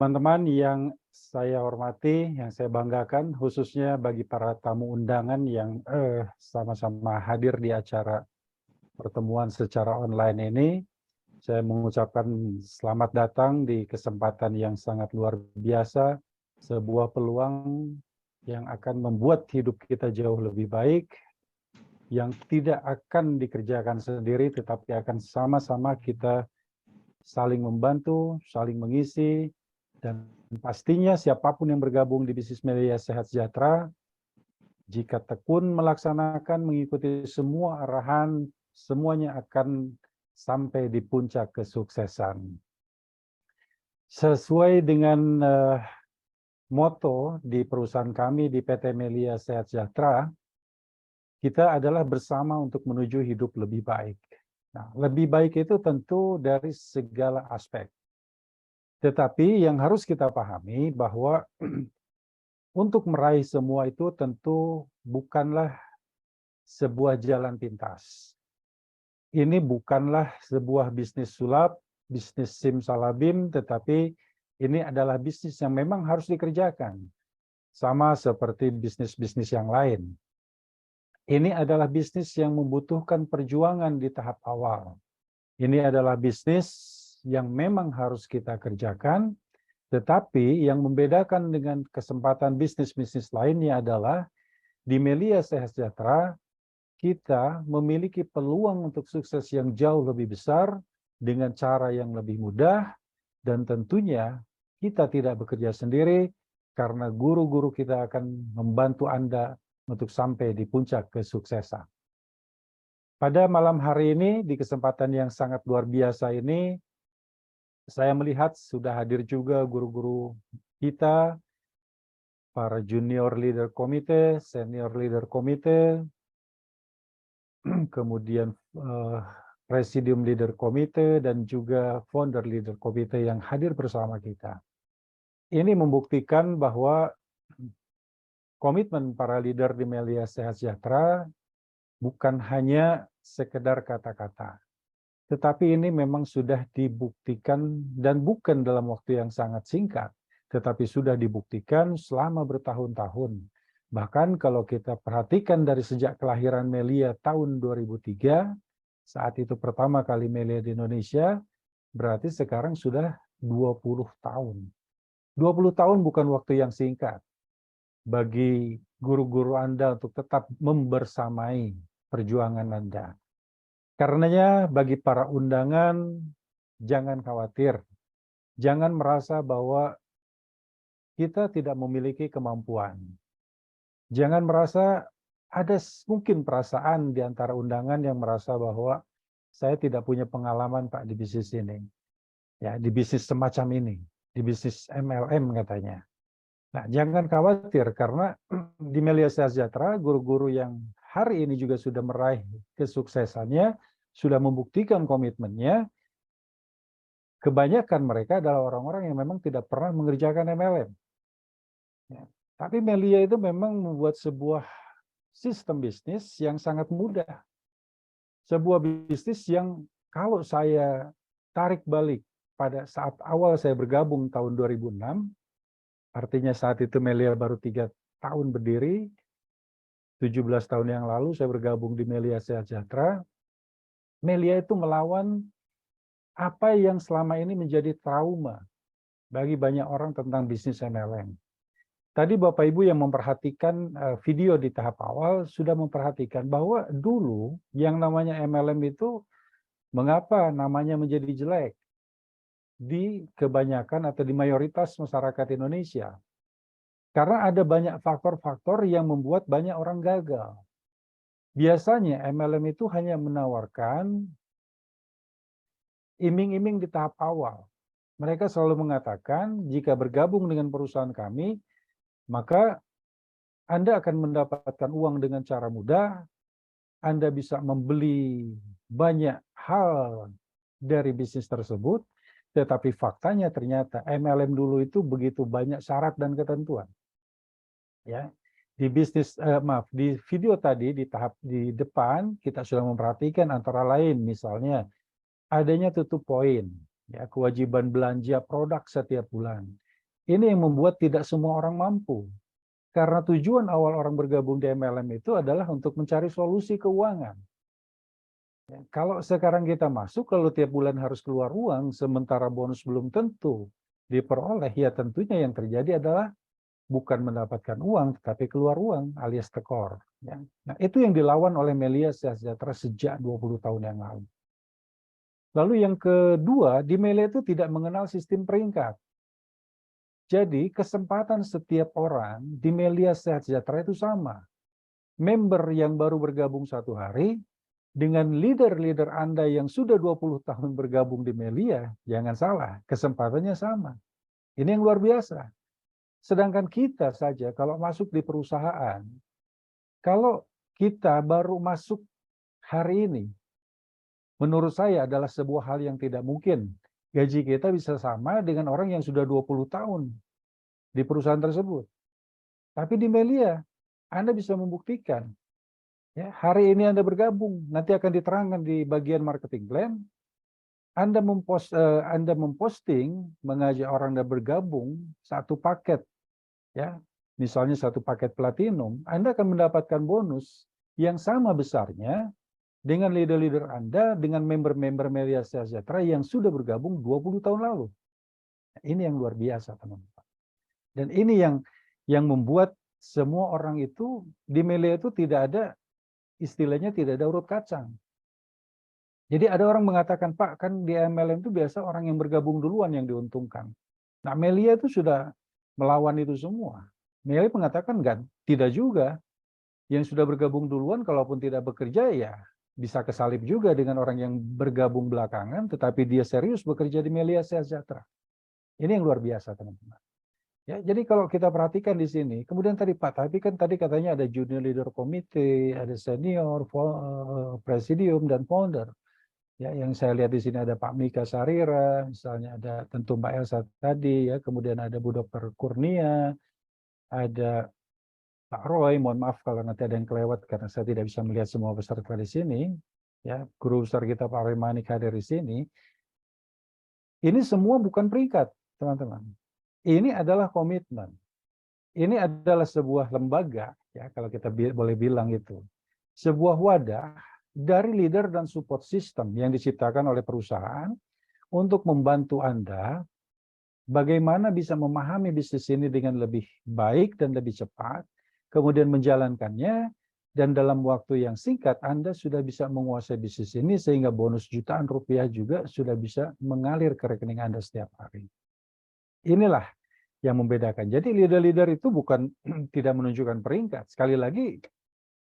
Teman-teman yang saya hormati, yang saya banggakan, khususnya bagi para tamu undangan yang sama-sama hadir di acara pertemuan secara online ini, saya mengucapkan selamat datang di kesempatan yang sangat luar biasa, sebuah peluang yang akan membuat hidup kita jauh lebih baik, yang tidak akan dikerjakan sendiri, tetapi akan sama-sama kita saling membantu, saling mengisi, dan pastinya siapapun yang bergabung di bisnis media sehat sejahtera, jika tekun melaksanakan, mengikuti semua arahan, semuanya akan sampai di puncak kesuksesan. Sesuai dengan moto di perusahaan kami di PT Melia Sehat Sejahtera, kita adalah bersama untuk menuju hidup lebih baik. Nah, lebih baik itu tentu dari segala aspek. Tetapi yang harus kita pahami bahwa untuk meraih semua itu tentu bukanlah sebuah jalan pintas. Ini bukanlah sebuah bisnis sulap, bisnis simsalabim, tetapi ini adalah bisnis yang memang harus dikerjakan. Sama seperti bisnis-bisnis yang lain. Ini adalah bisnis yang membutuhkan perjuangan di tahap awal. Ini adalah bisnis yang memang harus kita kerjakan, tetapi yang membedakan dengan kesempatan bisnis-bisnis lainnya adalah di Melia Sehat Sejahtera, kita memiliki peluang untuk sukses yang jauh lebih besar dengan cara yang lebih mudah, dan tentunya kita tidak bekerja sendiri karena guru-guru kita akan membantu Anda untuk sampai di puncak kesuksesan. Pada malam hari ini, di kesempatan yang sangat luar biasa ini, saya melihat sudah hadir juga guru-guru kita, para junior leader komite, senior leader komite, kemudian presidium leader komite, dan juga founder leader komite yang hadir bersama kita. Ini membuktikan bahwa komitmen para leader di Melia Sehat Sejahtera bukan hanya sekedar kata-kata, tetapi ini memang sudah dibuktikan dan bukan dalam waktu yang sangat singkat, tetapi sudah dibuktikan selama bertahun-tahun. Bahkan kalau kita perhatikan dari sejak kelahiran Melia tahun 2003, saat itu pertama kali Melia di Indonesia, berarti sekarang sudah 20 tahun. 20 tahun bukan waktu yang singkat bagi guru-guru Anda untuk tetap membersamai perjuangan Anda. Karenanya bagi para undangan, jangan khawatir. Jangan merasa bahwa kita tidak memiliki kemampuan. Jangan merasa ada mungkin perasaan di antara undangan yang merasa bahwa saya tidak punya pengalaman Pak di bisnis ini. Ya, di bisnis semacam ini, di bisnis MLM katanya. Nah, jangan khawatir karena di Melia Sejahtera, guru-guru yang hari ini juga sudah meraih kesuksesannya, sudah membuktikan komitmennya, kebanyakan mereka adalah orang-orang yang memang tidak pernah mengerjakan MLM. Ya. Tapi Melia itu memang membuat sebuah sistem bisnis yang sangat mudah. Sebuah bisnis yang kalau saya tarik balik pada saat awal saya bergabung tahun 2006, artinya saat itu Melia baru 3 tahun berdiri, 17 tahun yang lalu saya bergabung di Melia Sehat Sejahtera. Melia itu melawan apa yang selama ini menjadi trauma bagi banyak orang tentang bisnis MLM. Tadi Bapak Ibu yang memperhatikan video di tahap awal sudah memperhatikan bahwa dulu yang namanya MLM itu mengapa namanya menjadi jelek di kebanyakan atau di mayoritas masyarakat Indonesia. Karena ada banyak faktor-faktor yang membuat banyak orang gagal. Biasanya MLM itu hanya menawarkan iming-iming di tahap awal. Mereka selalu mengatakan jika bergabung dengan perusahaan kami, maka Anda akan mendapatkan uang dengan cara mudah, Anda bisa membeli banyak hal dari bisnis tersebut, tetapi faktanya ternyata MLM dulu itu begitu banyak syarat dan ketentuan. Ya, di bisnis di video tadi di tahap di depan kita sudah memperhatikan antara lain misalnya adanya tutup poin, ya, kewajiban belanja produk setiap bulan. Ini yang membuat tidak semua orang mampu. Karena tujuan awal orang bergabung di MLM itu adalah untuk mencari solusi keuangan. Ya, kalau sekarang kita masuk, kalau tiap bulan harus keluar uang, sementara bonus belum tentu diperoleh, ya tentunya yang terjadi adalah bukan mendapatkan uang, tetapi keluar uang alias tekor. Ya. Nah, itu yang dilawan oleh Melia Sejahtera sejak 20 tahun yang lalu. Lalu yang kedua, di Melia itu tidak mengenal sistem peringkat. Jadi kesempatan setiap orang di Melia Sejahtera itu sama. Member yang baru bergabung 1 hari, dengan leader-leader Anda yang sudah 20 tahun bergabung di Melia, jangan salah, kesempatannya sama. Ini yang luar biasa. Sedangkan kita saja kalau masuk di perusahaan, kalau kita baru masuk hari ini, menurut saya adalah sebuah hal yang tidak mungkin. Gaji kita bisa sama dengan orang yang sudah 20 tahun di perusahaan tersebut. Tapi di Melia, Anda bisa membuktikan. Ya, hari ini Anda bergabung, nanti akan diterangkan di bagian marketing plan. Anda memposting, mengajak orang Anda bergabung satu paket, ya, misalnya satu paket platinum, Anda akan mendapatkan bonus yang sama besarnya dengan leader-leader Anda, dengan member-member Melia Sejahtera yang sudah bergabung 20 tahun lalu. Ini yang luar biasa, teman-teman. Dan ini yang membuat semua orang itu di Melia itu tidak ada, istilahnya tidak ada urut kacang. Jadi ada orang mengatakan, Pak, kan di MLM itu biasa orang yang bergabung duluan yang diuntungkan. Nah, Melia itu sudah melawan itu semua. Melia mengatakan, enggak, tidak juga. Yang sudah bergabung duluan, kalaupun tidak bekerja, ya bisa kesalip juga dengan orang yang bergabung belakangan, tetapi dia serius bekerja di Melia Sejahtera. Ini yang luar biasa, teman-teman. Ya, jadi kalau kita perhatikan di sini, kemudian tadi Pak, tapi kan tadi katanya ada junior leader komite, ada senior, presidium, dan founder. Ya, yang saya lihat di sini ada Pak Mika Sarira, misalnya ada tentu Mbak Elsa tadi, ya, kemudian ada Bu Dr. Kurnia, ada Pak Roy. Mohon maaf kalau nanti ada yang kelewat karena saya tidak bisa melihat semua peserta di sini. Ya, guru besar kita Pak Roy Manik hadir di sini. Ini semua bukan peringkat, teman-teman. Ini adalah komitmen. Ini adalah sebuah lembaga, ya, kalau kita boleh bilang itu, sebuah wadah dari leader dan support system yang diciptakan oleh perusahaan untuk membantu Anda bagaimana bisa memahami bisnis ini dengan lebih baik dan lebih cepat, kemudian menjalankannya, dan dalam waktu yang singkat Anda sudah bisa menguasai bisnis ini sehingga bonus jutaan rupiah juga sudah bisa mengalir ke rekening Anda setiap hari. Inilah yang membedakan. Jadi leader-leader itu bukan tidak menunjukkan peringkat. Sekali lagi,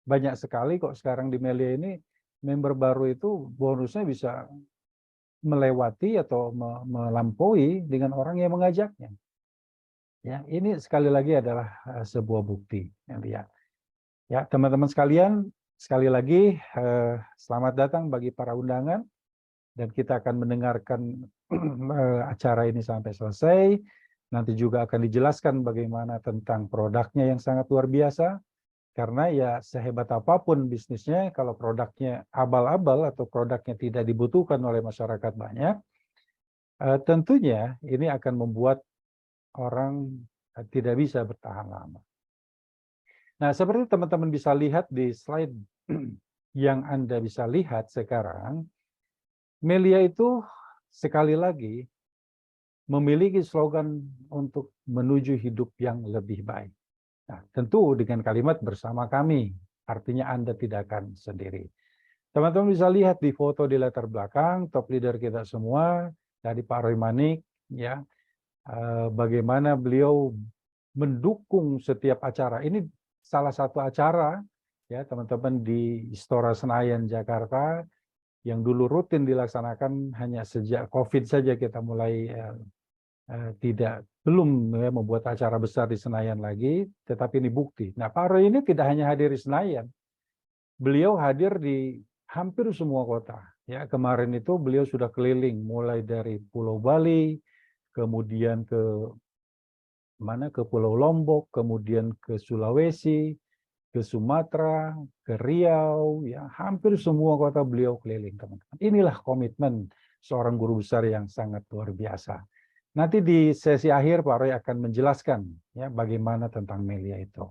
banyak sekali kok sekarang di Melia ini, member baru itu bonusnya bisa melewati atau melampaui dengan orang yang mengajaknya. Ya, ini sekali lagi adalah sebuah bukti. Lihat. Ya, teman-teman sekalian, sekali lagi selamat datang bagi para undangan, dan kita akan mendengarkan acara ini sampai selesai. Nanti juga akan dijelaskan bagaimana tentang produknya yang sangat luar biasa. Karena ya sehebat apapun bisnisnya, kalau produknya abal-abal atau produknya tidak dibutuhkan oleh masyarakat banyak, tentunya ini akan membuat orang tidak bisa bertahan lama. Nah, seperti teman-teman bisa lihat di slide yang Anda bisa lihat sekarang, Melia itu sekali lagi memiliki slogan untuk menuju hidup yang lebih baik. Nah, tentu dengan kalimat bersama kami, artinya Anda tidak akan sendiri. Teman-teman bisa lihat di foto di latar belakang, top leader kita semua, dari Pak Roy Manik, ya, bagaimana beliau mendukung setiap acara. Ini salah satu acara, ya teman-teman, di Istora Senayan, Jakarta, yang dulu rutin dilaksanakan hanya sejak COVID saja kita mulai belum membuat acara besar di Senayan lagi, tetapi ini bukti. Nah, Pak Roy ini tidak hanya hadir di Senayan, beliau hadir di hampir semua kota. Ya, kemarin itu beliau sudah keliling mulai dari Pulau Bali, kemudian ke Pulau Lombok, kemudian ke Sulawesi, ke Sumatera, ke Riau, ya hampir semua kota beliau keliling, teman-teman. Inilah komitmen seorang guru besar yang sangat luar biasa. Nanti di sesi akhir Pak Roy akan menjelaskan ya bagaimana tentang Melia itu.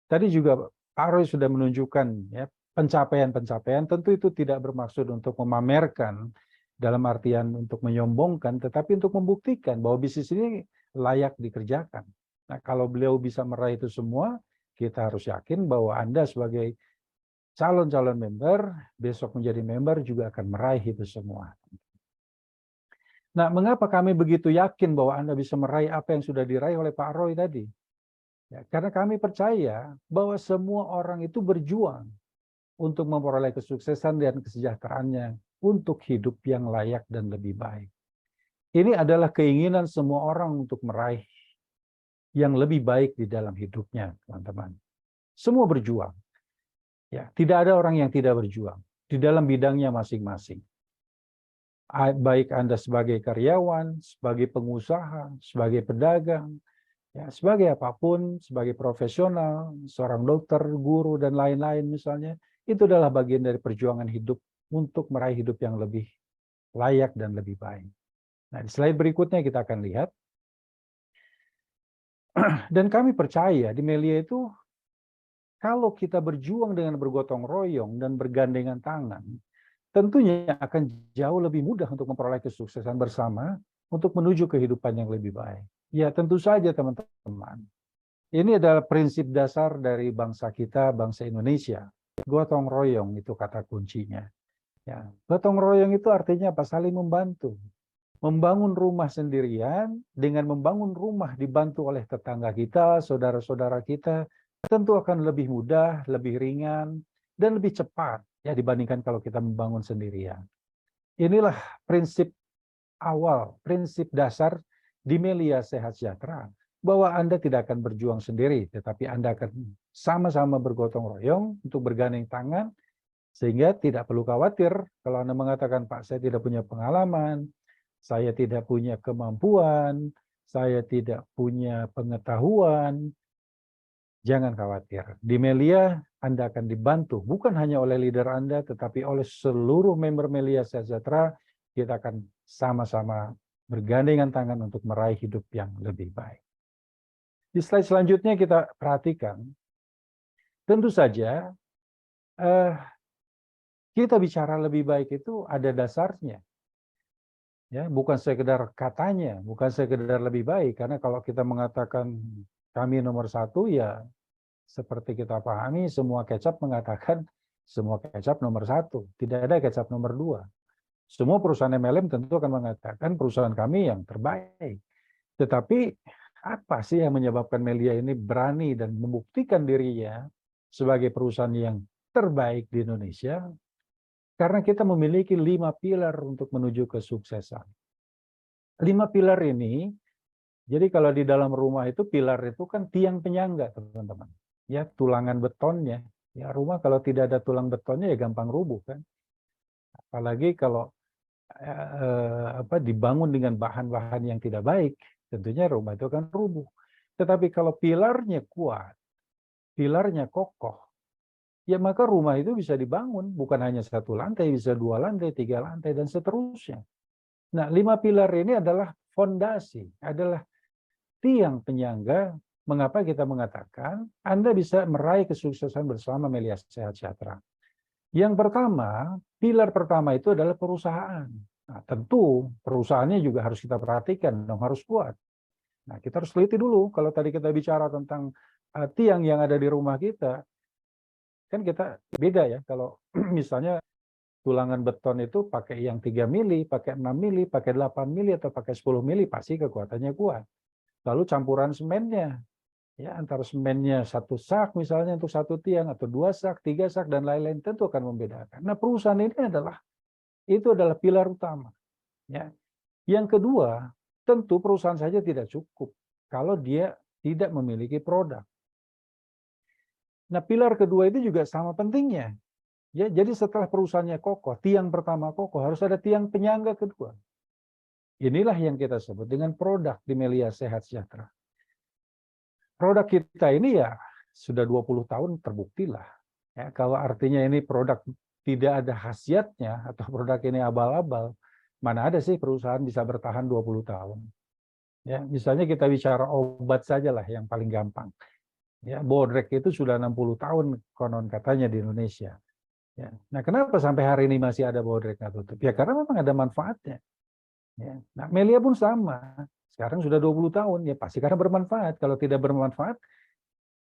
Tadi juga Pak Roy sudah menunjukkan ya pencapaian-pencapaian, tentu itu tidak bermaksud untuk memamerkan dalam artian untuk menyombongkan, tetapi untuk membuktikan bahwa bisnis ini layak dikerjakan. Nah, kalau beliau bisa meraih itu semua, kita harus yakin bahwa Anda sebagai calon-calon member, besok menjadi member juga akan meraih itu semua. Nah, mengapa kami begitu yakin bahwa Anda bisa meraih apa yang sudah diraih oleh Pak Roy tadi? Ya, karena kami percaya bahwa semua orang itu berjuang untuk memperoleh kesuksesan dan kesejahteraannya untuk hidup yang layak dan lebih baik. Ini adalah keinginan semua orang untuk meraih yang lebih baik di dalam hidupnya, teman-teman. Semua berjuang. Ya, tidak ada orang yang tidak berjuang di dalam bidangnya masing-masing. Baik Anda sebagai karyawan, sebagai pengusaha, sebagai pedagang, ya, sebagai apapun, sebagai profesional, seorang dokter, guru, dan lain-lain misalnya, itu adalah bagian dari perjuangan hidup untuk meraih hidup yang lebih layak dan lebih baik. Nah, di slide berikutnya kita akan lihat. Dan kami percaya di Melia itu, kalau kita berjuang dengan bergotong royong dan bergandengan tangan, tentunya akan jauh lebih mudah untuk memperoleh kesuksesan bersama untuk menuju kehidupan yang lebih baik. Ya, tentu saja teman-teman. Ini adalah prinsip dasar dari bangsa kita, bangsa Indonesia. Gotong royong itu kata kuncinya. Ya, gotong royong itu artinya apa? Saling membantu. Membangun rumah sendirian dengan membangun rumah dibantu oleh tetangga kita, saudara-saudara kita, tentu akan lebih mudah, lebih ringan, dan lebih cepat ya dibandingkan kalau kita membangun sendirian. Inilah prinsip awal, prinsip dasar di Melia Sehat Sejahtera, bahwa Anda tidak akan berjuang sendiri, tetapi Anda akan sama-sama bergotong royong untuk bergandeng tangan, sehingga tidak perlu khawatir kalau Anda mengatakan, Pak, saya tidak punya pengalaman, saya tidak punya kemampuan, saya tidak punya pengetahuan. Jangan khawatir. Di Melia, Anda akan dibantu, bukan hanya oleh leader Anda, tetapi oleh seluruh member Melia Sejahtera. Kita akan sama-sama bergandengan tangan untuk meraih hidup yang lebih baik. Di slide selanjutnya kita perhatikan, tentu saja kita bicara lebih baik itu ada dasarnya. Ya, bukan sekedar katanya, bukan sekedar lebih baik, karena kalau kita mengatakan kami nomor satu, ya seperti kita pahami, semua kecap mengatakan semua kecap nomor satu. Tidak ada kecap nomor dua. Semua perusahaan MLM tentu akan mengatakan perusahaan kami yang terbaik. Tetapi apa sih yang menyebabkan Melia ini berani dan membuktikan dirinya sebagai perusahaan yang terbaik di Indonesia? Karena kita memiliki 5 pilar untuk menuju kesuksesan. 5 pilar ini, jadi kalau di dalam rumah itu, pilar itu kan tiang penyangga, teman-teman. Ya, tulangan betonnya. Ya, rumah kalau tidak ada tulang betonnya ya gampang rubuh kan. Apalagi kalau dibangun dengan bahan-bahan yang tidak baik, tentunya rumah itu akan rubuh. Tetapi kalau pilarnya kuat, pilarnya kokoh, ya maka rumah itu bisa dibangun, bukan hanya satu lantai, bisa 2 lantai, 3 lantai, dan seterusnya. Nah, 5 pilar ini adalah fondasi, adalah tiang penyangga mengapa kita mengatakan Anda bisa meraih kesuksesan bersama Melia Sehat Sejahtera. Yang pertama, pilar pertama itu adalah perusahaan. Nah, tentu perusahaannya juga harus kita perhatikan, dong, harus kuat. Nah, kita harus teliti dulu. Kalau tadi kita bicara tentang tiang yang ada di rumah kita, kan kita beda ya. Kalau misalnya tulangan beton itu pakai yang 3 mili, pakai 6 mili, pakai 8 mili, atau pakai 10 mili, pasti kekuatannya kuat. Lalu campuran semennya, ya antara semennya 1 sak misalnya untuk 1 tiang, atau 2 sak, 3 sak, dan lain-lain, tentu akan membedakan. Nah, perusahaan ini adalah pilar utama. Ya. Yang kedua, tentu perusahaan saja tidak cukup kalau dia tidak memiliki produk. Nah, pilar kedua itu juga sama pentingnya. Ya, jadi setelah perusahaannya kokoh, tiang pertama kokoh, harus ada tiang penyangga kedua. Inilah yang kita sebut dengan produk di Melia Sehat Sejahtera. Produk kita ini ya sudah 20 tahun terbuktilah. Ya, kalau artinya ini produk tidak ada khasiatnya atau produk ini abal-abal, mana ada sih perusahaan bisa bertahan 20 tahun. Ya, misalnya kita bicara obat saja lah yang paling gampang. Ya, Bodrek itu sudah 60 tahun konon katanya di Indonesia. Ya. Nah, kenapa sampai hari ini masih ada Bodrek nggak tutup? Ya karena memang ada manfaatnya. Ya. Nah, Melia pun sama. Sekarang sudah 20 tahun, ya pasti karena bermanfaat. Kalau tidak bermanfaat,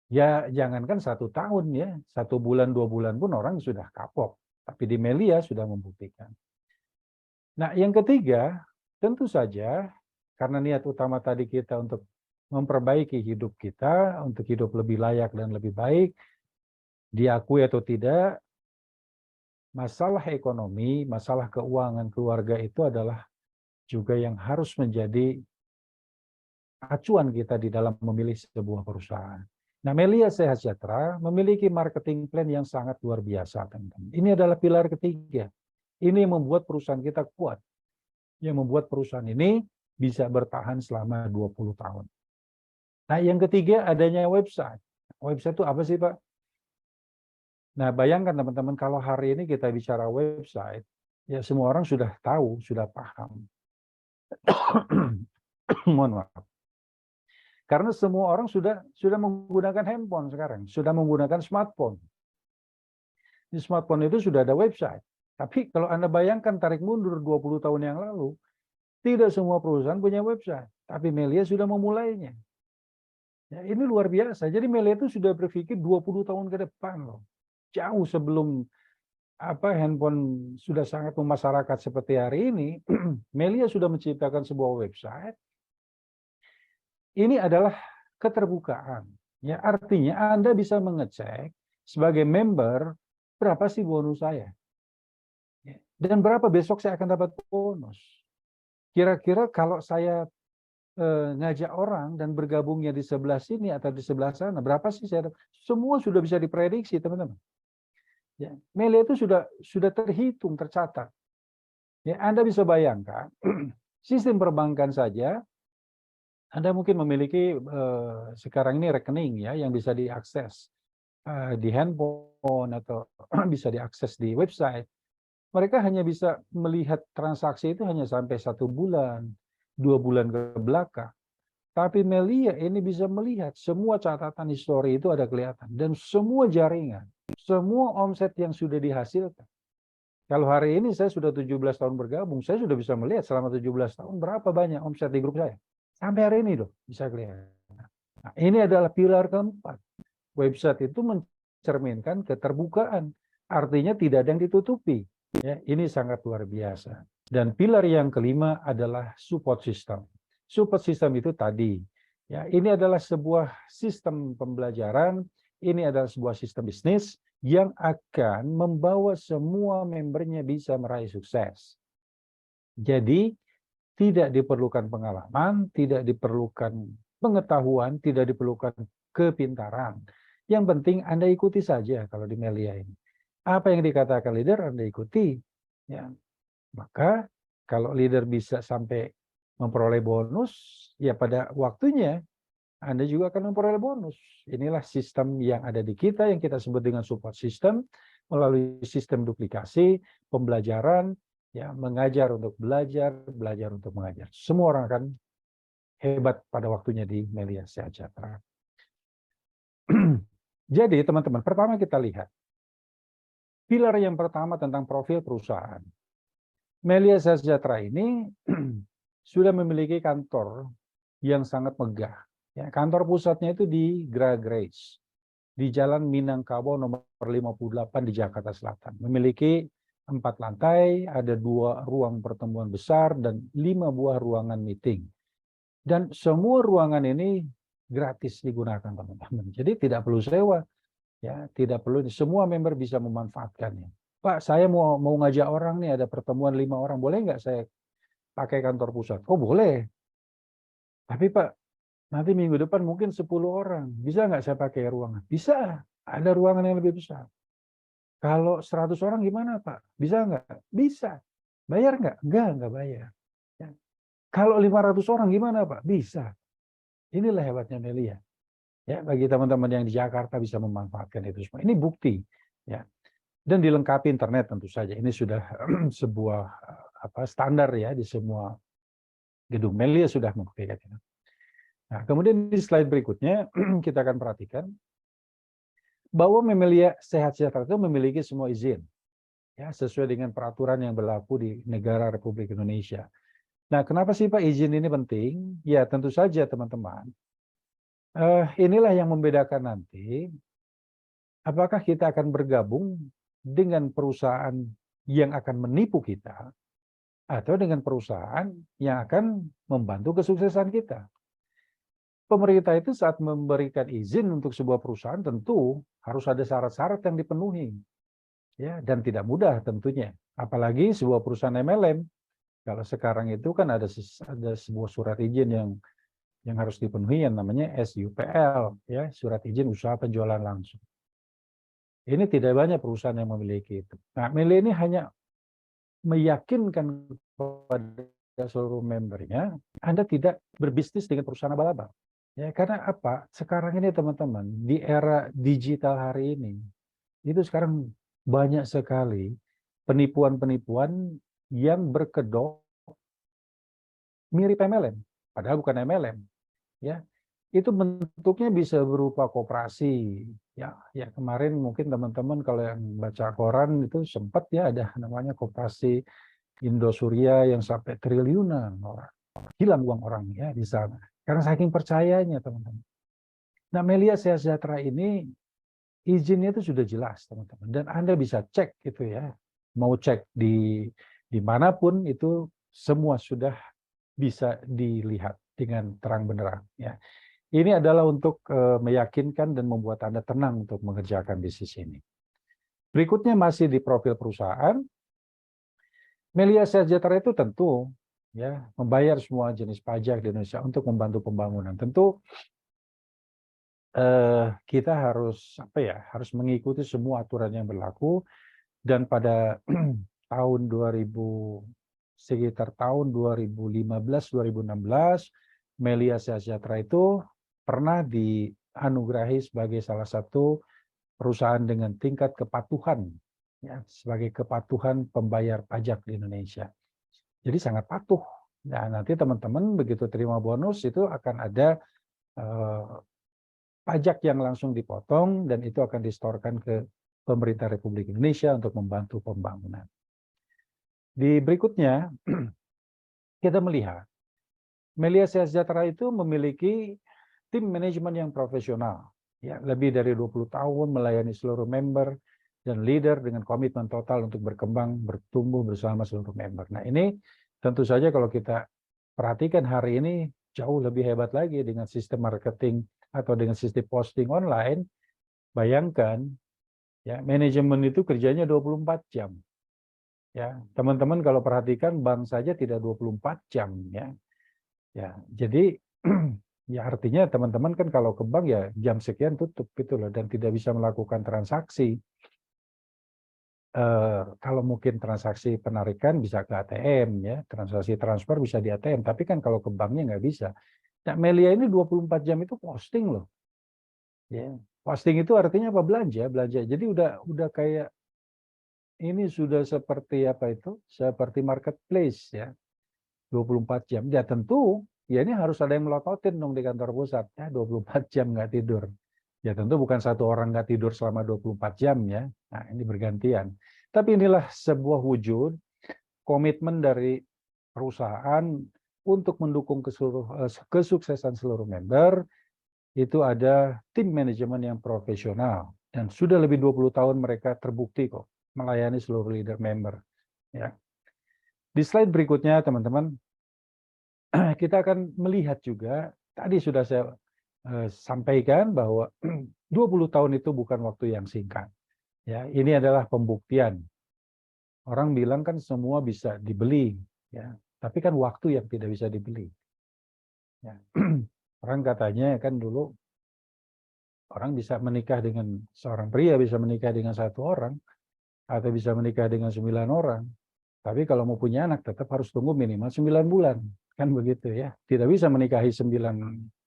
ya jangankan 1 tahun ya, 1 bulan, 2 bulan pun orang sudah kapok. Tapi di Melia sudah membuktikan. Nah, yang ketiga, tentu saja karena niat utama tadi kita untuk memperbaiki hidup kita, untuk hidup lebih layak dan lebih baik, diakui atau tidak, masalah ekonomi, masalah keuangan keluarga itu adalah juga yang harus menjadi acuan kita di dalam memilih sebuah perusahaan. Nah, Melia Sehat Sejahtera memiliki marketing plan yang sangat luar biasa, teman-teman. Ini adalah pilar ketiga. Ini yang membuat perusahaan kita kuat. Yang membuat perusahaan ini bisa bertahan selama 20 tahun. Nah, yang ketiga adanya website. Website itu apa sih, Pak? Nah, bayangkan teman-teman kalau hari ini kita bicara website, ya semua orang sudah tahu, sudah paham. Mohon maaf. Karena semua orang sudah menggunakan handphone sekarang, sudah menggunakan smartphone. Di smartphone itu sudah ada website. Tapi kalau Anda bayangkan tarik mundur 20 tahun yang lalu, tidak semua perusahaan punya website. Tapi Melia sudah memulainya. Ya, ini luar biasa. Jadi Melia itu sudah berpikir 20 tahun ke depan loh. Jauh sebelum handphone sudah sangat memasyarakat seperti hari ini, Melia sudah menciptakan sebuah website. Ini adalah keterbukaan. Ya, artinya Anda bisa mengecek sebagai member berapa sih bonus saya. Dan berapa besok saya akan dapat bonus. Kira-kira kalau saya ngajak orang dan bergabungnya di sebelah sini atau di sebelah sana, berapa sih saya dapat? Semua sudah bisa diprediksi, teman-teman. Ya, Melia itu sudah terhitung, tercatat. Ya, Anda bisa bayangkan, sistem perbankan saja, Anda mungkin memiliki sekarang ini rekening ya yang bisa diakses di handphone atau bisa diakses di website. Mereka hanya bisa melihat transaksi itu hanya sampai 1 bulan, 2 bulan ke belakang. Tapi Melia ini bisa melihat semua catatan histori itu ada kelihatan. Dan semua jaringan, semua omset yang sudah dihasilkan. Kalau hari ini saya sudah 17 tahun bergabung, saya sudah bisa melihat selama 17 tahun berapa banyak omset di grup saya. Sampai hari ini loh, bisa kelihatan. Nah, ini adalah pilar keempat. Website itu mencerminkan keterbukaan. Artinya tidak ada yang ditutupi. Ya, ini sangat luar biasa. Dan pilar yang kelima adalah support system. Support system itu tadi. Ya, ini adalah sebuah sistem pembelajaran, ini adalah sebuah sistem bisnis yang akan membawa semua membernya bisa meraih sukses. Jadi, tidak diperlukan pengalaman, tidak diperlukan pengetahuan, tidak diperlukan kepintaran. Yang penting Anda ikuti saja kalau di Melia ini. Apa yang dikatakan leader Anda ikuti. Ya. Maka kalau leader bisa sampai memperoleh bonus, ya pada waktunya Anda juga akan memperoleh bonus. Inilah sistem yang ada di kita yang kita sebut dengan support system melalui sistem duplikasi, pembelajaran, ya mengajar untuk belajar, belajar untuk mengajar. Semua orang akan hebat pada waktunya di Melia Sehat Sejahtera. Jadi teman-teman, pertama kita lihat pilar yang pertama tentang profil perusahaan. Melia Sehat Sejahtera ini sudah memiliki kantor yang sangat megah. Ya, kantor pusatnya itu di Grace, di Jalan Minangkabau nomor 58 di Jakarta Selatan. Memiliki 4 lantai, ada 2 ruang pertemuan besar dan 5 buah ruangan meeting. Dan semua ruangan ini gratis digunakan, teman-teman. Jadi tidak perlu sewa, ya, tidak perlu. Semua member bisa memanfaatkannya. Pak, saya mau ngajak orang nih, ada pertemuan 5 orang, boleh nggak saya pakai kantor pusat? Oh boleh. Tapi Pak, nanti minggu depan mungkin 10 orang, bisa nggak saya pakai ruangan? Bisa, ada ruangan yang lebih besar. Kalau 100 orang gimana Pak? Bisa nggak? Bisa. Bayar nggak? Nggak bayar. Ya. Kalau 500 orang gimana Pak? Bisa. Inilah hebatnya Melia. Ya, bagi teman-teman yang di Jakarta bisa memanfaatkan itu semua. Ini bukti. Ya. Dan dilengkapi internet tentu saja. Ini sudah sebuah standar ya di semua gedung. Melia sudah membuktikan itu. Nah, kemudian di slide berikutnya kita akan perhatikan bahwa Memilia Sehat Sejahtera itu memiliki semua izin, ya, sesuai dengan peraturan yang berlaku di negara Republik Indonesia. Nah, kenapa sih Pak izin ini penting? Ya, tentu saja teman-teman. Inilah yang membedakan nanti apakah kita akan bergabung dengan perusahaan yang akan menipu kita atau dengan perusahaan yang akan membantu kesuksesan kita. Pemerintah itu saat memberikan izin untuk sebuah perusahaan tentu harus ada syarat-syarat yang dipenuhi, ya, dan tidak mudah tentunya. Apalagi sebuah perusahaan MLM. Kalau sekarang itu kan ada sebuah surat izin yang harus dipenuhi yang namanya SUPL, ya, surat izin usaha penjualan langsung. Ini tidak banyak perusahaan yang memiliki itu. Nah, Meli ini hanya meyakinkan kepada seluruh membernya, Anda tidak berbisnis dengan perusahaan abal-abal. Ya, karena apa? Sekarang ini teman-teman, di era digital hari ini, itu sekarang banyak sekali penipuan-penipuan yang berkedok mirip MLM, padahal bukan MLM. Ya, itu bentuknya bisa berupa koperasi. Ya kemarin mungkin teman-teman kalau yang baca koran itu sempat ya ada namanya koperasi Indosuria yang sampai triliunan orang hilang uang orang ya di sana. Karena saking percayanya teman-teman. Nah, Melia Sehat Sejahtera ini izinnya itu sudah jelas teman-teman. Dan Anda bisa cek gitu ya. Mau cek di dimanapun itu semua sudah bisa dilihat dengan terang benderang. Ya. Ini adalah untuk meyakinkan dan membuat Anda tenang untuk mengerjakan bisnis ini. Berikutnya masih di profil perusahaan. Melia Sehat Sejahtera itu tentu ya membayar semua jenis pajak di Indonesia untuk membantu pembangunan. Tentu kita harus harus mengikuti semua aturan yang berlaku dan pada tahun 2000 sekitar tahun 2015-2016 Melia Sehat Sejahtera itu pernah dianugerahi sebagai salah satu perusahaan dengan tingkat kepatuhan ya sebagai kepatuhan pembayar pajak di Indonesia. Jadi sangat patuh. Nah, nanti teman-teman begitu terima bonus itu akan ada pajak yang langsung dipotong dan itu akan distorkan ke pemerintah Republik Indonesia untuk membantu pembangunan. Di berikutnya, kita melihat Melia Sehat Sejahtera itu memiliki tim manajemen yang profesional. Ya, lebih dari 20 tahun melayani seluruh member dan leader dengan komitmen total untuk berkembang, bertumbuh bersama seluruh member. Nah, ini tentu saja kalau kita perhatikan hari ini jauh lebih hebat lagi dengan sistem marketing atau dengan sistem posting online. Bayangkan ya, manajemen itu kerjanya 24 jam. Ya, teman-teman kalau perhatikan bank saja tidak 24 jam ya. Ya, jadi ya artinya teman-teman kan kalau ke bank ya jam sekian tutup gitu loh dan tidak bisa melakukan transaksi. Kalau mungkin transaksi penarikan bisa ke ATM ya, transaksi transfer bisa di ATM, tapi kan kalau ke banknya nggak bisa. Nah, Melia ini 24 jam itu posting loh. Ya. Posting itu artinya apa? Belanja. Jadi udah kayak ini sudah seperti apa itu? Seperti marketplace ya. 24 jam. Ya tentu ya ini harus ada yang melototin dong di kantor pusat ya 24 jam nggak tidur. Ya tentu bukan satu orang nggak tidur selama 24 jam ya. Nah, ini bergantian. Tapi inilah sebuah wujud komitmen dari perusahaan untuk mendukung kesuksesan seluruh member. Itu ada tim manajemen yang profesional dan sudah lebih 20 tahun mereka terbukti kok melayani seluruh leader member ya. Di slide berikutnya teman-teman kita akan melihat juga tadi sudah saya sampaikan bahwa 20 tahun itu bukan waktu yang singkat ya. Ini adalah pembuktian. Orang bilang kan semua bisa dibeli ya, tapi kan waktu yang tidak bisa dibeli ya. Orang katanya kan dulu orang bisa menikah dengan seorang pria, bisa menikah dengan satu orang, atau bisa menikah dengan 9 orang. Tapi kalau mau punya anak, tetap harus tunggu minimal 9 bulan. Kan begitu ya. Tidak bisa menikahi 9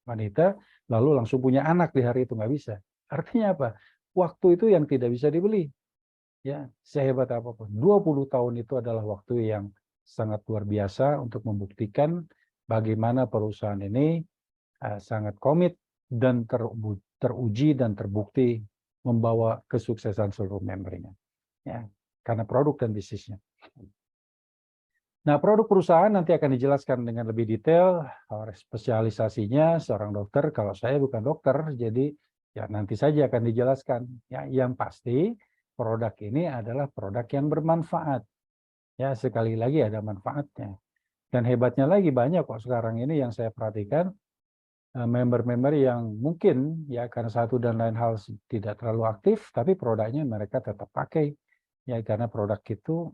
wanita, lalu langsung punya anak di hari itu. Nggak bisa. Artinya apa? Waktu itu yang tidak bisa dibeli. Ya, sehebat apapun. 20 tahun itu adalah waktu yang sangat luar biasa untuk membuktikan bagaimana perusahaan ini sangat komit dan teruji dan terbukti membawa kesuksesan seluruh membernya, ya, karena produk dan bisnisnya. Nah, produk perusahaan nanti akan dijelaskan dengan lebih detail spesialisasinya seorang dokter. Kalau saya bukan dokter, jadi ya nanti saja akan dijelaskan. Ya, yang pasti produk ini adalah produk yang bermanfaat. Ya, sekali lagi ada manfaatnya. Dan hebatnya lagi banyak kok sekarang ini yang saya perhatikan member-member yang mungkin ya karena satu dan lain hal tidak terlalu aktif, tapi produknya mereka tetap pakai. Ya, karena produk itu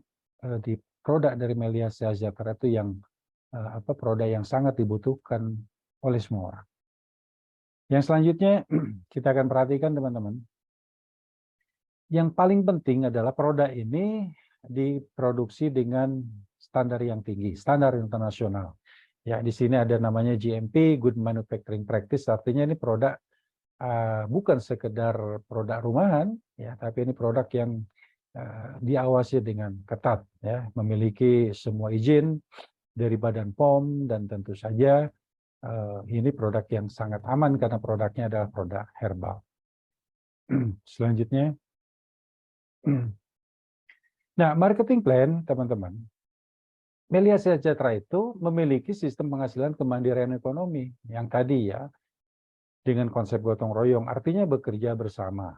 di produk dari Melia Sejahtera itu yang produk yang sangat dibutuhkan oleh semua orang. Yang selanjutnya kita akan perhatikan teman-teman. Yang paling penting adalah produk ini diproduksi dengan standar yang tinggi, standar internasional. Ya, di sini ada namanya GMP, Good Manufacturing Practice, artinya ini produk bukan sekedar produk rumahan, ya, tapi ini produk yang diawasi dengan ketat, ya, memiliki semua izin dari Badan POM dan tentu saja ini produk yang sangat aman karena produknya adalah produk herbal. Selanjutnya, nah marketing plan teman-teman, Melia Sejahtera itu memiliki sistem penghasilan kemandirian ekonomi yang tadi ya dengan konsep gotong royong, artinya bekerja bersama.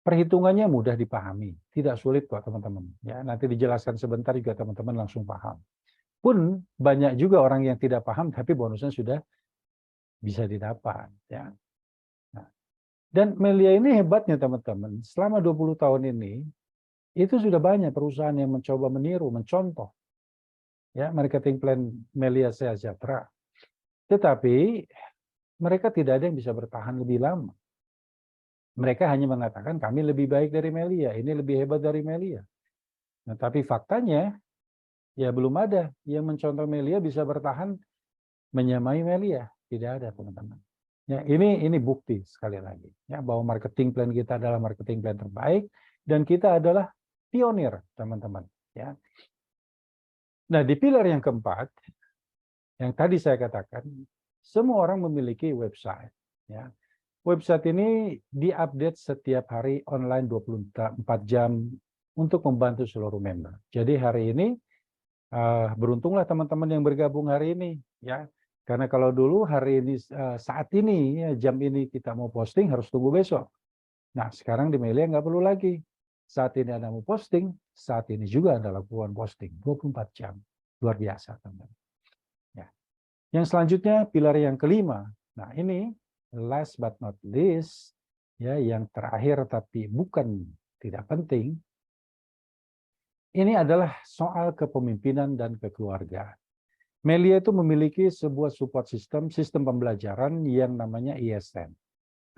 Perhitungannya mudah dipahami, tidak sulit kok teman-teman. Ya, nanti dijelaskan sebentar juga teman-teman langsung paham. Pun banyak juga orang yang tidak paham, tapi bonusnya sudah bisa didapat. Ya. Nah, dan Melia ini hebatnya teman-teman, selama 20 tahun ini, itu sudah banyak perusahaan yang mencoba meniru, mencontoh ya marketing plan Melia Sejahtera. Tetapi mereka tidak ada yang bisa bertahan lebih lama. Mereka hanya mengatakan kami lebih baik dari Melia, ini lebih hebat dari Melia. Nah, tapi faktanya ya belum ada yang mencontoh Melia bisa bertahan menyamai Melia. Tidak ada, teman-teman. Ya, ini bukti sekali lagi ya bahwa marketing plan kita adalah marketing plan terbaik dan kita adalah pionir, teman-teman, ya. Nah, di pilar yang keempat yang tadi saya katakan, semua orang memiliki website, ya. Website ini diupdate setiap hari online 24 jam untuk membantu seluruh member. Jadi hari ini beruntunglah teman-teman yang bergabung hari ini, ya. Karena kalau dulu hari ini saat ini ya, jam ini kita mau posting harus tunggu besok. Nah sekarang di Melia nggak perlu lagi. Saat ini Anda mau posting, saat ini juga Anda lakukan posting 24 jam. Luar biasa, teman-teman. Ya. Yang selanjutnya pilar yang kelima. Nah ini last but not least, ya yang terakhir tapi bukan tidak penting. Ini adalah soal kepemimpinan dan kekeluargaan. Melia itu memiliki sebuah support system, sistem pembelajaran yang namanya ESN,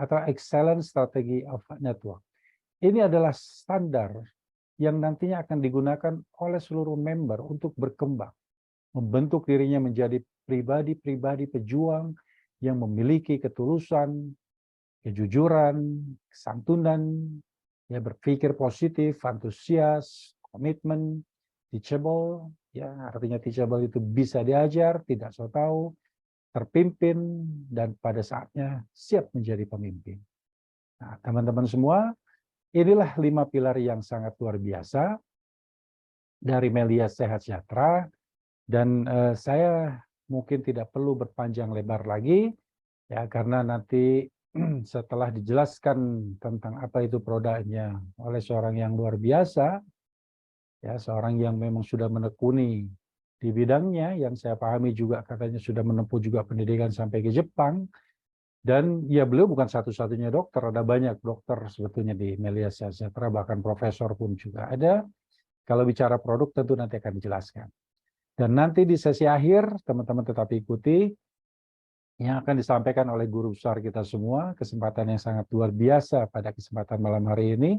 atau Excellent Strategy of Network. Ini adalah standar yang nantinya akan digunakan oleh seluruh member untuk berkembang, membentuk dirinya menjadi pribadi-pribadi pejuang yang memiliki ketulusan, kejujuran, kesantunan, ya berpikir positif, antusias, komitmen, teachable, ya artinya teachable itu bisa diajar, tidak so tahu, terpimpin, dan pada saatnya siap menjadi pemimpin. Nah, teman-teman semua, inilah 5 pilar yang sangat luar biasa dari Melia Sehat Sejahtera, dan saya mungkin tidak perlu berpanjang lebar lagi, ya karena nanti setelah dijelaskan tentang apa itu produknya oleh seorang yang luar biasa, ya seorang yang memang sudah menekuni di bidangnya, yang saya pahami juga katanya sudah menempuh juga pendidikan sampai ke Jepang, dan ya beliau bukan satu-satunya dokter, ada banyak dokter sebetulnya di Melia Sejahtera, bahkan profesor pun juga ada. Kalau bicara produk tentu nanti akan dijelaskan. Dan nanti di sesi akhir, teman-teman tetap ikuti yang akan disampaikan oleh guru besar kita semua, kesempatan yang sangat luar biasa pada kesempatan malam hari ini,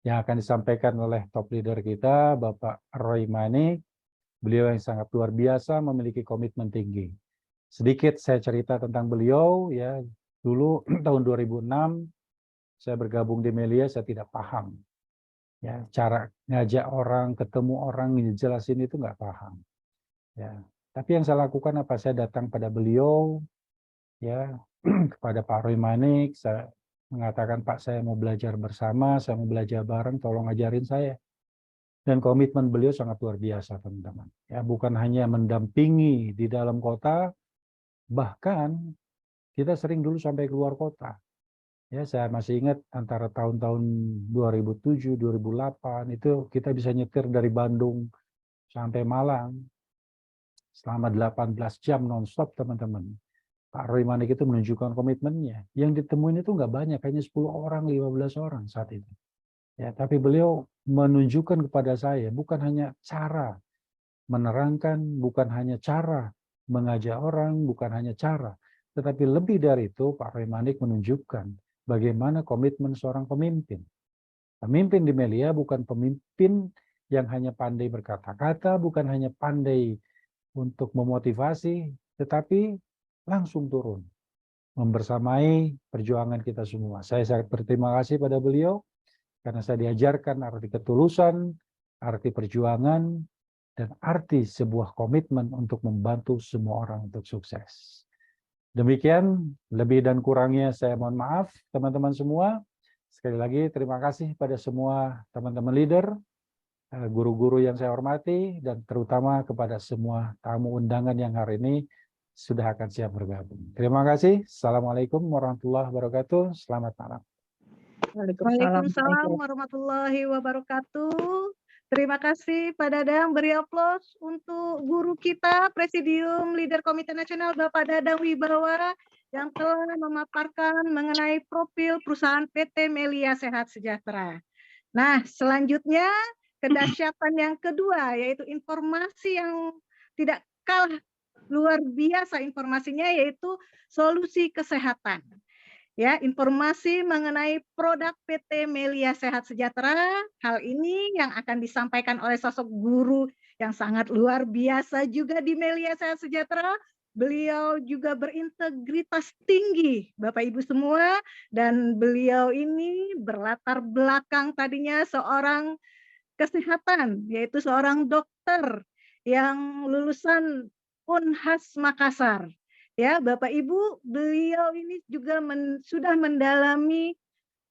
yang akan disampaikan oleh top leader kita, Bapak Roy Manik. Beliau yang sangat luar biasa, memiliki komitmen tinggi. Sedikit saya cerita tentang beliau, ya dulu tahun 2006, saya bergabung di Melia, saya tidak paham. Ya, cara ngajak orang, ketemu orang, ngejelasin itu nggak paham. Ya, tapi yang saya lakukan apa? Saya datang pada beliau, ya kepada Pak Roy Manik, saya mengatakan, Pak, saya mau belajar bersama, saya mau belajar bareng, tolong ajarin saya. Dan komitmen beliau sangat luar biasa, teman-teman. Ya, bukan hanya mendampingi di dalam kota, bahkan kita sering dulu sampai keluar kota. Ya, saya masih ingat antara tahun-tahun 2007, 2008 itu kita bisa nyetir dari Bandung sampai Malang selama 18 jam nonstop, teman-teman. Pak Roy Manik itu menunjukkan komitmennya. Yang ditemuin itu nggak banyak, hanya 10 orang, 15 orang saat itu. Ya, tapi beliau menunjukkan kepada saya bukan hanya cara menerangkan, bukan hanya cara mengajak orang, bukan hanya cara, tetapi lebih dari itu Pak Roy Manik menunjukkan bagaimana komitmen seorang pemimpin. Pemimpin di Melia bukan pemimpin yang hanya pandai berkata-kata, bukan hanya pandai untuk memotivasi, tetapi langsung turun membersamai perjuangan kita semua. Saya sangat berterima kasih pada beliau karena saya diajarkan arti ketulusan, arti perjuangan, dan arti sebuah komitmen untuk membantu semua orang untuk sukses. Demikian, lebih dan kurangnya saya mohon maaf teman-teman semua. Sekali lagi terima kasih pada semua teman-teman leader, guru-guru yang saya hormati, dan terutama kepada semua tamu undangan yang hari ini sudah akan siap bergabung. Terima kasih. Assalamualaikum warahmatullahi wabarakatuh. Selamat malam. Waalaikumsalam warahmatullahi wabarakatuh. Terima kasih Pak Dadang, beri aplaus untuk guru kita, Presidium Leader Komite Nasional Bapak Dadang Wibawa yang telah memaparkan mengenai profil perusahaan PT Melia Sehat Sejahtera. Nah, selanjutnya kedahsyatan yang kedua, yaitu informasi yang tidak kalah luar biasa informasinya, yaitu solusi kesehatan. Ya, informasi mengenai produk PT Melia Sehat Sejahtera. Hal ini yang akan disampaikan oleh sosok guru yang sangat luar biasa juga di Melia Sehat Sejahtera. Beliau juga berintegritas tinggi, Bapak Ibu semua, dan beliau ini berlatar belakang tadinya seorang kesehatan, yaitu seorang dokter yang lulusan Unhas Makassar. Ya, Bapak Ibu, beliau ini juga sudah mendalami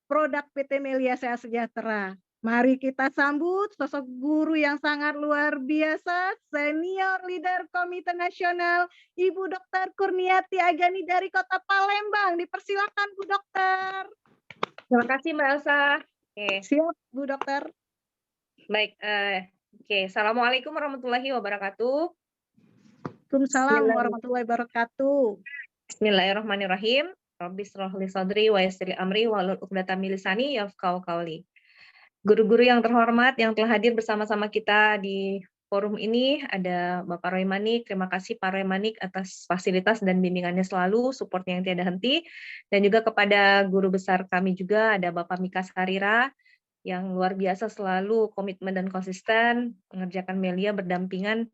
produk PT Melia Sehat Sejahtera. Mari kita sambut sosok guru yang sangat luar biasa, senior leader Komite Nasional, Ibu Dr. Kurniati Agani dari Kota Palembang. Dipersilakan Bu Dokter. Terima kasih Mbak Elsa. Oke. Siap Bu Dokter. Baik, Assalamualaikum warahmatullahi wabarakatuh. Waalaikumsalam warahmatullahi wabarakatuh. Bismillahirrahmanirrahim. Rabbi shrah li sadri wa yassir li amri wahlul 'uqdatam min lisani yafqahu qawli. Guru-guru yang terhormat yang telah hadir bersama-sama kita di forum ini ada Bapak Roy Manik. Terima kasih Pak Roy Manik atas fasilitas dan bimbingannya selalu, supportnya yang tiada henti. Dan juga kepada guru besar kami juga ada Bapak Mika Sarira yang luar biasa selalu komitmen dan konsisten mengerjakan Melia berdampingan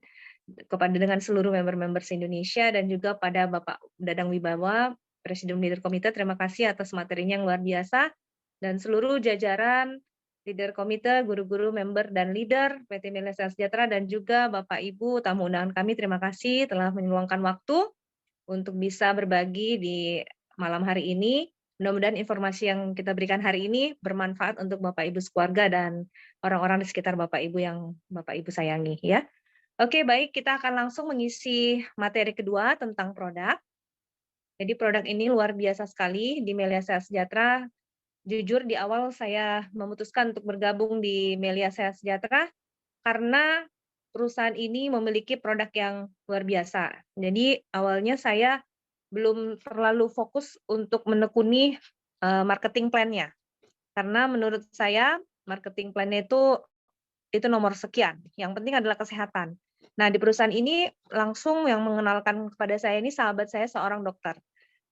kepada dengan seluruh member-member se-Indonesia, dan juga pada Bapak Dadang Wibawa, Presidium Leader Komite, terima kasih atas materinya yang luar biasa, dan seluruh jajaran leader komite, guru-guru, member, dan leader PT Melia Sehat Sejahtera, dan juga Bapak Ibu tamu undangan kami, terima kasih telah meluangkan waktu untuk bisa berbagi di malam hari ini. Mudah-mudahan informasi yang kita berikan hari ini bermanfaat untuk Bapak Ibu sekeluarga dan orang-orang di sekitar Bapak Ibu yang Bapak Ibu sayangi, ya. Oke, baik, kita akan langsung mengisi materi kedua tentang produk. Jadi produk ini luar biasa sekali di Melia Sehat Sejahtera. Jujur di awal saya memutuskan untuk bergabung di Melia Sehat Sejahtera karena perusahaan ini memiliki produk yang luar biasa. Jadi awalnya saya belum terlalu fokus untuk menekuni marketing plan-nya. Karena menurut saya marketing plan-nya itu nomor sekian. Yang penting adalah kesehatan. Nah, di perusahaan ini langsung yang mengenalkan kepada saya ini sahabat saya seorang dokter.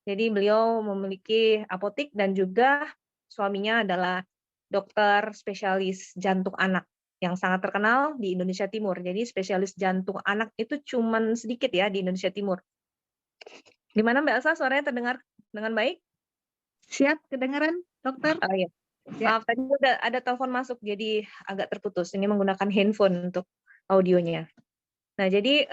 Jadi beliau memiliki apotik dan juga suaminya adalah dokter spesialis jantung anak yang sangat terkenal di Indonesia Timur. Jadi spesialis jantung anak itu cuman sedikit ya di Indonesia Timur. Gimana Mbak Elsa, suaranya terdengar dengan baik? Siap, kedengaran dokter? Oh iya. Maaf, tadi ada telepon masuk jadi agak terputus. Ini menggunakan handphone untuk audionya. Nah, jadi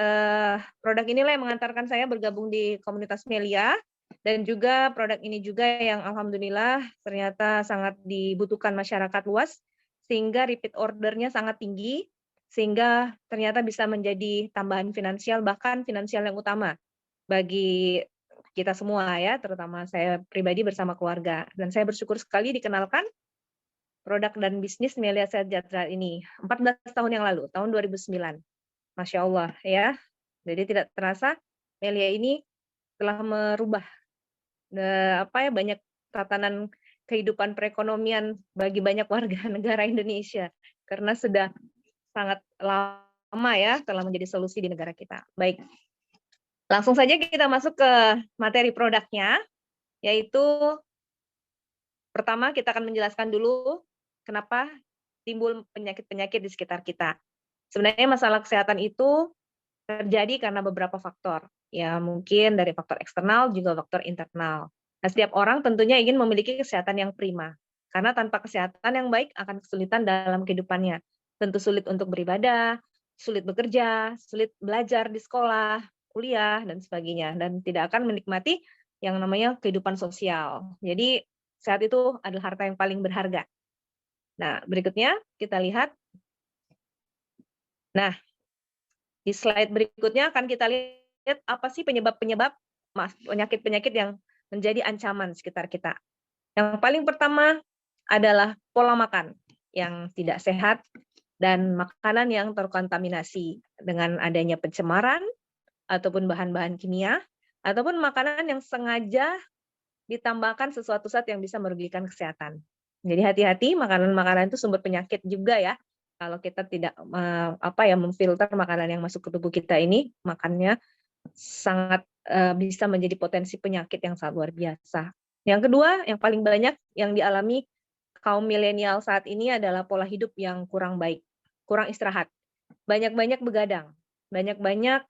produk inilah yang mengantarkan saya bergabung di komunitas Melia. Dan juga produk ini juga yang alhamdulillah ternyata sangat dibutuhkan masyarakat luas, sehingga repeat ordernya sangat tinggi, sehingga ternyata bisa menjadi tambahan finansial, bahkan finansial yang utama bagi kita semua ya, terutama saya pribadi bersama keluarga. Dan saya bersyukur sekali dikenalkan produk dan bisnis Melia Sejahtera ini 14 tahun yang lalu, tahun 2009. Masya Allah ya. Jadi tidak terasa Melia ini telah merubah banyak tatanan kehidupan perekonomian bagi banyak warga negara Indonesia karena sudah sangat lama ya telah menjadi solusi di negara kita. Baik, langsung saja kita masuk ke materi produknya, yaitu pertama kita akan menjelaskan dulu kenapa timbul penyakit-penyakit di sekitar kita. Sebenarnya masalah kesehatan itu terjadi karena beberapa faktor. Ya, mungkin dari faktor eksternal juga faktor internal. Nah, setiap orang tentunya ingin memiliki kesehatan yang prima. Karena tanpa kesehatan yang baik akan kesulitan dalam kehidupannya. Tentu sulit untuk beribadah, sulit bekerja, sulit belajar di sekolah, kuliah, dan sebagainya. Dan tidak akan menikmati yang namanya kehidupan sosial. Jadi, sehat itu adalah harta yang paling berharga. Nah, berikutnya kita lihat. Nah, di slide berikutnya akan kita lihat apa sih penyebab-penyebab penyakit-penyakit yang menjadi ancaman sekitar kita. Yang paling pertama adalah pola makan yang tidak sehat dan makanan yang terkontaminasi dengan adanya pencemaran ataupun bahan-bahan kimia ataupun makanan yang sengaja ditambahkan sesuatu zat yang bisa merugikan kesehatan. Jadi hati-hati, makanan-makanan itu sumber penyakit juga ya. Kalau kita tidak memfilter makanan yang masuk ke tubuh kita ini, makannya sangat bisa menjadi potensi penyakit yang sangat luar biasa. Yang kedua, yang paling banyak yang dialami kaum milenial saat ini adalah pola hidup yang kurang baik, kurang istirahat, banyak-banyak begadang, banyak-banyak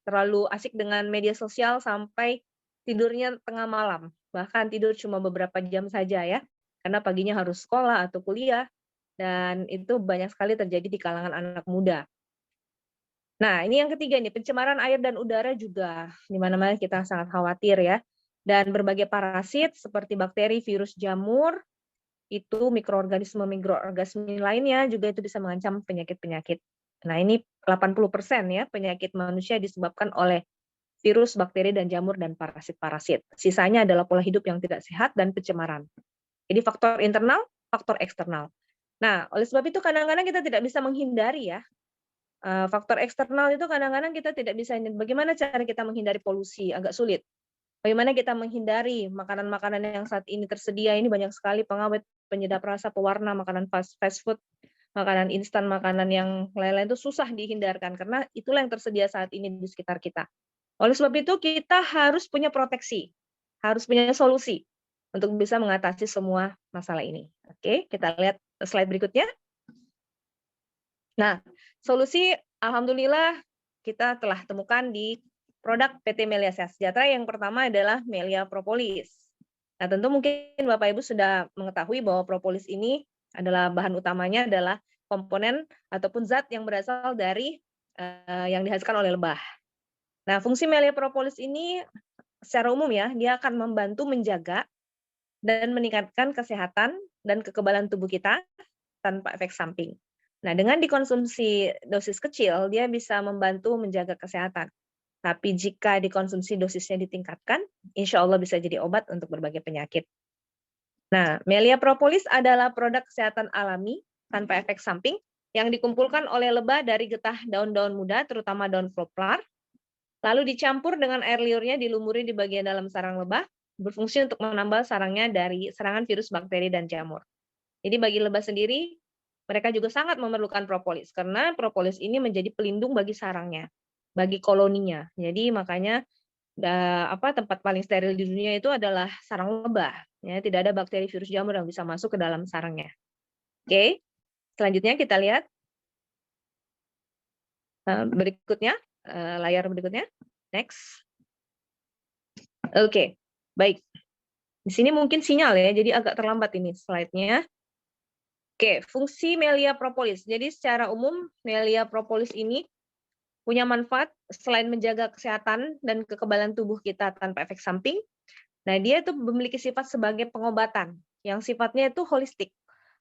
terlalu asik dengan media sosial sampai tidurnya tengah malam, bahkan tidur cuma beberapa jam saja ya, karena paginya harus sekolah atau kuliah, dan itu banyak sekali terjadi di kalangan anak muda. Nah, ini yang ketiga nih, pencemaran air dan udara juga di mana-mana kita sangat khawatir ya. Dan berbagai parasit seperti bakteri, virus, jamur, itu mikroorganisme lainnya juga itu bisa mengancam penyakit-penyakit. Nah, ini 80% ya penyakit manusia disebabkan oleh virus, bakteri, dan jamur dan parasit-parasit. Sisanya adalah pola hidup yang tidak sehat dan pencemaran. Jadi faktor internal, faktor eksternal. Nah, oleh sebab itu kadang-kadang kita tidak bisa menghindari ya. Faktor eksternal itu kadang-kadang kita tidak bisa. Bagaimana cara kita menghindari polusi? Agak sulit. Bagaimana kita menghindari makanan-makanan yang saat ini tersedia ini banyak sekali pengawet, penyedap rasa, pewarna, makanan fast food, makanan instan, makanan yang lain-lain itu susah dihindarkan karena itulah yang tersedia saat ini di sekitar kita. Oleh sebab itu kita harus punya proteksi, harus punya solusi untuk bisa mengatasi semua masalah ini. Oke, kita lihat slide berikutnya. Nah, solusi alhamdulillah kita telah temukan di produk PT Melia Sejahtera. Yang pertama adalah Melia Propolis. Nah, tentu mungkin Bapak Ibu sudah mengetahui bahwa propolis ini adalah bahan utamanya adalah komponen ataupun zat yang berasal dari yang dihasilkan oleh lebah. Nah, fungsi Melia Propolis ini secara umum ya, dia akan membantu menjaga dan meningkatkan kesehatan dan kekebalan tubuh kita tanpa efek samping. Nah, dengan dikonsumsi dosis kecil, dia bisa membantu menjaga kesehatan. Tapi jika dikonsumsi dosisnya ditingkatkan, insya Allah bisa jadi obat untuk berbagai penyakit. Nah, Melia Propolis adalah produk kesehatan alami tanpa efek samping yang dikumpulkan oleh lebah dari getah daun-daun muda, terutama daun poplar, lalu dicampur dengan air liurnya dilumuri di bagian dalam sarang lebah, berfungsi untuk menambal sarangnya dari serangan virus, bakteri, dan jamur. Jadi bagi lebah sendiri, mereka juga sangat memerlukan propolis, karena propolis ini menjadi pelindung bagi sarangnya, bagi koloninya. Jadi makanya tempat paling steril di dunia itu adalah sarang lebah. Ya, tidak ada bakteri, virus, jamur yang bisa masuk ke dalam sarangnya. Oke, selanjutnya kita lihat berikutnya, layar berikutnya. Next. Oke, baik. Di sini mungkin sinyal ya, jadi agak terlambat ini slide-nya. Oke, fungsi Melia Propolis. Jadi secara umum Melia Propolis ini punya manfaat selain menjaga kesehatan dan kekebalan tubuh kita tanpa efek samping, Nah, dia itu memiliki sifat sebagai pengobatan yang sifatnya itu holistik.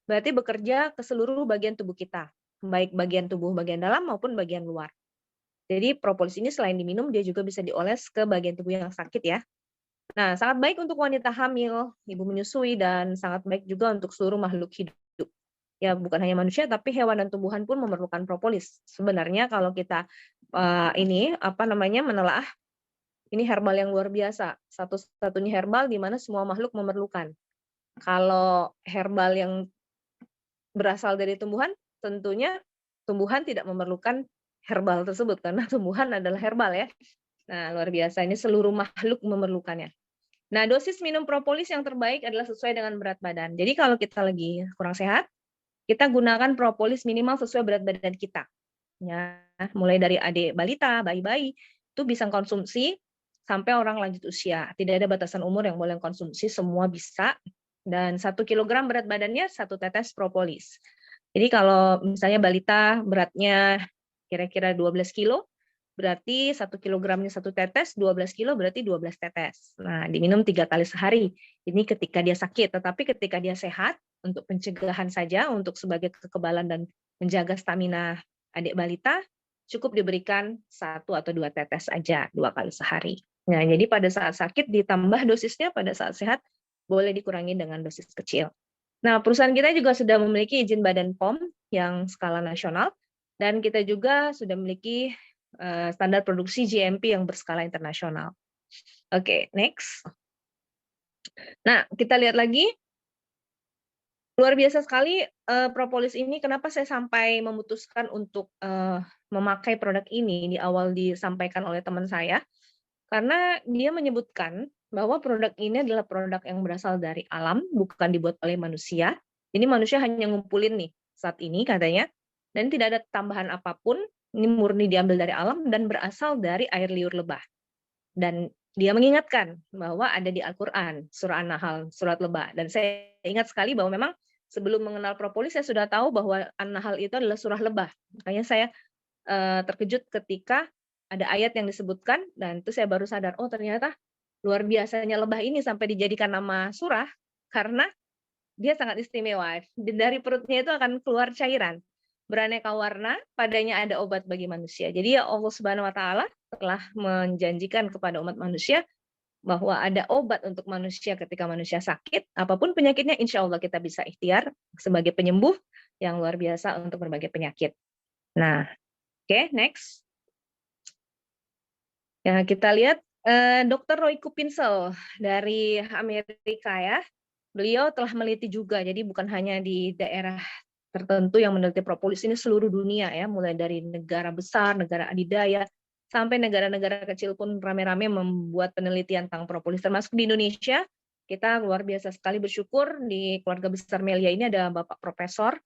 Berarti bekerja ke seluruh bagian tubuh kita, baik bagian tubuh bagian dalam maupun bagian luar. Jadi propolis ini selain diminum, dia juga bisa dioles ke bagian tubuh yang sakit ya. Nah, sangat baik untuk wanita hamil, ibu menyusui, dan sangat baik juga untuk seluruh makhluk hidup. Ya, bukan hanya manusia, tapi hewan dan tumbuhan pun memerlukan propolis. Sebenarnya kalau kita menelaah, ini herbal yang luar biasa. Satu-satunya herbal di mana semua makhluk memerlukan. Kalau herbal yang berasal dari tumbuhan, tentunya tumbuhan tidak memerlukan herbal tersebut karena tumbuhan adalah herbal ya. Nah, luar biasa, ini seluruh makhluk memerlukannya. Nah, dosis minum propolis yang terbaik adalah sesuai dengan berat badan. Jadi kalau kita lagi kurang sehat, kita gunakan propolis minimal sesuai berat badan kita. Ya, mulai dari adik balita, bayi-bayi, itu bisa konsumsi sampai orang lanjut usia. Tidak ada batasan umur yang boleh konsumsi, semua bisa. Dan 1 kilogram berat badannya 1 tetes propolis. Jadi kalau misalnya balita beratnya kira-kira 12 kilo, berarti 1 kilogramnya 1 tetes, 12 kilo berarti 12 tetes. Nah, diminum 3 kali sehari. Ini ketika dia sakit, tetapi ketika dia sehat, untuk pencegahan saja, untuk sebagai kekebalan dan menjaga stamina adik balita, cukup diberikan 1 atau 2 tetes saja 2 kali sehari. Nah, jadi pada saat sakit ditambah dosisnya, pada saat sehat boleh dikurangi dengan dosis kecil. Nah, perusahaan kita juga sudah memiliki izin Badan POM yang skala nasional, dan kita juga sudah memiliki standar produksi GMP yang berskala internasional. Oke, next. Nah, kita lihat lagi. Luar biasa sekali propolis ini. Kenapa saya sampai memutuskan untuk memakai produk ini di awal disampaikan oleh teman saya? Karena dia menyebutkan bahwa produk ini adalah produk yang berasal dari alam, bukan dibuat oleh manusia. Jadi manusia hanya ngumpulin nih saat ini katanya, dan tidak ada tambahan apapun. Ini murni diambil dari alam dan berasal dari air liur lebah. Dan dia mengingatkan bahwa ada di Al-Quran, surah An-Nahl, surat lebah. Dan saya ingat sekali bahwa memang sebelum mengenal propolis, saya sudah tahu bahwa An-Nahl itu adalah surah lebah. Makanya saya terkejut ketika ada ayat yang disebutkan, dan itu saya baru sadar, oh ternyata luar biasanya lebah ini sampai dijadikan nama surah, karena dia sangat istimewa. Dari perutnya itu akan keluar cairan beraneka warna, padanya ada obat bagi manusia. Jadi ya Allah Subhanahu wa taala telah menjanjikan kepada umat manusia bahwa ada obat untuk manusia ketika manusia sakit, apapun penyakitnya insya Allah kita bisa ikhtiar sebagai penyembuh yang luar biasa untuk berbagai penyakit. Nah, oke, next. Ya, kita lihat Dr. Roy Kupinsel dari Amerika ya. Beliau telah meneliti juga, jadi bukan hanya di daerah tertentu yang meneliti propolis, ini seluruh dunia ya, mulai dari negara besar, negara adidaya, sampai negara-negara kecil pun rame-rame membuat penelitian tentang propolis, termasuk di Indonesia. Kita luar biasa sekali bersyukur di keluarga besar Melia ini ada Bapak Profesor,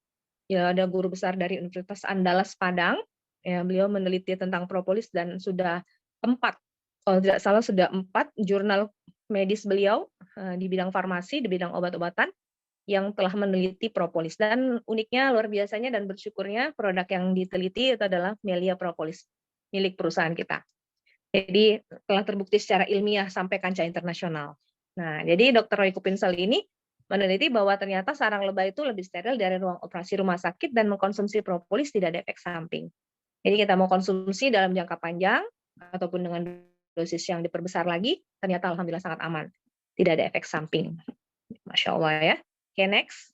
ya ada guru besar dari Universitas Andalas Padang, ya, beliau meneliti tentang propolis dan sudah 4, kalau tidak salah sudah 4 jurnal medis beliau di bidang farmasi, di bidang obat-obatan yang telah meneliti propolis. Dan uniknya, luar biasanya dan bersyukurnya produk yang diteliti itu adalah Melia Propolis, milik perusahaan kita. Jadi telah terbukti secara ilmiah sampai kancah internasional. Nah, jadi Dr. Roy Kupinsel ini meneliti bahwa ternyata sarang lebah itu lebih steril dari ruang operasi rumah sakit dan mengkonsumsi propolis tidak ada efek samping. Jadi kita mau konsumsi dalam jangka panjang ataupun dengan dosis yang diperbesar lagi, ternyata alhamdulillah sangat aman. Tidak ada efek samping. Masya Allah ya. Oke, next.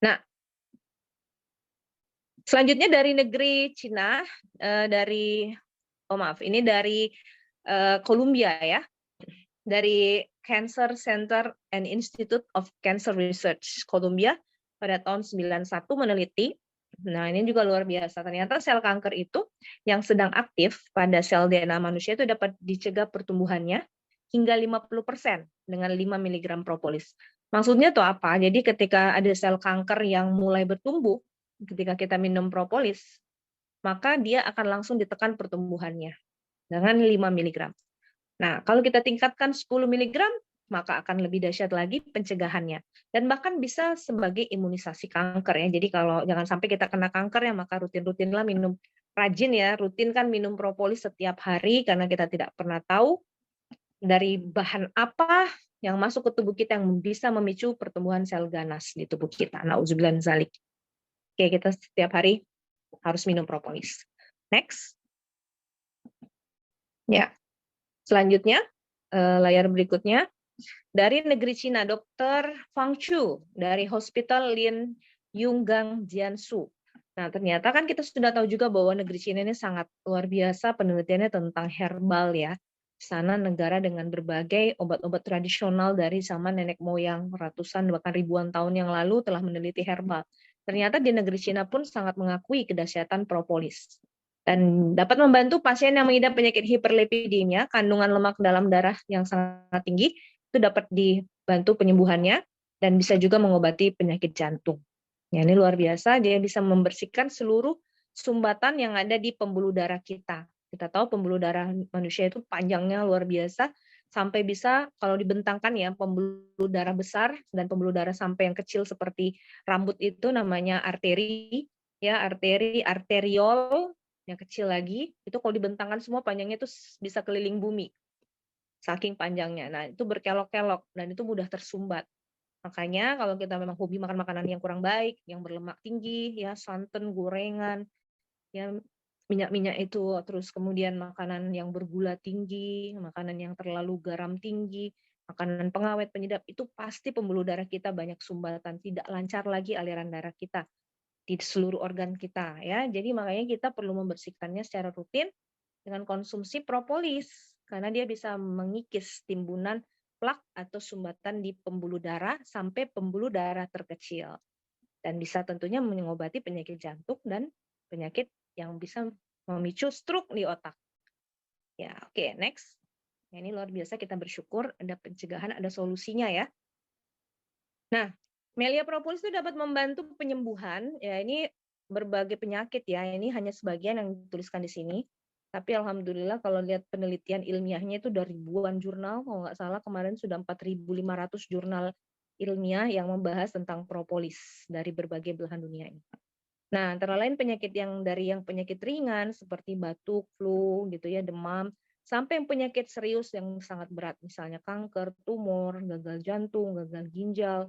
Nah, selanjutnya dari negeri Cina, ini dari Columbia ya, dari Cancer Center and Institute of Cancer Research Columbia pada tahun 91 meneliti. Nah, ini juga luar biasa. Ternyata sel kanker itu yang sedang aktif pada sel DNA manusia itu dapat dicegah pertumbuhannya hingga 50% dengan 5 mg propolis. Maksudnya tuh apa? Jadi ketika ada sel kanker yang mulai bertumbuh, ketika kita minum propolis, maka dia akan langsung ditekan pertumbuhannya dengan 5 mg. Nah, kalau kita tingkatkan 10 mg, maka akan lebih dahsyat lagi pencegahannya. Dan bahkan bisa sebagai imunisasi kanker ya. Jadi kalau jangan sampai kita kena kanker ya, maka rutin-rutinlah minum, rajin ya, rutin kan minum propolis setiap hari karena kita tidak pernah tahu dari bahan apa yang masuk ke tubuh kita yang bisa memicu pertumbuhan sel ganas di tubuh kita. Nauzubillah min dzalik. Oke, kita setiap hari harus minum propolis. Next. Ya, selanjutnya layar berikutnya dari negeri Cina, Dr. Fang Chu dari Hospital Lin Yunggang Jiansu. Nah, ternyata kan kita sudah tahu juga bahwa negeri Cina ini sangat luar biasa penelitiannya tentang herbal ya. Di sana negara dengan berbagai obat-obat tradisional dari zaman nenek moyang ratusan bahkan ribuan tahun yang lalu telah meneliti herbal. Ternyata di negeri Cina pun sangat mengakui kedahsyatan propolis dan dapat membantu pasien yang mengidap penyakit hiperlipidemia, kandungan lemak dalam darah yang sangat tinggi, itu dapat dibantu penyembuhannya dan bisa juga mengobati penyakit jantung. Ya, ini luar biasa, dia bisa membersihkan seluruh sumbatan yang ada di pembuluh darah kita. Kita tahu pembuluh darah manusia itu panjangnya luar biasa, sampai bisa kalau dibentangkan ya pembuluh darah besar dan pembuluh darah sampai yang kecil seperti rambut itu namanya arteri, ya arteri, arteriol, yang kecil lagi, itu kalau dibentangkan semua panjangnya itu bisa keliling bumi. Saking panjangnya. Nah, itu berkelok-kelok dan itu mudah tersumbat. Makanya kalau kita memang hobi makan makanan yang kurang baik, yang berlemak tinggi, ya santan, gorengan, ya minyak-minyak itu, terus kemudian makanan yang bergula tinggi, makanan yang terlalu garam tinggi, makanan pengawet, penyedap, itu pasti pembuluh darah kita banyak sumbatan, tidak lancar lagi aliran darah kita di seluruh organ kita ya. Jadi makanya kita perlu membersihkannya secara rutin dengan konsumsi propolis karena dia bisa mengikis timbunan plak atau sumbatan di pembuluh darah sampai pembuluh darah terkecil dan bisa tentunya mengobati penyakit jantung dan penyakit yang bisa memicu stroke di otak. Ya, oke, next. Ya, ini luar biasa kita bersyukur ada pencegahan, ada solusinya ya. Nah, Melia propolis itu dapat membantu penyembuhan, ya ini berbagai penyakit ya, ini hanya sebagian yang dituliskan di sini. Tapi alhamdulillah kalau lihat penelitian ilmiahnya itu dari ribuan jurnal, kalau nggak salah kemarin sudah 4.500 jurnal ilmiah yang membahas tentang propolis dari berbagai belahan dunia ini. Nah, antara lain penyakit yang dari yang penyakit ringan seperti batuk, flu gitu ya, demam, sampai yang penyakit serius yang sangat berat, misalnya kanker, tumor, gagal jantung, gagal ginjal,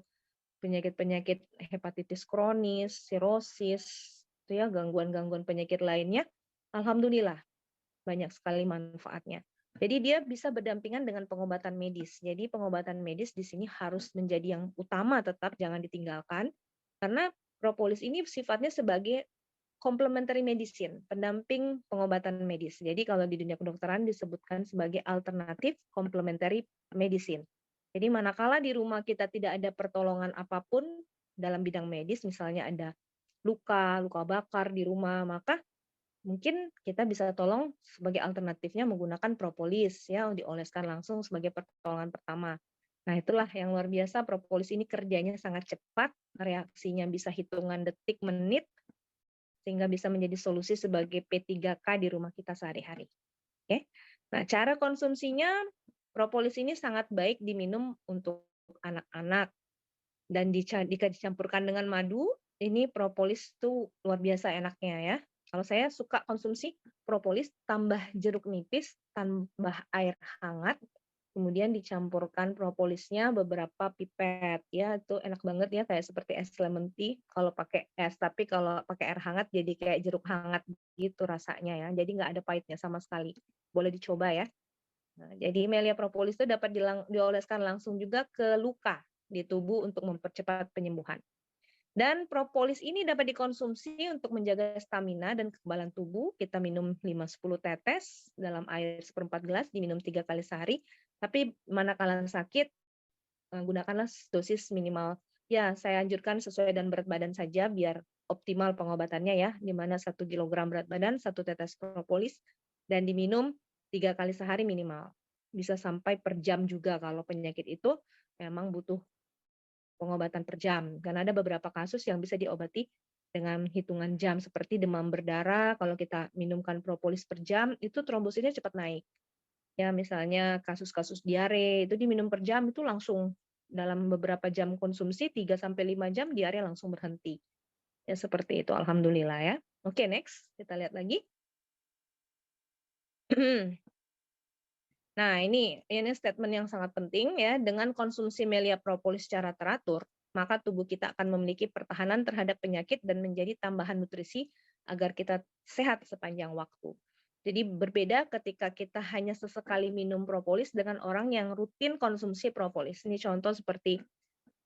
penyakit-penyakit hepatitis kronis, sirosis, itu ya gangguan-gangguan penyakit lainnya, alhamdulillah banyak sekali manfaatnya. Jadi dia bisa berdampingan dengan pengobatan medis. Jadi pengobatan medis di sini harus menjadi yang utama, tetap jangan ditinggalkan karena propolis ini sifatnya sebagai complementary medicine, pendamping pengobatan medis. Jadi kalau di dunia kedokteran disebutkan sebagai alternatif complementary medicine. Jadi manakala di rumah kita tidak ada pertolongan apapun dalam bidang medis, misalnya ada luka bakar di rumah, maka mungkin kita bisa tolong sebagai alternatifnya menggunakan propolis ya, dioleskan langsung sebagai pertolongan pertama. Nah, itulah yang luar biasa propolis ini kerjanya sangat cepat, reaksinya bisa hitungan detik, menit, sehingga bisa menjadi solusi sebagai P3K di rumah kita sehari-hari. Oke. Nah, cara konsumsinya propolis ini sangat baik diminum untuk anak-anak dan jika dicampurkan dengan madu, ini propolis itu luar biasa enaknya ya. Kalau saya suka konsumsi propolis tambah jeruk nipis, tambah air hangat, kemudian dicampurkan propolisnya beberapa pipet ya, itu enak banget ya kayak seperti es lemon tea kalau pakai es, tapi kalau pakai air hangat jadi kayak jeruk hangat gitu rasanya ya. Jadi nggak ada pahitnya sama sekali. Boleh dicoba ya. Nah, jadi Melia propolis itu dapat dioleskan langsung juga ke luka di tubuh untuk mempercepat penyembuhan. Dan propolis ini dapat dikonsumsi untuk menjaga stamina dan kekebalan tubuh. Kita minum 5-10 tetes dalam air 1/4 gelas, diminum 3 kali sehari. Tapi manakala sakit, gunakanlah dosis minimal. Ya, saya anjurkan sesuai dengan berat badan saja biar optimal pengobatannya ya, di mana 1 kilogram berat badan, 1 tetes propolis, dan diminum 3 kali sehari minimal. Bisa sampai per jam juga kalau penyakit itu memang butuh pengobatan per jam. Karena ada beberapa kasus yang bisa diobati dengan hitungan jam seperti demam berdarah, kalau kita minumkan propolis per jam, itu trombositnya cepat naik. Ya, misalnya kasus-kasus diare itu diminum per jam itu langsung dalam beberapa jam konsumsi 3-5 jam diare langsung berhenti. Ya seperti itu, alhamdulillah ya. Oke, next kita lihat lagi. Nah, ini statement yang sangat penting ya. Dengan konsumsi Melia propolis secara teratur, maka tubuh kita akan memiliki pertahanan terhadap penyakit dan menjadi tambahan nutrisi agar kita sehat sepanjang waktu. Jadi berbeda ketika kita hanya sesekali minum propolis dengan orang yang rutin konsumsi propolis. Ini contoh seperti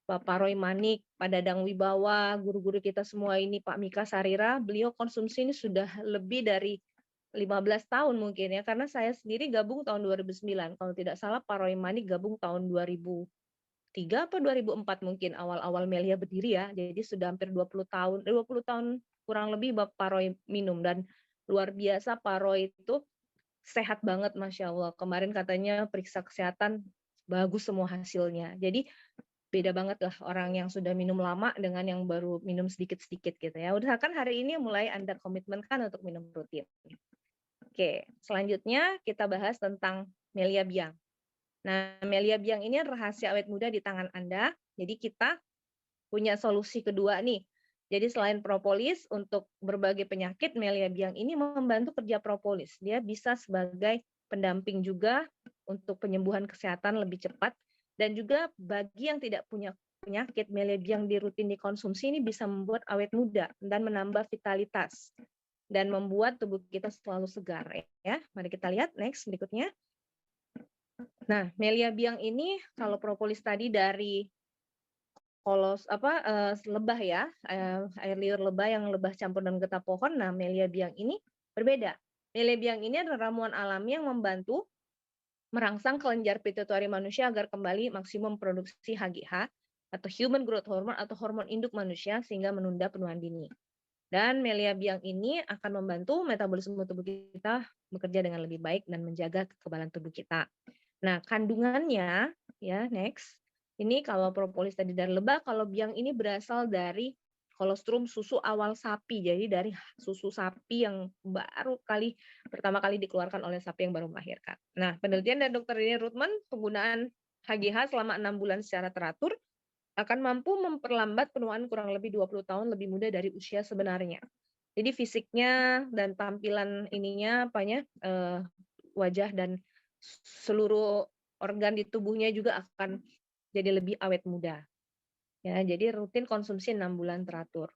Bapak Roy Manik, Pak Dadang Wibawa, guru-guru kita semua ini, Pak Mika Sarira, beliau konsumsi ini sudah lebih dari 15 tahun mungkin ya, karena saya sendiri gabung tahun 2009. Kalau tidak salah Pak Roy Manik gabung tahun 2003 atau 2004 mungkin awal-awal Melia berdiri ya. Jadi sudah hampir 20 tahun, 20 tahun kurang lebih Pak Roy minum, dan luar biasa Pak Roy itu sehat banget Masya Allah. Kemarin katanya periksa kesehatan bagus semua hasilnya. Jadi beda banget lah orang yang sudah minum lama dengan yang baru minum sedikit-sedikit gitu ya. Usahakan hari ini mulai Anda komitmenkan untuk minum rutin. Oke, selanjutnya kita bahas tentang Melia Biang. Nah, Melia Biang ini rahasia awet muda di tangan Anda. Jadi kita punya solusi kedua nih. Jadi selain propolis untuk berbagai penyakit, Melia Biang ini membantu kerja propolis. Dia bisa sebagai pendamping juga untuk penyembuhan kesehatan lebih cepat. Dan juga bagi yang tidak punya penyakit, Melia Biang rutin dikonsumsi ini bisa membuat awet muda dan menambah vitalitas dan membuat tubuh kita selalu segar ya. Mari kita lihat next berikutnya. Nah, Melia Biang ini kalau propolis tadi dari lebah ya, air liur lebah yang lebah campur dengan getah pohon. Nah, Melia Biang ini berbeda. Melia Biang ini adalah ramuan alami yang membantu merangsang kelenjar pituitari manusia agar kembali maksimum produksi HGH atau Human Growth Hormone atau hormon induk manusia sehingga menunda penuaan dini. Dan Melia Biang ini akan membantu metabolisme tubuh kita bekerja dengan lebih baik dan menjaga kekebalan tubuh kita. Nah, kandungannya ya next. Ini kalau propolis tadi dari lebah, kalau biang ini berasal dari kolostrum susu awal sapi. Jadi dari susu sapi yang pertama kali dikeluarkan oleh sapi yang baru melahirkan. Nah, penelitian dari Dr. Rini Ruthman, penggunaan HGH selama 6 bulan secara teratur akan mampu memperlambat penuaan kurang lebih 20 tahun lebih muda dari usia sebenarnya. Jadi fisiknya dan tampilan wajah dan seluruh organ di tubuhnya juga akan jadi lebih awet muda. Ya, jadi rutin konsumsi 6 bulan teratur.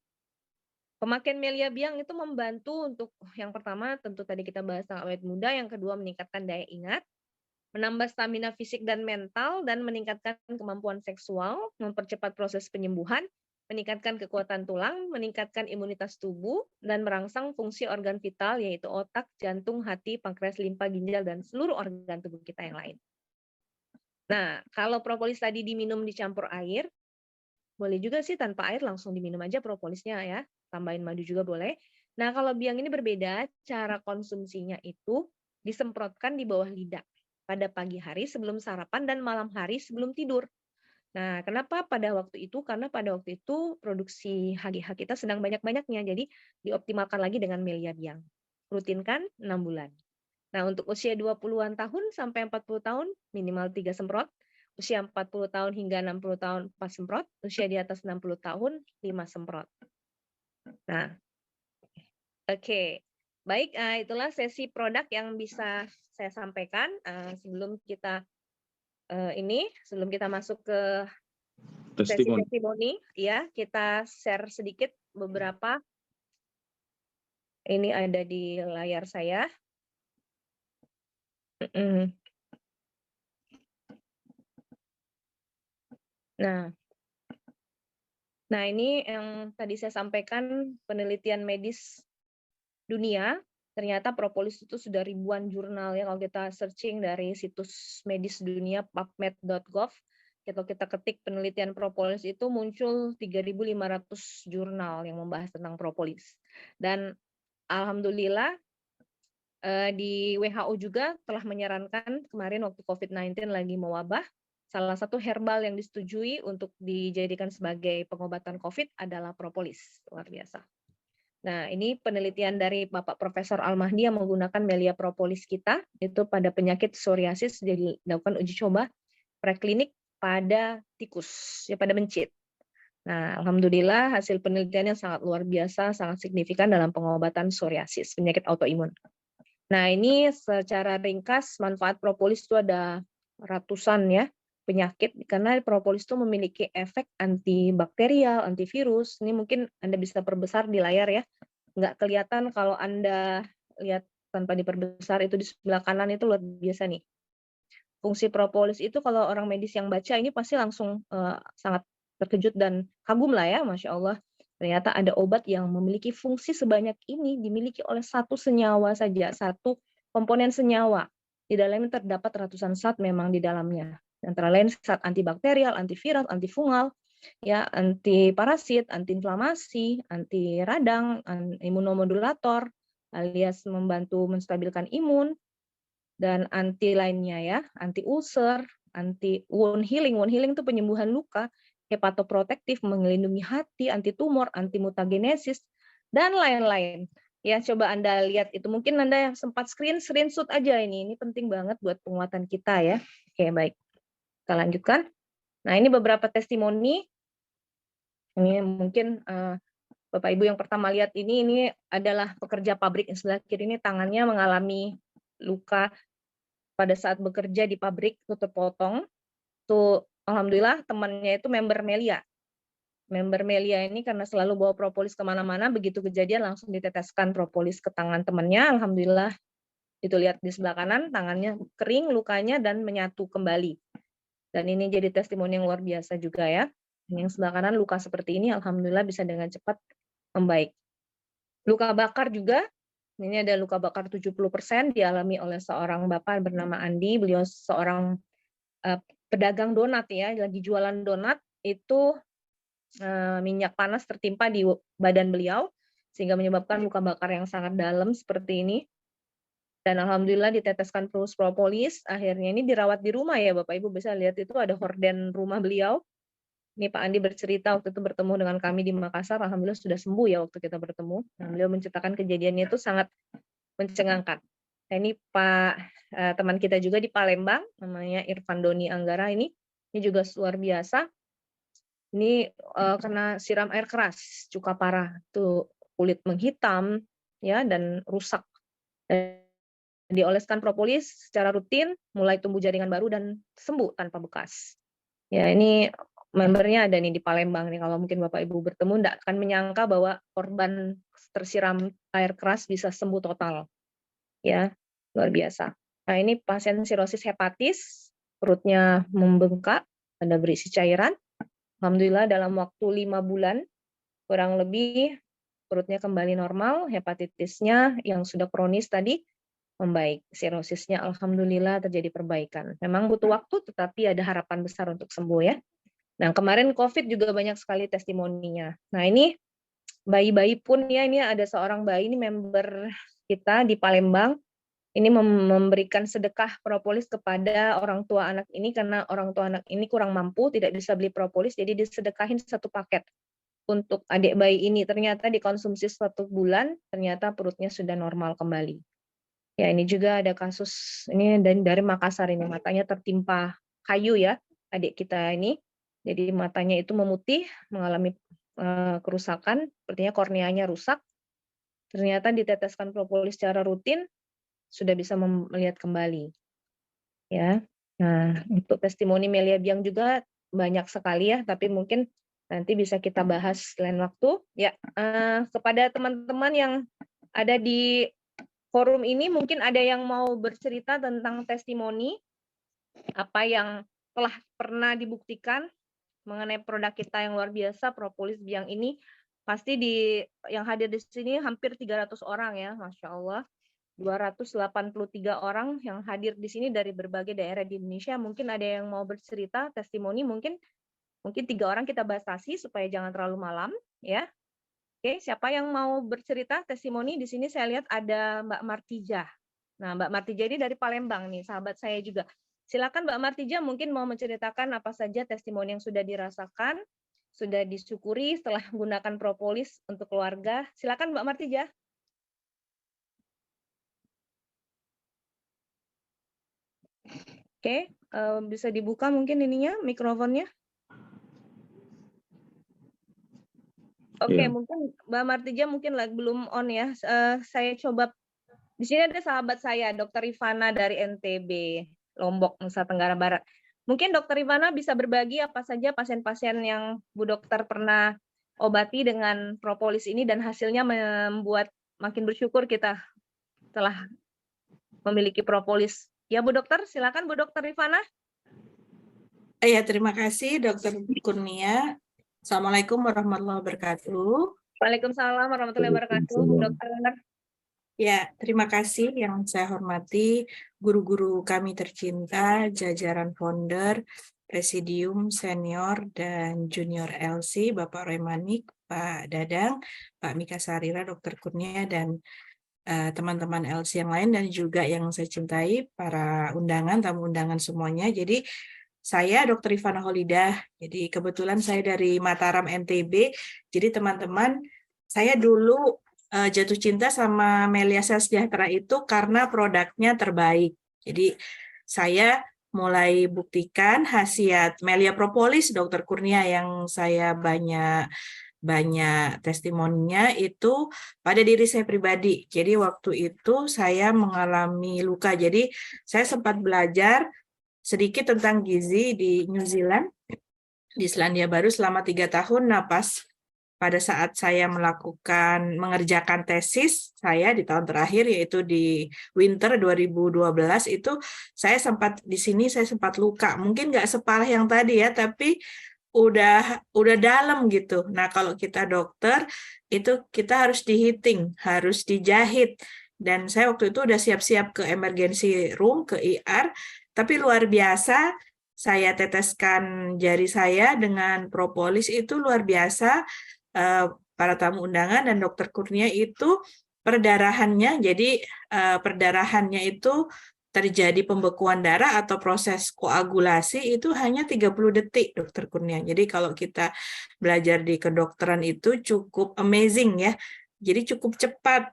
Pemakaian Melia Biang itu membantu untuk yang pertama tentu tadi kita bahas tentang awet muda, yang kedua meningkatkan daya ingat, menambah stamina fisik dan mental, dan meningkatkan kemampuan seksual, mempercepat proses penyembuhan, meningkatkan kekuatan tulang, meningkatkan imunitas tubuh, dan merangsang fungsi organ vital yaitu otak, jantung, hati, pankreas, limpa, ginjal, dan seluruh organ tubuh kita yang lain. Nah, kalau propolis tadi diminum dicampur air, boleh juga sih tanpa air langsung diminum aja propolisnya ya, tambahin madu juga boleh. Nah, kalau biang ini berbeda, cara konsumsinya itu disemprotkan di bawah lidah pada pagi hari sebelum sarapan dan malam hari sebelum tidur. Nah, kenapa pada waktu itu? Karena pada waktu itu produksi HGH kita sedang banyak-banyaknya, jadi dioptimalkan lagi dengan Melia Biang. Rutinkan 6 bulan. Nah, untuk usia 20-an tahun sampai 40 tahun minimal 3 semprot, usia 40 tahun hingga 60 tahun 4 semprot, usia di atas 60 tahun 5 semprot. Nah, oke. Baik, itulah sesi produk yang bisa saya sampaikan sebelum kita sebelum kita masuk ke sesi testimoni, ya, kita share sedikit beberapa. Ini ada di layar saya. Nah, ini yang tadi saya sampaikan penelitian medis dunia. Ternyata propolis itu sudah ribuan jurnal ya, kalau kita searching dari situs medis dunia pubmed.gov, kalau kita ketik penelitian propolis itu muncul 3.500 jurnal yang membahas tentang propolis. Dan alhamdulillah di WHO juga telah menyarankan kemarin waktu COVID-19 lagi mewabah, salah satu herbal yang disetujui untuk dijadikan sebagai pengobatan COVID adalah propolis. Luar biasa. Nah, ini penelitian dari Bapak Profesor Al-Mahdi yang menggunakan Melia propolis kita, itu pada penyakit psoriasis, dilakukan uji coba preklinik pada tikus, ya pada mencit. Nah, alhamdulillah hasil penelitiannya sangat luar biasa, sangat signifikan dalam pengobatan psoriasis, penyakit autoimun. Nah, ini secara ringkas manfaat propolis itu ada ratusan ya penyakit, karena propolis itu memiliki efek antibakterial, antivirus. Ini mungkin Anda bisa perbesar di layar ya. Nggak kelihatan kalau Anda lihat tanpa diperbesar, itu di sebelah kanan itu luar biasa nih. Fungsi propolis itu kalau orang medis yang baca ini pasti langsung sangat terkejut dan kagum lah ya, Masya Allah. Ternyata ada obat yang memiliki fungsi sebanyak ini dimiliki oleh satu senyawa saja, satu komponen senyawa. Di dalamnya terdapat ratusan zat memang di dalamnya. Antara lain zat antibakterial, antiviral, antifungal, ya, anti parasit, anti inflamasi, anti radang, imunomodulator, alias membantu menstabilkan imun, dan anti lainnya ya, anti ulcer, anti wound healing. Wound healing itu penyembuhan luka, hepatoprotektif, melindungi hati, anti tumor, anti mutagenesis, dan lain-lain. Ya, coba Anda lihat itu. Mungkin Anda yang sempat screenshot aja ini. Ini penting banget buat penguatan kita ya. Oke, baik. Kita lanjutkan. Nah, ini beberapa testimoni. Ini mungkin Bapak Ibu yang pertama lihat ini adalah pekerja pabrik yang sebelah kiri ini tangannya mengalami luka pada saat bekerja di pabrik itu terpotong. Tuh, alhamdulillah temannya itu member Melia. Member Melia ini karena selalu bawa propolis kemana-mana, begitu kejadian langsung diteteskan propolis ke tangan temannya. Alhamdulillah, itu lihat di sebelah kanan, tangannya kering lukanya dan menyatu kembali. Dan ini jadi testimoni yang luar biasa juga ya. Yang sebelah kanan luka seperti ini, alhamdulillah bisa dengan cepat membaik. Luka bakar juga, ini ada luka bakar 70% dialami oleh seorang bapak bernama Andi. Beliau seorang pedagang donat ya, lagi jualan donat, itu minyak panas tertimpa di badan beliau, sehingga menyebabkan luka bakar yang sangat dalam seperti ini. Dan alhamdulillah diteteskan terus propolis, akhirnya ini dirawat di rumah ya Bapak Ibu, bisa lihat itu ada horden rumah beliau. Ini Pak Andi bercerita waktu itu bertemu dengan kami di Makassar, alhamdulillah sudah sembuh ya waktu kita bertemu. Nah, beliau menceritakan kejadiannya itu sangat mencengangkan. Nah, ini Pak teman kita juga di Palembang, namanya Irfan Doni Anggara ini juga luar biasa. Ini kena siram air keras, cuka parah, tuh kulit menghitam ya dan rusak. Dioleskan propolis secara rutin, mulai tumbuh jaringan baru dan sembuh tanpa bekas. Ya, ini membernya ada nih di Palembang nih. Kalau mungkin Bapak Ibu bertemu, tidak akan menyangka bahwa korban tersiram air keras bisa sembuh total. Ya, luar biasa. Nah, ini pasien sirosis hepatis, perutnya membengkak, ada berisi cairan. Alhamdulillah dalam waktu 5 bulan, kurang lebih perutnya kembali normal, hepatitisnya yang sudah kronis tadi membaik, sirosisnya alhamdulillah terjadi perbaikan. Memang butuh waktu, tetapi ada harapan besar untuk sembuh ya. Nah, kemarin COVID juga banyak sekali testimoninya. Nah, ini bayi-bayi pun ya, ini ada seorang bayi ini member kita di Palembang, ini memberikan sedekah propolis kepada orang tua anak ini karena orang tua anak ini kurang mampu, tidak bisa beli propolis, jadi disedekahin 1 paket untuk adik bayi ini. Ternyata dikonsumsi 1 bulan, ternyata perutnya sudah normal kembali. Ya, ini juga ada kasus ini dari Makassar ini, matanya tertimpa kayu ya, adik kita ini. Jadi matanya itu memutih, mengalami kerusakan, sepertinya korneanya rusak. Ternyata diteteskan propolis secara rutin, sudah bisa melihat kembali. Ya. Nah, untuk testimoni Melia Biang juga banyak sekali ya, tapi mungkin nanti bisa kita bahas lain waktu. Ya, kepada teman-teman yang ada di forum ini, mungkin ada yang mau bercerita tentang testimoni, apa yang telah pernah dibuktikan mengenai produk kita yang luar biasa, propolis Biang ini. Pasti yang hadir di sini hampir 300 orang ya, Masya Allah. 283 orang yang hadir di sini dari berbagai daerah di Indonesia. Mungkin ada yang mau bercerita, testimoni, mungkin 3 orang kita batasi supaya jangan terlalu malam ya. Oke, siapa yang mau bercerita testimoni? Di sini saya lihat ada Mbak Martijah. Nah, Mbak Martijah ini dari Palembang nih, sahabat saya juga. Silakan Mbak Martijah mungkin mau menceritakan apa saja testimoni yang sudah dirasakan, sudah disyukuri setelah menggunakan propolis untuk keluarga. Silakan Mbak Martijah. Oke, bisa dibuka mungkin ininya, mikrofonnya. Oke, Iya. mungkin Mbak Martijah mungkin belum on ya. Saya coba Di sini ada sahabat saya, Dr. Rifana dari NTB, Lombok, Nusa Tenggara Barat. Mungkin Dr. Rifana bisa berbagi apa saja pasien-pasien yang Bu Dokter pernah obati dengan propolis ini dan hasilnya membuat makin bersyukur kita telah memiliki propolis. Ya Bu Dokter, silakan Bu Dokter Rifana. Ya, terima kasih Dr. Kurnia. Assalamualaikum warahmatullahi wabarakatuh. Waalaikumsalam warahmatullahi wabarakatuh, Bu Dokter. Ya, terima kasih yang saya hormati guru-guru kami tercinta, jajaran founder, presidium, senior, dan junior LC, Bapak Roy Manik, Pak Dadang, Pak Mika Sarira, Dr. Kurnia, dan teman-teman LC yang lain, dan juga yang saya cintai, para undangan, tamu undangan semuanya. Jadi, saya Dr. Rifana Holidah, jadi kebetulan saya dari Mataram NTB, jadi teman-teman, saya dulu jatuh cinta sama Melia Sejahtera itu karena produknya terbaik. Jadi saya mulai buktikan khasiat Melia Propolis, Dr. Kurnia, yang saya banyak testimoninya itu pada diri saya pribadi. Jadi waktu itu saya mengalami luka, jadi saya sempat belajar sedikit tentang gizi di New Zealand, di Selandia Baru selama 3 tahun. Nah, pas pada saat saya mengerjakan tesis saya di tahun terakhir, yaitu di winter 2012, itu saya sempat luka. Mungkin nggak separah yang tadi ya, tapi udah dalam gitu. Nah, kalau kita dokter itu kita harus dihiting, harus dijahit. Dan saya waktu itu udah siap-siap ke emergency room, ke IR, tapi luar biasa, saya teteskan jari saya dengan propolis, itu luar biasa. Para tamu undangan dan Dr. Kurnia itu perdarahannya, jadi perdarahannya itu terjadi pembekuan darah atau proses koagulasi itu hanya 30 detik, Dr. Kurnia. Jadi kalau kita belajar di kedokteran itu cukup amazing ya. Jadi cukup cepat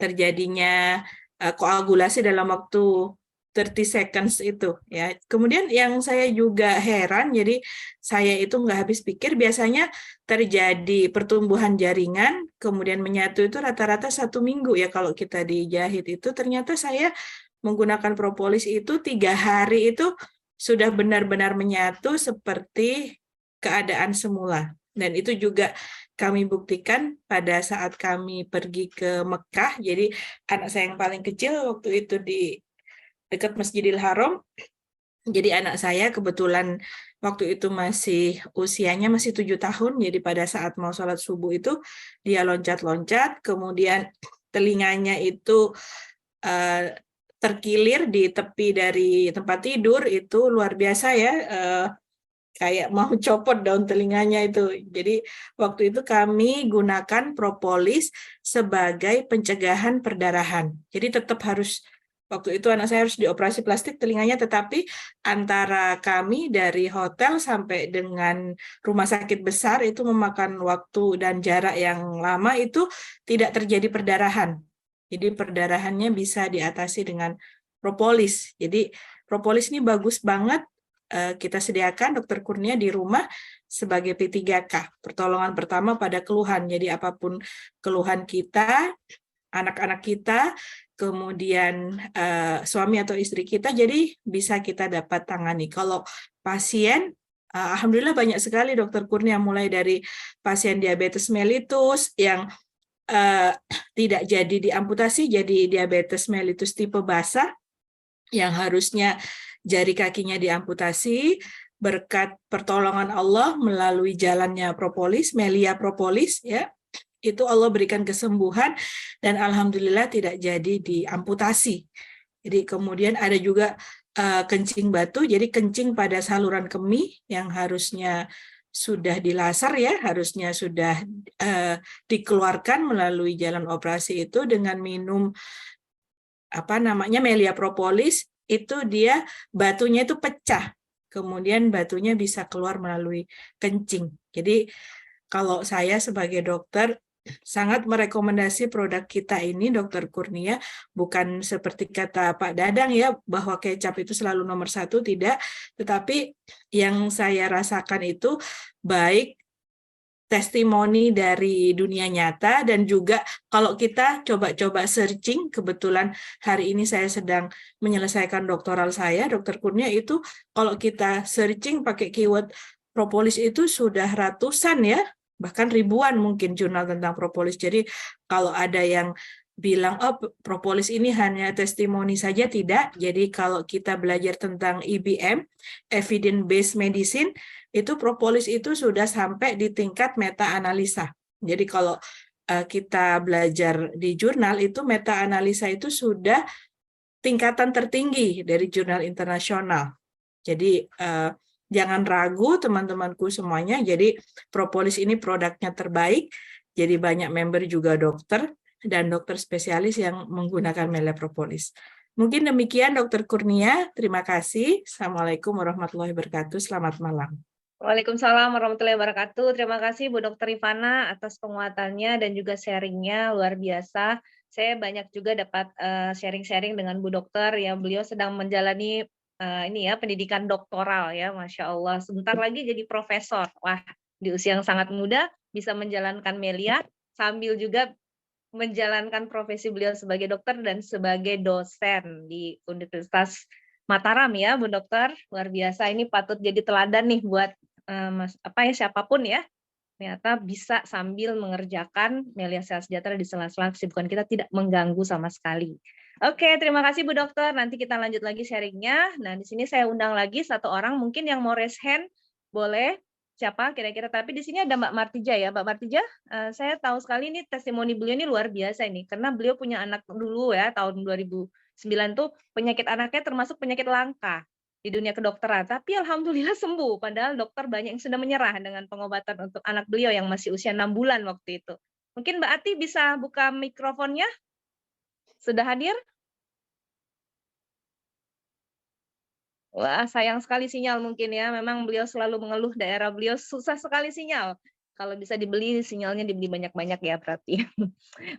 terjadinya koagulasi dalam waktu 30 seconds itu ya. Kemudian yang saya juga heran, jadi saya itu nggak habis pikir, biasanya terjadi pertumbuhan jaringan kemudian menyatu itu rata-rata 1 minggu ya kalau kita dijahit itu. Ternyata saya menggunakan propolis itu 3 hari itu sudah benar-benar menyatu seperti keadaan semula. Dan itu juga kami buktikan pada saat kami pergi ke Mekah. Jadi anak saya yang paling kecil waktu itu di dekat Masjidil Haram. Jadi anak saya kebetulan waktu itu usianya masih 7 tahun. Jadi pada saat mau sholat subuh itu dia loncat-loncat, kemudian telinganya itu terkilir di tepi dari tempat tidur, itu luar biasa ya, kayak mau copot daun telinganya itu. Jadi waktu itu kami gunakan propolis sebagai pencegahan perdarahan. Jadi tetap harus, waktu itu anak saya harus dioperasi plastik telinganya, tetapi antara kami dari hotel sampai dengan rumah sakit besar itu memakan waktu dan jarak yang lama, itu tidak terjadi perdarahan. Jadi perdarahannya bisa diatasi dengan propolis. Jadi propolis ini bagus banget, kita sediakan Dr. Kurnia di rumah sebagai P3K, pertolongan pertama pada keluhan. Jadi apapun keluhan kita, anak-anak kita, kemudian suami atau istri kita, jadi bisa kita dapat tangani. Kalau pasien, alhamdulillah banyak sekali Dr. Kurnia, mulai dari pasien diabetes mellitus yang tidak jadi diamputasi, jadi diabetes mellitus tipe basah, yang harusnya jari kakinya diamputasi, berkat pertolongan Allah melalui jalannya propolis, Melia Propolis, ya, itu Allah berikan kesembuhan dan alhamdulillah tidak jadi diamputasi. Jadi kemudian ada juga kencing batu, jadi kencing pada saluran kemih yang harusnya sudah dilaser ya, harusnya sudah dikeluarkan melalui jalan operasi itu dengan minum Melia Propolis, itu dia batunya itu pecah, kemudian batunya bisa keluar melalui kencing. Jadi kalau saya sebagai dokter sangat merekomendasi produk kita ini, Dr. Kurnia, bukan seperti kata Pak Dadang ya, bahwa kecap itu selalu nomor 1, tidak, tetapi yang saya rasakan itu baik testimoni dari dunia nyata, dan juga kalau kita coba-coba searching, kebetulan hari ini saya sedang menyelesaikan doktoral saya, Dr. Kurnia, itu kalau kita searching pakai keyword propolis itu sudah ratusan ya, bahkan ribuan mungkin jurnal tentang propolis. Jadi kalau ada yang bilang, oh propolis ini hanya testimoni saja, tidak. Jadi kalau kita belajar tentang EBM, Evidence Based Medicine, itu propolis itu sudah sampai di tingkat meta-analisa. Jadi kalau kita belajar di jurnal itu, meta-analisa itu sudah tingkatan tertinggi dari jurnal internasional. Jadi jangan ragu teman-temanku semuanya, jadi propolis ini produknya terbaik, jadi banyak member juga dokter dan dokter spesialis yang menggunakan Melia Propolis. Mungkin demikian Dr. Kurnia, terima kasih. Assalamualaikum warahmatullahi wabarakatuh, selamat malam. Waalaikumsalam warahmatullahi wabarakatuh. Terima kasih Bu Dr. Rifana atas penguatannya dan juga sharingnya, luar biasa. Saya banyak juga dapat sharing-sharing dengan Bu Dokter ya. Beliau sedang menjalani ini ya pendidikan doktoral ya, Masya Allah. Sebentar lagi jadi profesor. Wah, di usia yang sangat muda bisa menjalankan Melia sambil juga menjalankan profesi beliau sebagai dokter dan sebagai dosen di Universitas Mataram ya, Bu Dokter. Luar biasa, ini patut jadi teladan nih buat siapapun ya, ternyata bisa sambil mengerjakan Melia Sehat Sejahtera di sela-sela kesibukan kita, tidak mengganggu sama sekali. Oke, terima kasih Bu Dokter. Nanti kita lanjut lagi sharingnya. Nah, di sini saya undang lagi satu orang mungkin yang mau raise hand, boleh. Siapa kira-kira? Tapi di sini ada Mbak Martija ya. Mbak Martija, saya tahu sekali ini testimoni beliau ini luar biasa ini, karena beliau punya anak dulu ya, tahun 2009 tuh penyakit anaknya termasuk penyakit langka di dunia kedokteran, tapi alhamdulillah sembuh, padahal dokter banyak yang sudah menyerah dengan pengobatan untuk anak beliau yang masih usia 6 bulan waktu itu. Mungkin Mbak Ati bisa buka mikrofonnya? Sudah hadir? Wah, sayang sekali sinyal mungkin ya, memang beliau selalu mengeluh daerah beliau susah sekali sinyal. Kalau bisa dibeli, sinyalnya dibeli banyak-banyak ya berarti.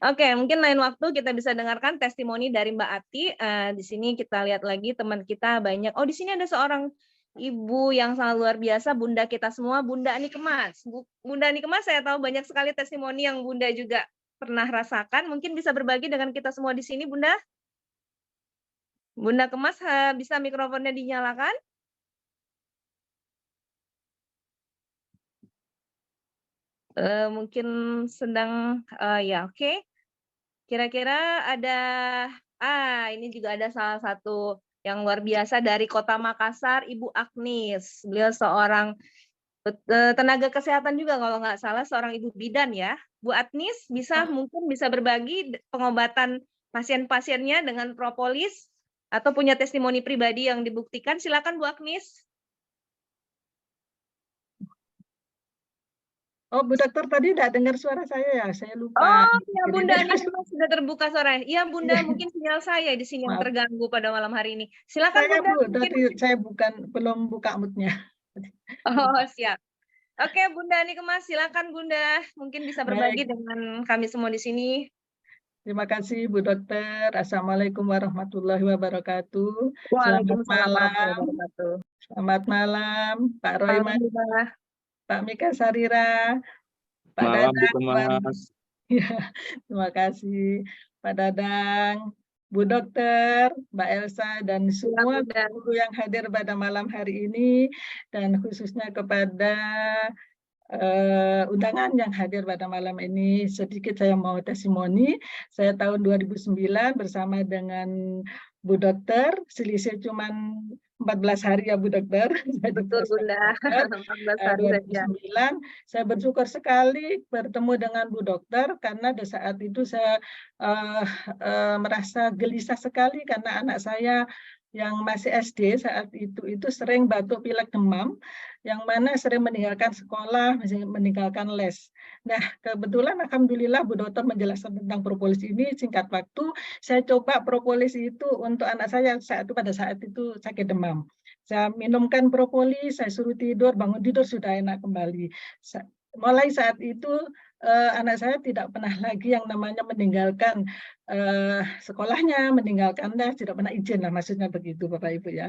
Oke, mungkin lain waktu kita bisa dengarkan testimoni dari Mbak Ati. Di sini kita lihat lagi teman kita banyak. Oh, di sini ada seorang ibu yang sangat luar biasa, bunda kita semua, Bunda Ani Kemas. Bunda Ani Kemas, saya tahu banyak sekali testimoni yang Bunda juga pernah rasakan. Mungkin bisa berbagi dengan kita semua di sini, Bunda. Bunda Kemas, bisa mikrofonnya dinyalakan? Mungkin sedang ya, oke. Kira-kira ada ini juga ada salah satu yang luar biasa dari Kota Makassar, Ibu Agnes. Beliau seorang tenaga kesehatan juga kalau nggak salah, seorang ibu bidan ya. Bu Agnes mungkin bisa berbagi pengobatan pasien-pasiennya dengan propolis atau punya testimoni pribadi yang dibuktikan. Silakan Bu Agnes. Oh, Bu Dokter tadi tidak dengar suara saya ya, saya lupa. Oh ya Bunda, ini sudah terbuka suaranya. Iya Bunda, mungkin sinyal saya di sini yang terganggu pada malam hari ini. Silakan saya, Bunda. Bu, saya belum buka moodnya. Oh siap. Oke Bunda Ani Kemas, silakan Bunda. Mungkin bisa berbagi dengan kami semua di sini. Terima kasih Bu Dokter. Assalamualaikum warahmatullahi wabarakatuh. Waalaikumsalam. Selamat malam Pak Royman, Pak Mika Sarira, Pak Dadang. Ya, terima kasih Pak Dadang, Bu Dokter, Mbak Elsa, dan semua guru yang hadir pada malam hari ini, dan khususnya kepada undangan yang hadir pada malam ini. Sedikit saya mau testimoni. Saya tahun 2009 bersama dengan Bu Dokter, selisih cuma 14 hari ya Bu Dokter. Betul Bunda, 14 hari saja. 2009, saya bersyukur sekali bertemu dengan Bu Dokter, karena di saat itu saya merasa gelisah sekali karena anak saya yang masih SD saat itu sering batuk, pilek, demam, yang mana sering meninggalkan sekolah, meninggalkan les. Nah, kebetulan alhamdulillah Bu Dokter menjelaskan tentang propolis ini, singkat waktu saya coba propolis itu untuk anak saya pada saat itu sakit demam. Saya minumkan propolis, saya suruh tidur, bangun tidur sudah enak kembali. Mulai saat itu anak saya tidak pernah lagi yang namanya meninggalkan sekolahnya, meninggalkan les, tidak pernah izin lah, maksudnya begitu Bapak Ibu ya.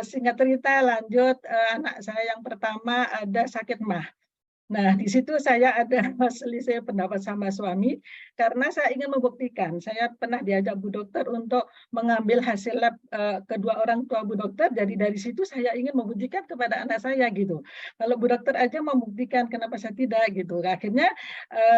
Singkat cerita lanjut, anak saya yang pertama ada sakit MAH. Nah, di situ saya ada selisih pendapat sama suami karena saya ingin membuktikan. Saya pernah diajak Bu Dokter untuk mengambil hasil lab kedua orang tua Bu Dokter. Jadi dari situ saya ingin membuktikan kepada anak saya gitu. Kalau Bu Dokter aja membuktikan, kenapa saya tidak gitu. Akhirnya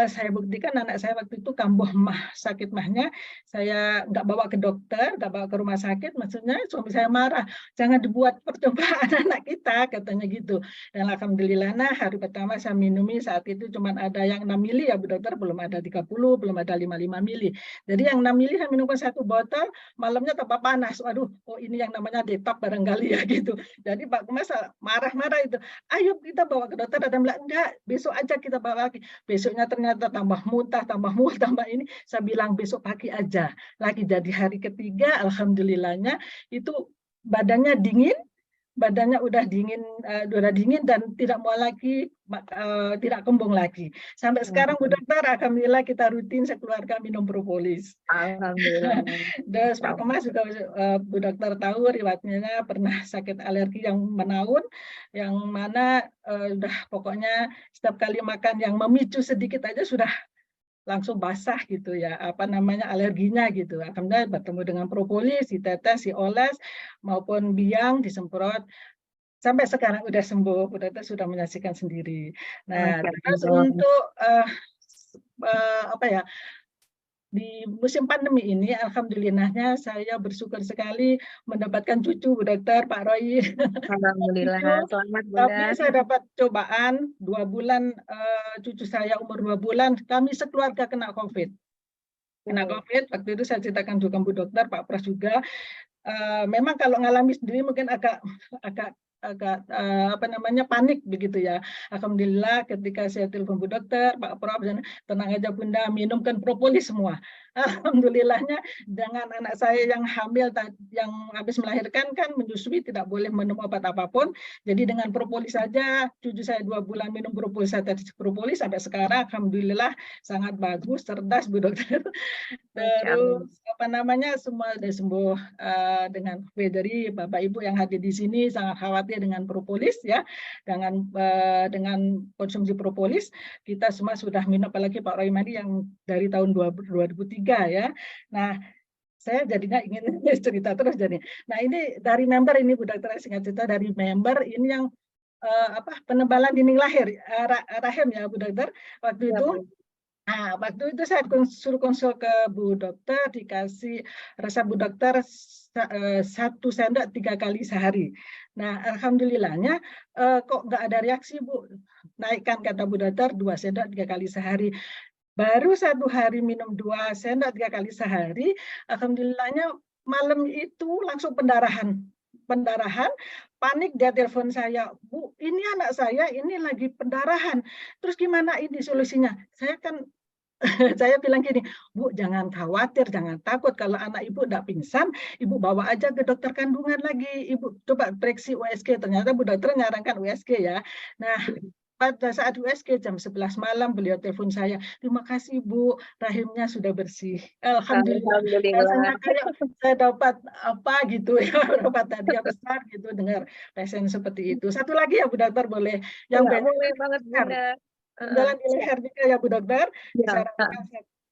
saya buktikan anak saya waktu itu kambuh mah, sakit mahnya. Saya nggak bawa ke dokter, nggak bawa ke rumah sakit. Maksudnya suami saya marah, jangan dibuat percobaan anak kita, katanya gitu. Dan alhamdulillah, nah hari pertama saya minumi saat itu cuma ada yang 6 mili ya Bu Dokter, belum ada 30, belum ada 55 mili. Jadi yang 6 mili saya minumkan 1 botol, malamnya tambah panas. Waduh, oh ini yang namanya detox barangkali ya gitu. Jadi Pak Kemas marah-marah itu. Ayo kita bawa ke dokter. Ada bilang enggak, besok aja kita bawa lagi. Besoknya ternyata tambah muntah, tambah mual, tambah ini. Saya bilang besok pagi aja. Lagi jadi hari ketiga, alhamdulillahnya itu badannya dingin. Badannya udah dingin dan tidak mau lagi, tidak kembung lagi. Sampai sekarang Bu Dokter, alhamdulillah kita rutin sekeluarga minum propolis. Alhamdulillah. Terus Pak Kemas juga Bu Dokter tahu riwayatnya pernah sakit alergi yang menaun, yang mana udah pokoknya setiap kali makan yang memicu sedikit aja sudah langsung basah gitu ya, apa namanya alerginya gitu. Alhamdulillah bertemu dengan propolis, ditetes, dioles, maupun biang, disemprot. Sampai sekarang udah sembuh, Bu Dokter sudah menyaksikan sendiri. Nah, terus untuk apa ya, di musim pandemi ini, alhamdulillahnya saya bersyukur sekali mendapatkan cucu Bu Dokter, Pak Roy. Alhamdulillah, selamat Bunda. Tapi saya dapat cobaan 2 bulan, cucu saya umur 2 bulan, kami sekeluarga kena COVID. Kena COVID, waktu itu saya ceritakan juga Bu Dokter, Pak Pras juga. Memang kalau ngalami sendiri mungkin agak apa namanya panik begitu ya. Alhamdulillah ketika saya telepon Bu Dokter, Pak Prof, tenang aja Bunda, minumkan propolis semua. Alhamdulillahnya dengan anak saya yang hamil, yang habis melahirkan kan menyusui tidak boleh minum obat apapun. Jadi dengan propolis saja, cucu saya 2 bulan minum propolis, saya tetes propolis sampai sekarang alhamdulillah sangat bagus, cerdas Bu Dokter. Terus apa namanya semua sudah sembuh dengan dari Bapak Ibu yang hadir di sini sangat khawatir dengan propolis ya, dengan konsumsi propolis. Kita semua sudah minum, apalagi Pak Roymadi yang dari tahun 2003 ya. Nah, saya jadinya ingin cerita terus jadi. Nah, ini dari member ini Bu Dokter, singkat cerita dari member ini yang penebalan dinding rahim ya Bu Dokter. Waktu itu nah, waktu itu saya suruh konsul ke Bu Dokter, dikasih resep Bu Dokter 1 sendok 3 kali sehari. Nah, alhamdulillahnya kok nggak ada reaksi Bu. Naikkan kata Bu Dokter 2 sendok 3 kali sehari. Baru 1 hari minum 2 sendok 3 kali sehari, alhamdulillahnya malam itu langsung pendarahan, panik dia telepon saya, Bu, ini anak saya ini lagi pendarahan, terus gimana ini solusinya? Saya bilang gini, Bu, jangan khawatir, jangan takut, kalau anak Ibu tidak pingsan, Ibu bawa aja ke dokter kandungan lagi, Ibu coba periksa USG, ternyata Bu Dokter nyarankan USG ya. Nah, pada saat USG jam 11 malam beliau telepon saya, terima kasih Bu, rahimnya sudah bersih. Alhamdulillah. Rasanya kayak saya dapat apa gitu ya, dapat hadiah besar gitu dengar pasien seperti itu. Satu lagi ya Bu Dokter boleh, yang boleh banget Bunda. Jalan di leher juga ya Bu Dokter, disarankan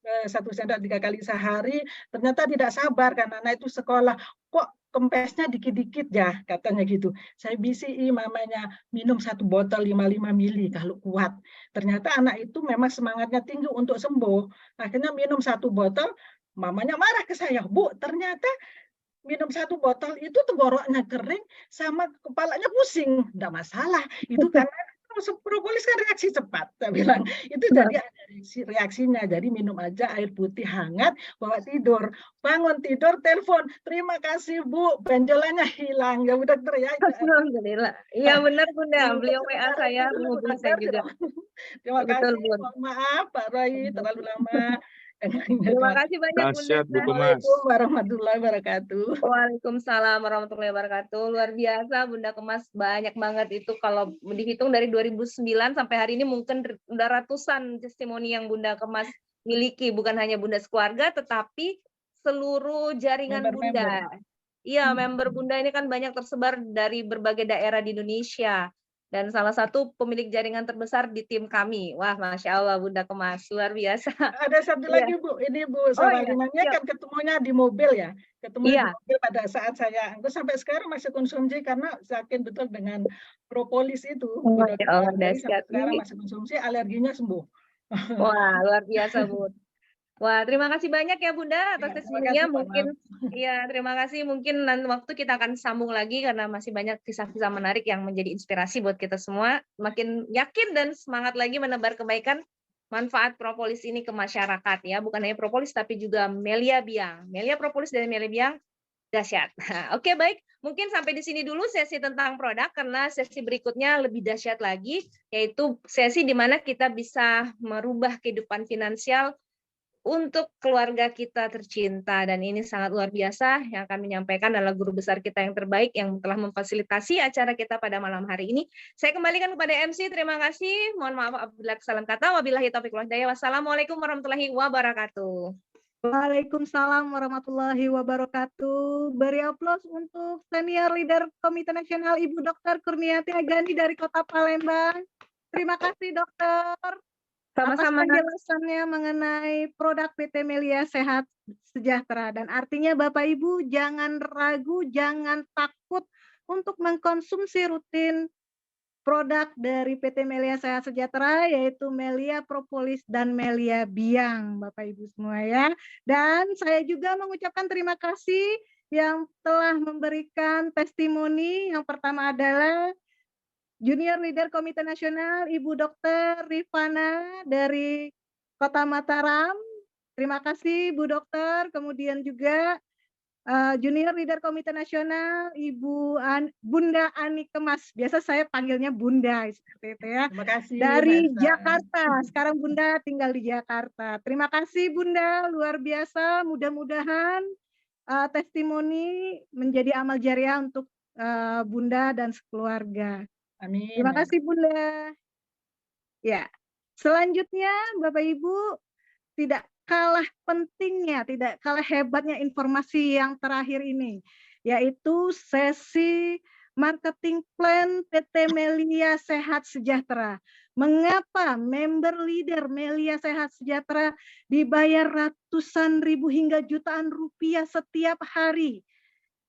1 sendok 3 kali sehari, ternyata tidak sabar karena anak itu sekolah, kok kempesnya dikit-dikit ya, katanya gitu. Saya BCI mamanya minum 1 botol 55 mili kalau kuat. Ternyata anak itu memang semangatnya tinggi untuk sembuh. Akhirnya minum 1 botol, mamanya marah ke saya, Bu, ternyata minum 1 botol itu tenggoroknya kering sama kepalanya pusing. Enggak masalah, itu karena propolis kan reaksi cepat, saya bilang. Itu jadi ada reaksinya, jadi minum aja air putih hangat, bawa tidur. Bangun tidur, telepon, terima kasih Bu, benjolannya hilang. Ya Bu Dokter ya. Alhamdulillah. Iya benar Bunda, beliau WA saya, menghubungi saya juga. Terima kasih, mohon maaf Pak Roy, terlalu lama. Terima kasih banyak Bunda. Assalamualaikum warahmatullahi wabarakatuh. Waalaikumsalam warahmatullahi wabarakatuh. Luar biasa Bunda Kemas, banyak banget itu kalau dihitung dari 2009 sampai hari ini mungkin udah ratusan testimoni yang Bunda Kemas miliki, bukan hanya Bunda sekeluarga tetapi seluruh jaringan Bunda. Iya, member Bunda ini kan banyak tersebar dari berbagai daerah di Indonesia. dan salah satu pemilik jaringan terbesar di tim kami. Wah, Masya Allah, Bunda Kemas, luar biasa. Ada satu Iya. lagi Bu, ini Bu Oh iya, Sawalinannya siap. kan ketemunya di mobil ya, ketemunya di Iya. mobil pada saat saya, aku sampai sekarang masih konsumsi karena yakin betul dengan propolis itu, Bu Masya Dokter. Allah, Jadi sampai dahsyat. sekarang masih konsumsi, alerginya sembuh. Wah, luar biasa, Bun. Wah, terima kasih banyak ya Bunda atas Ya, terima testimoninya. kasih, Pak. Mungkin Maaf. ya terima kasih. Mungkin nanti waktu kita akan sambung lagi karena masih banyak kisah-kisah menarik yang menjadi inspirasi buat kita semua. Makin yakin dan semangat lagi menebar kebaikan manfaat propolis ini ke masyarakat ya. Bukan hanya propolis tapi juga Melia Biang. Melia propolis dan Melia Biang dahsyat. Nah, oke, baik. Mungkin sampai di sini dulu sesi tentang produk karena sesi berikutnya lebih dahsyat lagi, yaitu sesi di mana kita bisa merubah kehidupan finansial untuk keluarga kita tercinta, dan ini sangat luar biasa. Yang akan menyampaikan adalah guru besar kita yang terbaik yang telah memfasilitasi acara kita pada malam hari ini. Saya kembalikan kepada MC. Terima kasih. Mohon maaf apabila kesalahan kata. Wabillahi taufiq wal hidayah. Wassalamualaikum warahmatullahi wabarakatuh. Waalaikumsalam warahmatullahi wabarakatuh. Beri aplaus untuk senior leader Komite Nasional Ibu Dr. Kurniati Agani dari Kota Palembang. Terima kasih Dokter atas Sama-sama. penjelasannya mengenai produk PT Melia Sehat Sejahtera. Dan artinya Bapak Ibu jangan ragu, jangan takut untuk mengkonsumsi rutin produk dari PT Melia Sehat Sejahtera, yaitu Melia Propolis dan Melia Biang, Bapak Ibu semua ya. Dan saya juga mengucapkan terima kasih yang telah memberikan testimoni. Yang pertama adalah Junior Leader Komite Nasional Ibu Dr. Rifana dari Kota Mataram. Terima kasih Bu Dokter. Kemudian juga Junior Leader Komite Nasional Ibu Bunda Ani Kemas. Biasa saya panggilnya Bunda seperti itu ya. Terima kasih. Dari Mbak Esa. Jakarta. Sekarang Bunda tinggal di Jakarta. Terima kasih Bunda, luar biasa. Mudah-mudahan testimoni menjadi amal jariah untuk Bunda dan sekeluarga. Amin. Terima kasih Bunda. Ya, selanjutnya Bapak Ibu, tidak kalah pentingnya, tidak kalah hebatnya informasi yang terakhir ini, yaitu sesi marketing plan PT Melia Sehat Sejahtera. Mengapa member leader Melia Sehat Sejahtera dibayar ratusan ribu hingga jutaan rupiah setiap hari?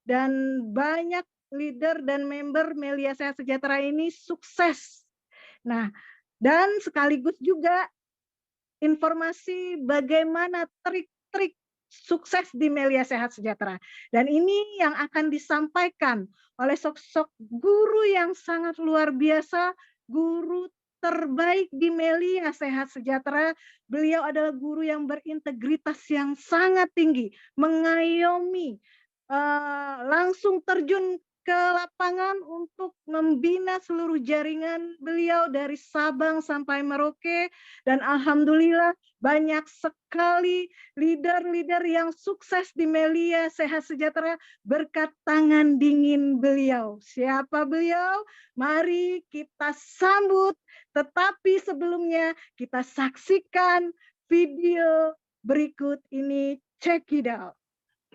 Dan banyak leader dan member Melia Sehat Sejahtera ini sukses. Nah, dan sekaligus juga informasi bagaimana trik-trik sukses di Melia Sehat Sejahtera. Dan ini yang akan disampaikan oleh sosok guru yang sangat luar biasa, guru terbaik di Melia Sehat Sejahtera. Beliau adalah guru yang berintegritas yang sangat tinggi, mengayomi, langsung terjun ke lapangan untuk membina seluruh jaringan beliau dari Sabang sampai Merauke, dan alhamdulillah banyak sekali leader-leader yang sukses di Melia Sehat Sejahtera berkat tangan dingin beliau. Siapa beliau? Mari kita sambut, tetapi sebelumnya kita saksikan video berikut ini. Check it out.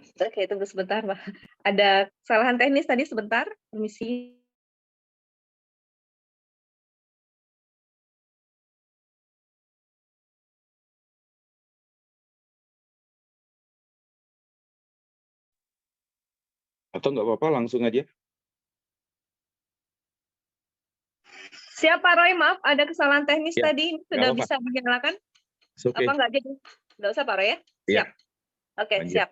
Oke, tunggu sebentar, Pak. Ada kesalahan teknis tadi sebentar. Permisi. Atau nggak apa-apa, langsung aja. Siapa Roy? Maaf, ada kesalahan teknis Ya, tadi. Sudah apa-apa. bisa dinyalakan? Oke. Apa nggak jadi? Nggak usah, Pak Roy ya? Ya. Siap. Oke, Lanjut. siap.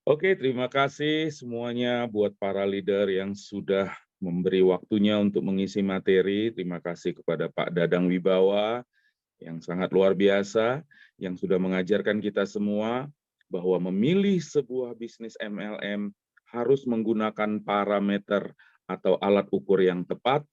Oke, terima kasih semuanya buat para leader yang sudah memberi waktunya untuk mengisi materi. Terima kasih kepada Pak Dadang Wibawa yang sangat luar biasa, yang sudah mengajarkan kita semua bahwa memilih sebuah bisnis MLM harus menggunakan parameter atau alat ukur yang tepat,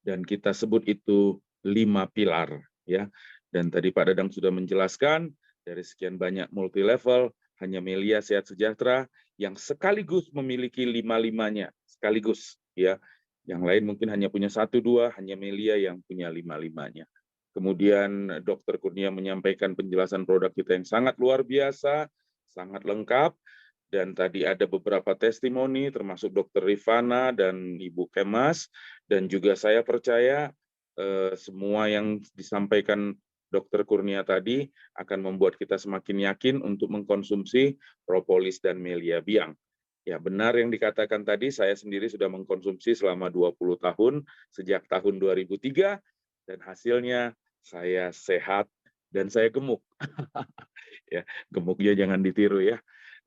dan kita sebut itu 5 pilar. Ya. Dan tadi Pak Dadang sudah menjelaskan, dari sekian banyak multi level, hanya Melia Sehat Sejahtera yang sekaligus memiliki 5-5-nya, sekaligus. Ya. Yang lain mungkin hanya punya 1-2, hanya Melia yang punya 5-5-nya. Kemudian Dr. Kurnia menyampaikan penjelasan produk kita yang sangat luar biasa, sangat lengkap, dan tadi ada beberapa testimoni termasuk Dr. Rifana dan Ibu Kemas, dan juga saya percaya semua yang disampaikan Dr. Kurnia tadi akan membuat kita semakin yakin untuk mengkonsumsi propolis dan melia biang. Ya, benar yang dikatakan tadi, saya sendiri sudah mengkonsumsi selama 20 tahun, sejak tahun 2003, dan hasilnya saya sehat dan saya gemuk. Ya, gemuknya jangan ditiru ya.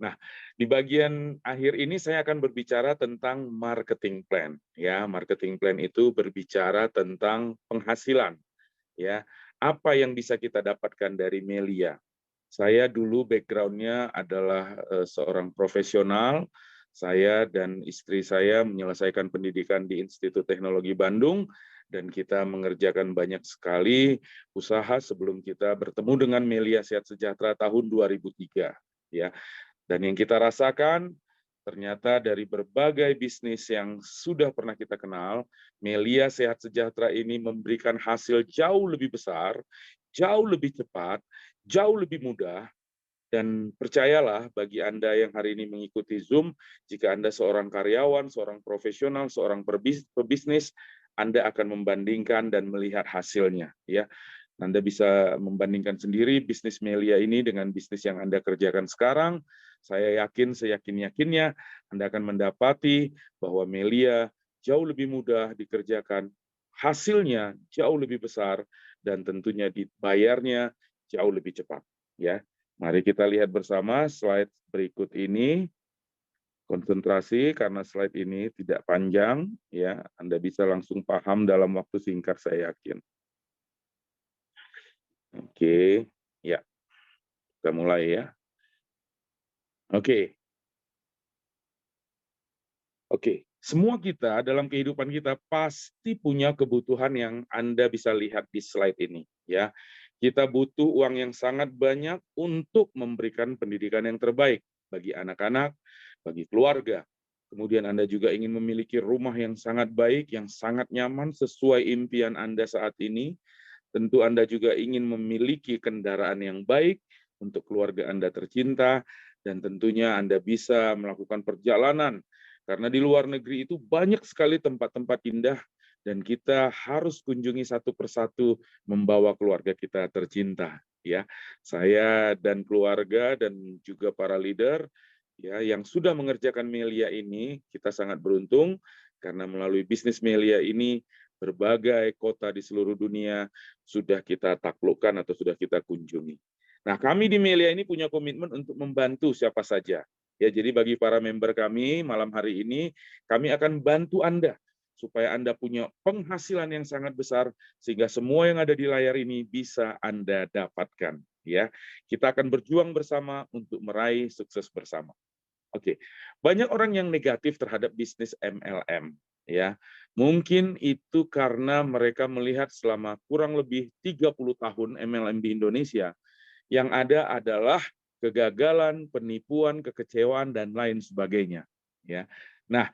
Nah, di bagian akhir ini saya akan berbicara tentang marketing plan. Ya, marketing plan itu berbicara tentang penghasilan. Ya, apa yang bisa kita dapatkan dari melia? Saya dulu background-nya adalah seorang profesional. Saya dan istri saya menyelesaikan pendidikan di Institut Teknologi Bandung, dan kita mengerjakan banyak sekali usaha sebelum kita bertemu dengan Melia Sehat Sejahtera tahun 2003. Ya. Dan yang kita rasakan, ternyata dari berbagai bisnis yang sudah pernah kita kenal, Melia Sehat Sejahtera ini memberikan hasil jauh lebih besar, jauh lebih cepat, jauh lebih mudah. Dan percayalah, bagi Anda yang hari ini mengikuti Zoom, jika Anda seorang karyawan, seorang profesional, seorang pebisnis, Anda akan membandingkan dan melihat hasilnya. Ya, Anda bisa membandingkan sendiri bisnis Melia ini dengan bisnis yang Anda kerjakan sekarang. Saya yakin, seyakin-yakinnya, Anda akan mendapati bahwa Melia jauh lebih mudah dikerjakan, hasilnya jauh lebih besar, dan tentunya dibayarnya jauh lebih cepat. Ya. Mari kita lihat bersama slide berikut ini. Konsentrasi karena slide ini tidak panjang, ya. Anda bisa langsung paham dalam waktu singkat, saya yakin. Oke, ya. Kita mulai ya. Oke. Oke, semua kita dalam kehidupan kita pasti punya kebutuhan yang Anda bisa lihat di slide ini, ya. Kita butuh uang yang sangat banyak untuk memberikan pendidikan yang terbaik bagi anak-anak, bagi keluarga. Kemudian Anda juga ingin memiliki rumah yang sangat baik, yang sangat nyaman sesuai impian Anda saat ini. Tentu Anda juga ingin memiliki kendaraan yang baik untuk keluarga Anda tercinta, dan tentunya Anda bisa melakukan perjalanan, karena di luar negeri itu banyak sekali tempat-tempat indah, dan kita harus kunjungi satu persatu membawa keluarga kita tercinta. Ya, saya dan keluarga dan juga para leader ya yang sudah mengerjakan Melia ini, kita sangat beruntung karena melalui bisnis Melia ini berbagai kota di seluruh dunia sudah kita taklukkan atau sudah kita kunjungi. Nah, kami di Melia ini punya komitmen untuk membantu siapa saja. Ya, jadi bagi para member kami malam hari ini, kami akan bantu Anda supaya Anda punya penghasilan yang sangat besar, sehingga semua yang ada di layar ini bisa Anda dapatkan. Ya, kita akan berjuang bersama untuk meraih sukses bersama. Oke, banyak orang yang negatif terhadap bisnis MLM. Ya, mungkin itu karena mereka melihat selama kurang lebih 30 tahun MLM di Indonesia, yang ada adalah kegagalan, penipuan, kekecewaan, dan lain sebagainya. Ya, nah,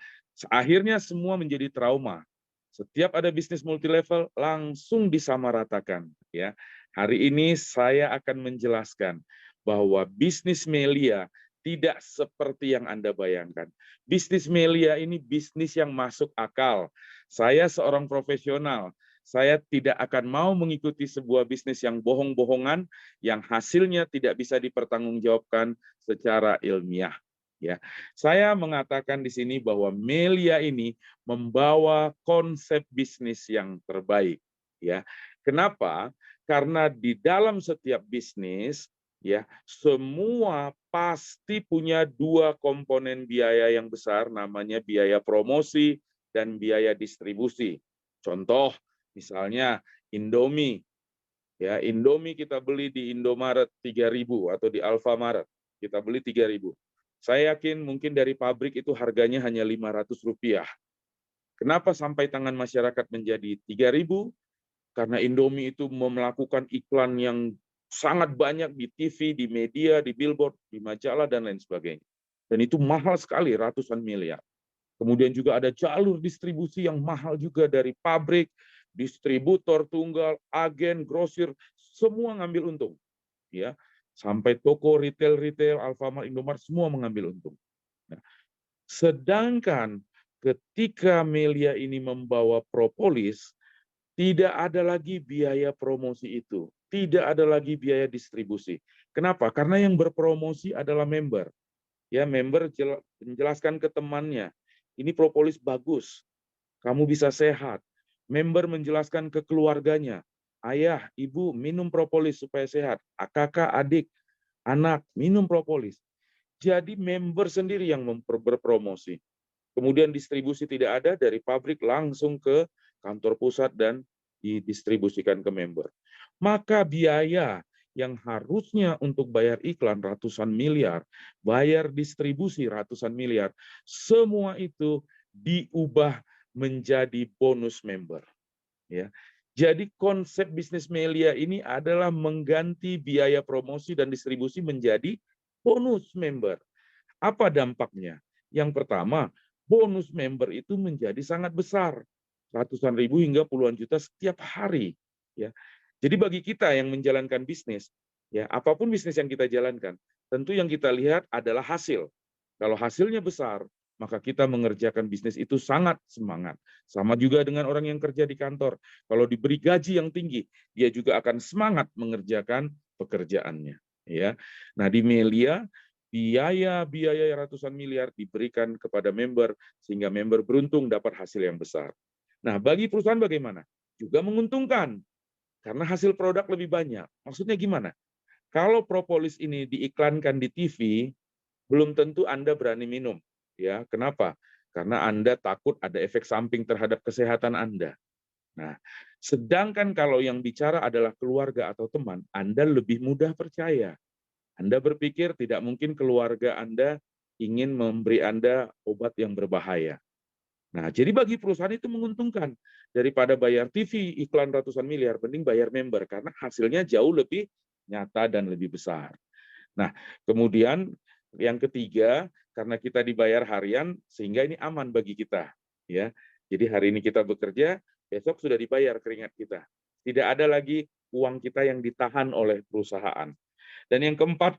akhirnya semua menjadi trauma. Setiap ada bisnis multilevel langsung disamaratakan. Ya, hari ini saya akan menjelaskan bahwa bisnis Melia tidak seperti yang Anda bayangkan. Bisnis Melia ini bisnis yang masuk akal. Saya seorang profesional. Saya tidak akan mau mengikuti sebuah bisnis yang bohong-bohongan, yang hasilnya tidak bisa dipertanggungjawabkan secara ilmiah. Ya, saya mengatakan di sini bahwa Melia ini membawa konsep bisnis yang terbaik. Ya, kenapa? Karena di dalam setiap bisnis, ya, semua pasti punya dua komponen biaya yang besar, namanya biaya promosi dan biaya distribusi. Contoh, misalnya Indomie. Ya, Indomie kita beli di Indomaret 3.000 atau di Alfamaret kita beli 3.000. Saya yakin mungkin dari pabrik itu harganya hanya Rp500. Kenapa sampai tangan masyarakat menjadi 3.000? Karena Indomie itu melakukan iklan yang sangat banyak di TV, di media, di billboard, di majalah, dan lain sebagainya. Dan itu mahal sekali, ratusan miliar. Kemudian juga ada jalur distribusi yang mahal juga dari pabrik, distributor tunggal, agen, grosir, semua ngambil untung. Ya, sampai toko retail, Alfamart, Indomaret, semua mengambil untung. Nah, sedangkan ketika Melia ini membawa propolis, tidak ada lagi biaya promosi itu. Tidak ada lagi biaya distribusi. Kenapa? Karena yang berpromosi adalah member. Ya, member menjelaskan ke temannya, ini propolis bagus, kamu bisa sehat. Member menjelaskan ke keluarganya, ayah, ibu minum propolis supaya sehat. Kakak, adik, anak minum propolis. Jadi member sendiri yang berpromosi. Kemudian distribusi tidak ada, dari pabrik langsung ke kantor pusat dan didistribusikan ke member. Maka biaya yang harusnya untuk bayar iklan ratusan miliar, bayar distribusi ratusan miliar, semua itu diubah menjadi bonus member. Ya. Jadi konsep bisnis Melia ini adalah mengganti biaya promosi dan distribusi menjadi bonus member. Apa dampaknya? Yang pertama, bonus member itu menjadi sangat besar. Ratusan ribu hingga puluhan juta setiap hari. Ya. Jadi bagi kita yang menjalankan bisnis, ya apapun bisnis yang kita jalankan, tentu yang kita lihat adalah hasil. Kalau hasilnya besar, maka kita mengerjakan bisnis itu sangat semangat. Sama juga dengan orang yang kerja di kantor. Kalau diberi gaji yang tinggi, dia juga akan semangat mengerjakan pekerjaannya. Ya. Nah, di Melia, biaya ratusan miliar diberikan kepada member, sehingga member beruntung dapat hasil yang besar. Nah, bagi perusahaan bagaimana? Juga menguntungkan, karena hasil produk lebih banyak. Maksudnya gimana? Kalau propolis ini diiklankan di TV, belum tentu Anda berani minum. Ya, kenapa? Karena Anda takut ada efek samping terhadap kesehatan Anda. Nah, sedangkan kalau yang bicara adalah keluarga atau teman, Anda lebih mudah percaya. Anda berpikir tidak mungkin keluarga Anda ingin memberi Anda obat yang berbahaya. Nah, jadi bagi perusahaan itu menguntungkan. Daripada bayar TV iklan ratusan miliar, mending bayar member, karena hasilnya jauh lebih nyata dan lebih besar. Nah, kemudian yang ketiga, karena kita dibayar harian, sehingga ini aman bagi kita. Ya, jadi hari ini kita bekerja, besok sudah dibayar keringat kita. Tidak ada lagi uang kita yang ditahan oleh perusahaan. Dan yang keempat,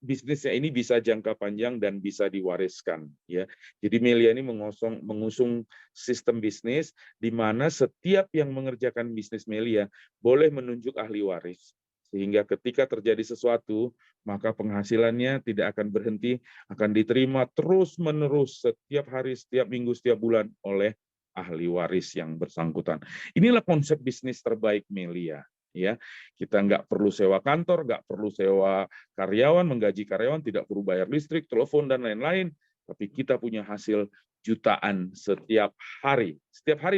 bisnisnya ini bisa jangka panjang dan bisa diwariskan. Ya, jadi Melia ini mengusung sistem bisnis di mana setiap yang mengerjakan bisnis Melia boleh menunjuk ahli waris, sehingga ketika terjadi sesuatu maka penghasilannya tidak akan berhenti, akan diterima terus-menerus setiap hari, setiap minggu, setiap bulan oleh ahli waris yang bersangkutan. Inilah konsep bisnis terbaik Melia. Ya, kita nggak perlu sewa kantor, nggak perlu sewa karyawan, menggaji karyawan, tidak perlu bayar listrik, telepon dan lain-lain, tapi kita punya hasil jutaan setiap hari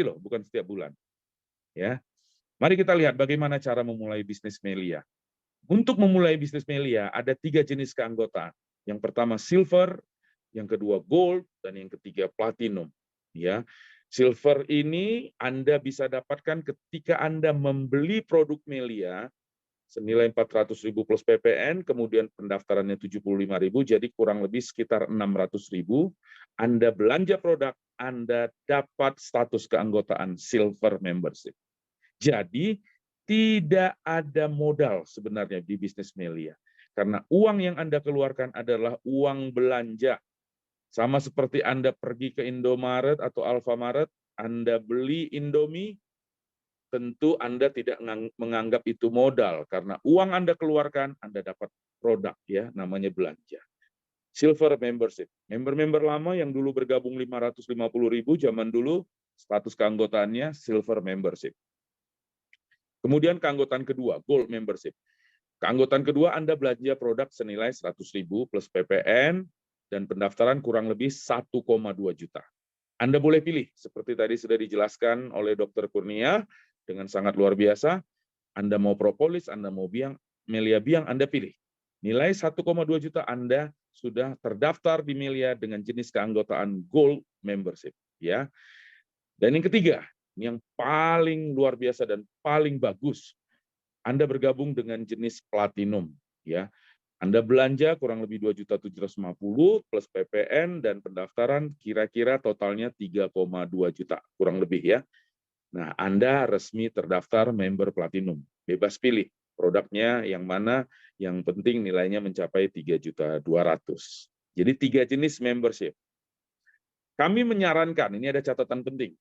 loh, bukan setiap bulan. Ya, mari kita lihat bagaimana cara memulai bisnis Melia. Untuk memulai bisnis Melia ada 3 jenis keanggotaan. Yang pertama silver, yang kedua gold, dan yang ketiga platinum. Ya. Silver ini Anda bisa dapatkan ketika Anda membeli produk Melia senilai 400.000 plus PPN, kemudian pendaftarannya 75.000, jadi kurang lebih sekitar 600.000. Anda belanja produk, Anda dapat status keanggotaan silver membership. Jadi tidak ada modal sebenarnya di bisnis Melia, karena uang yang Anda keluarkan adalah uang belanja. Sama seperti Anda pergi ke Indomaret atau Alfamaret, Anda beli Indomie, tentu Anda tidak menganggap itu modal, karena uang Anda keluarkan, Anda dapat produk, ya, namanya belanja. Silver membership. Member-member lama yang dulu bergabung 550.000, zaman dulu status keanggotaannya silver membership. Kemudian keanggotaan kedua, gold membership. Keanggotaan kedua, Anda belanja produk senilai 100.000 plus PPN, dan pendaftaran kurang lebih 1,2 juta. Anda boleh pilih, seperti tadi sudah dijelaskan oleh Dr. Kurnia, dengan sangat luar biasa. Anda mau propolis, Anda mau biang, Melia biang, Anda pilih. Nilai 1,2 juta Anda sudah terdaftar di Melia dengan jenis keanggotaan gold membership. Ya. Dan yang ketiga, yang paling luar biasa dan paling bagus, Anda bergabung dengan jenis platinum. Ya. Anda belanja kurang lebih 2.750.000 plus PPN dan pendaftaran kira-kira totalnya 3,2 juta, kurang lebih ya. Nah, Anda resmi terdaftar member platinum, bebas pilih. Produknya yang mana, yang penting nilainya mencapai 3.200.000. Jadi 3 jenis membership. Kami menyarankan, ini ada catatan penting,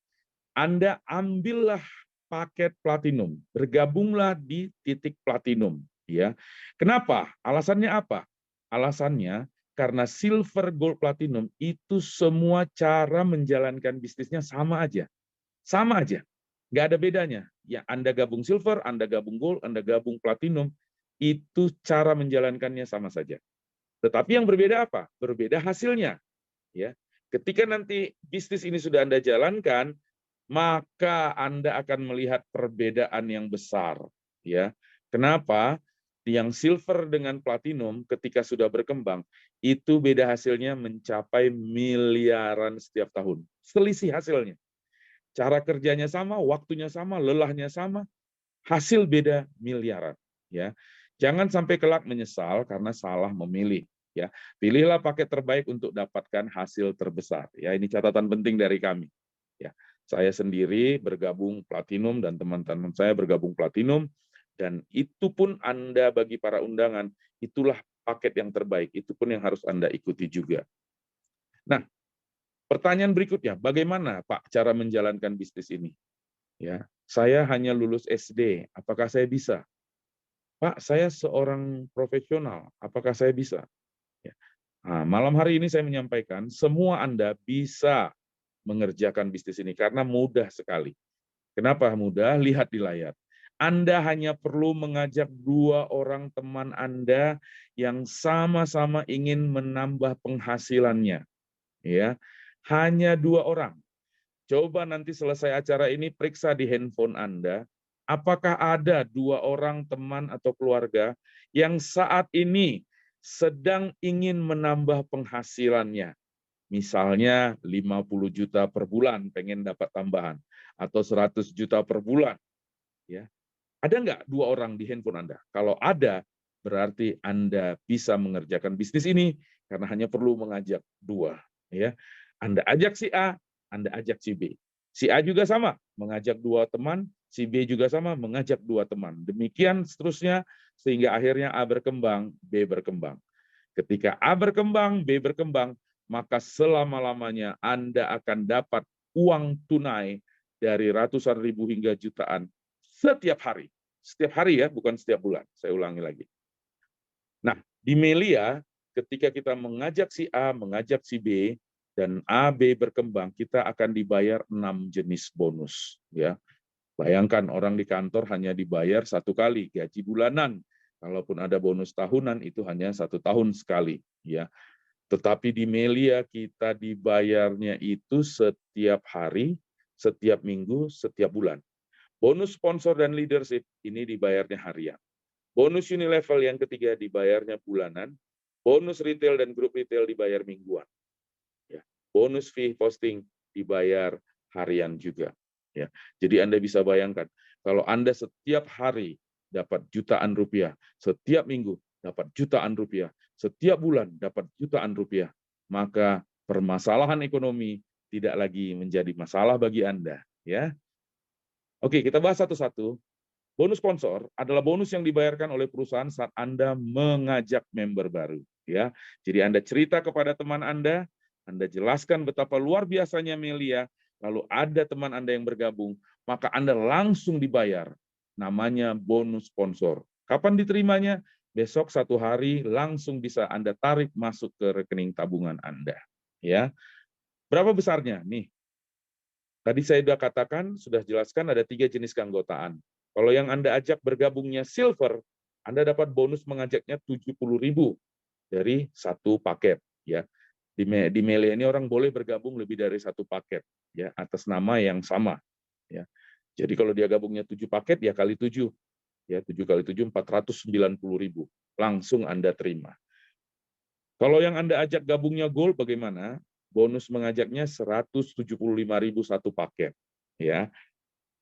Anda ambillah paket platinum, bergabunglah di titik platinum. Ya, kenapa? Alasannya apa? Alasannya karena silver, gold, platinum itu semua cara menjalankan bisnisnya sama aja. Sama aja. Nggak ada bedanya. Ya, Anda gabung silver, Anda gabung gold, Anda gabung platinum, itu cara menjalankannya sama saja. Tetapi yang berbeda apa? Berbeda hasilnya. Ya, ketika nanti bisnis ini sudah Anda jalankan, maka Anda akan melihat perbedaan yang besar. Ya, kenapa? Yang silver dengan platinum ketika sudah berkembang, itu beda hasilnya mencapai miliaran setiap tahun. Selisih hasilnya. Cara kerjanya sama, waktunya sama, lelahnya sama, hasil beda miliaran. Ya, jangan sampai kelak menyesal karena salah memilih. Ya, pilihlah paket terbaik untuk dapatkan hasil terbesar. Ya, ini catatan penting dari kami. Ya, saya sendiri bergabung platinum dan teman-teman saya bergabung platinum, dan itu pun Anda bagi para undangan, itulah paket yang terbaik. Itu pun yang harus Anda ikuti juga. Nah, pertanyaan berikutnya, bagaimana Pak cara menjalankan bisnis ini? Ya, saya hanya lulus SD, apakah saya bisa? Pak, saya seorang profesional, apakah saya bisa? Ya. Nah, malam hari ini saya menyampaikan, semua Anda bisa mengerjakan bisnis ini karena mudah sekali. Kenapa mudah? Lihat di layar. Anda hanya perlu mengajak 2 orang teman Anda yang sama-sama ingin menambah penghasilannya. Ya, hanya 2 orang. Coba nanti selesai acara ini periksa di handphone Anda, apakah ada 2 orang teman atau keluarga yang saat ini sedang ingin menambah penghasilannya. Misalnya 50 juta per bulan pengen dapat tambahan, atau 100 juta per bulan. Ya, ada nggak 2 orang di handphone Anda? Kalau ada, berarti Anda bisa mengerjakan bisnis ini karena hanya perlu mengajak 2. Ya, Anda ajak si A, Anda ajak si B. Si A juga sama, mengajak 2 teman, si B juga sama, mengajak 2 teman. Demikian seterusnya, sehingga akhirnya A berkembang, B berkembang. Ketika A berkembang, B berkembang, maka selama-lamanya Anda akan dapat uang tunai dari ratusan ribu hingga jutaan setiap hari. Setiap hari ya, bukan setiap bulan. Saya ulangi lagi. Nah, di Melia, ketika kita mengajak si A, mengajak si B, dan A, B berkembang, kita akan dibayar 6 jenis bonus. Ya, bayangkan orang di kantor hanya dibayar 1 kali, gaji bulanan. Kalaupun ada bonus tahunan, itu hanya 1 tahun sekali. Ya, tetapi di Melia kita dibayarnya itu setiap hari, setiap minggu, setiap bulan. Bonus sponsor dan leadership ini dibayarnya harian. Bonus Unilevel yang ketiga dibayarnya bulanan. Bonus retail dan grup retail dibayar mingguan. Ya. Bonus fee posting dibayar harian juga. Ya. Jadi Anda bisa bayangkan, kalau Anda setiap hari dapat jutaan rupiah, setiap minggu dapat jutaan rupiah, setiap bulan dapat jutaan rupiah, maka permasalahan ekonomi tidak lagi menjadi masalah bagi Anda. Ya. Oke, kita bahas satu-satu. Bonus sponsor adalah bonus yang dibayarkan oleh perusahaan saat Anda mengajak member baru. Ya, jadi Anda cerita kepada teman Anda jelaskan betapa luar biasanya Melia, lalu ada teman Anda yang bergabung, maka Anda langsung dibayar. Namanya bonus sponsor. Kapan diterimanya? Besok 1 hari langsung bisa Anda tarik masuk ke rekening tabungan Anda. Ya, berapa besarnya? Nih, tadi saya sudah katakan, sudah jelaskan ada 3 jenis keanggotaan. Kalau yang Anda ajak bergabungnya silver, Anda dapat bonus mengajaknya 70.000 dari 1 paket. Ya, di Melia ini orang boleh bergabung lebih dari 1 paket, ya, atas nama yang sama. Ya, jadi kalau dia gabungnya 7 paket, ya kali 7, ya 7 kali 7 490.000, langsung Anda terima. Kalau yang Anda ajak gabungnya gold, bagaimana? Bonus mengajaknya 175.000 1 paket. Ya.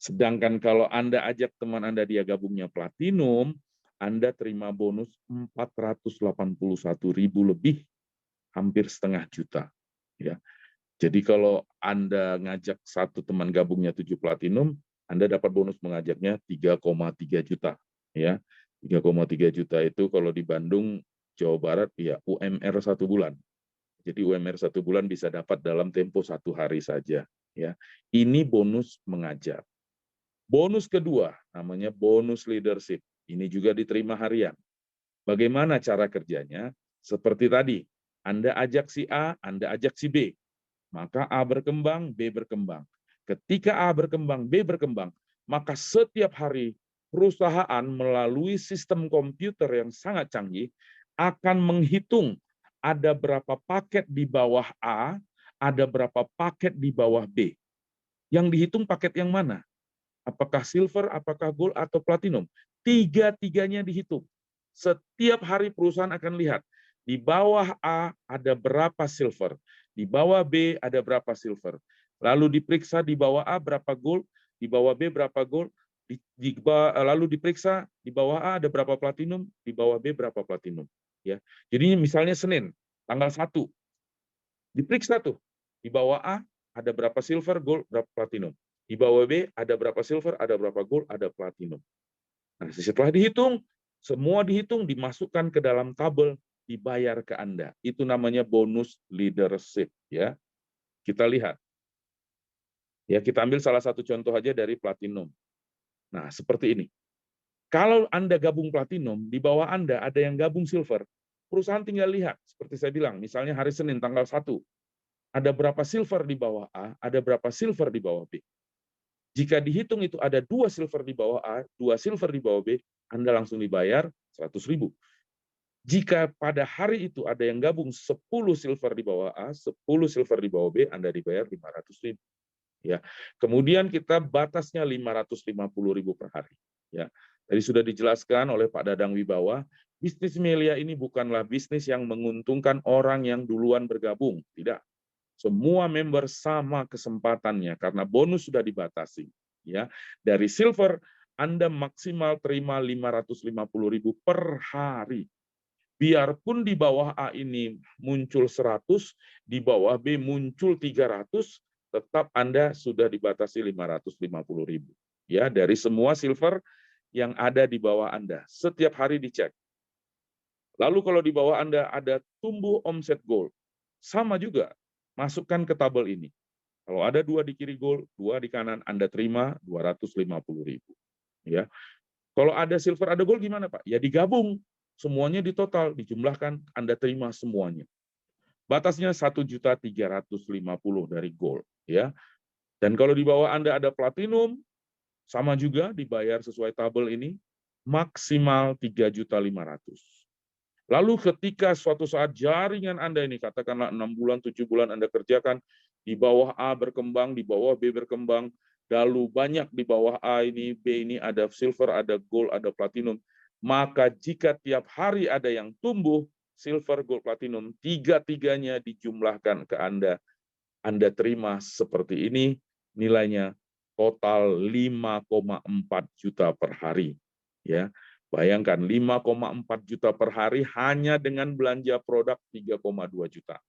Sedangkan kalau Anda ajak teman Anda dia gabungnya platinum, Anda terima bonus 481.000 lebih, hampir setengah juta. Ya. Jadi kalau Anda ngajak 1 teman gabungnya 7 platinum, Anda dapat bonus mengajaknya 3,3 juta. Ya. 3,3 juta itu kalau di Bandung, Jawa Barat, ya UMR 1 bulan. Jadi UMR 1 bulan bisa dapat dalam tempo 1 hari saja. Ya, ini bonus mengajar. Bonus kedua namanya bonus leadership. Ini juga diterima harian. Bagaimana cara kerjanya? Seperti tadi, Anda ajak si A, Anda ajak si B. Maka A berkembang, B berkembang. Ketika A berkembang, B berkembang, maka setiap hari perusahaan melalui sistem komputer yang sangat canggih akan menghitung ada berapa paket di bawah A, ada berapa paket di bawah B. Yang dihitung paket yang mana? Apakah silver, apakah gold, atau platinum? Tiga-tiganya dihitung. Setiap hari perusahaan akan lihat, di bawah A ada berapa silver, di bawah B ada berapa silver. Lalu diperiksa di bawah A berapa gold, di bawah B berapa gold, lalu diperiksa di bawah A ada berapa platinum, di bawah B berapa platinum. Ya, jadi misalnya Senin, tanggal 1, diperiksa tuh, di bawah A ada berapa silver, gold, berapa platinum. Di bawah B ada berapa silver, ada berapa gold, ada platinum. Nah, setelah dihitung, semua dihitung, dimasukkan ke dalam tabel, dibayar ke Anda. Itu namanya bonus leadership. Ya, kita lihat. Ya, kita ambil salah satu contoh aja dari platinum. Nah, seperti ini. Kalau Anda gabung platinum, di bawah Anda ada yang gabung silver, perusahaan tinggal lihat. Seperti saya bilang, misalnya hari Senin tanggal 1, ada berapa silver di bawah A, ada berapa silver di bawah B. Jika dihitung itu ada 2 silver di bawah A, 2 silver di bawah B, Anda langsung dibayar 100.000. Jika pada hari itu ada yang gabung 10 silver di bawah A, 10 silver di bawah B, Anda dibayar 500.000. Ya. Kemudian kita batasnya 550.000 per hari. Ya. Tadi sudah dijelaskan oleh Pak Dadang Wibawa, bisnis Melia ini bukanlah bisnis yang menguntungkan orang yang duluan bergabung. Tidak. Semua member sama kesempatannya karena bonus sudah dibatasi. Ya, dari silver Anda maksimal terima 550.000 per hari. Biarpun di bawah A ini muncul 100, di bawah B muncul 300, tetap Anda sudah dibatasi 550.000. Ya, dari semua silver yang ada di bawah Anda. Setiap hari dicek. Lalu kalau di bawah Anda ada tumbuh omset gold, sama juga. Masukkan ke tabel ini. Kalau ada 2 di kiri gold, 2 di kanan, Anda terima 250.000. Ya. Kalau ada silver, ada gold gimana, Pak? Ya digabung. Semuanya ditotal, dijumlahkan, Anda terima semuanya. Batasnya 1.350.000 dari gold. Ya. Dan kalau di bawah Anda ada platinum, sama juga dibayar sesuai tabel ini, maksimal 3.500.000. Lalu ketika suatu saat jaringan Anda ini, katakanlah 6 bulan, 7 bulan Anda kerjakan, di bawah A berkembang, di bawah B berkembang, lalu banyak di bawah A ini, B ini ada silver, ada gold, ada platinum, maka jika tiap hari ada yang tumbuh, silver, gold, platinum, tiga-tiganya dijumlahkan ke Anda terima seperti ini, nilainya total 5,4 juta per hari. Ya. Bayangkan 5,4 juta per hari hanya dengan belanja produk 3,2 juta.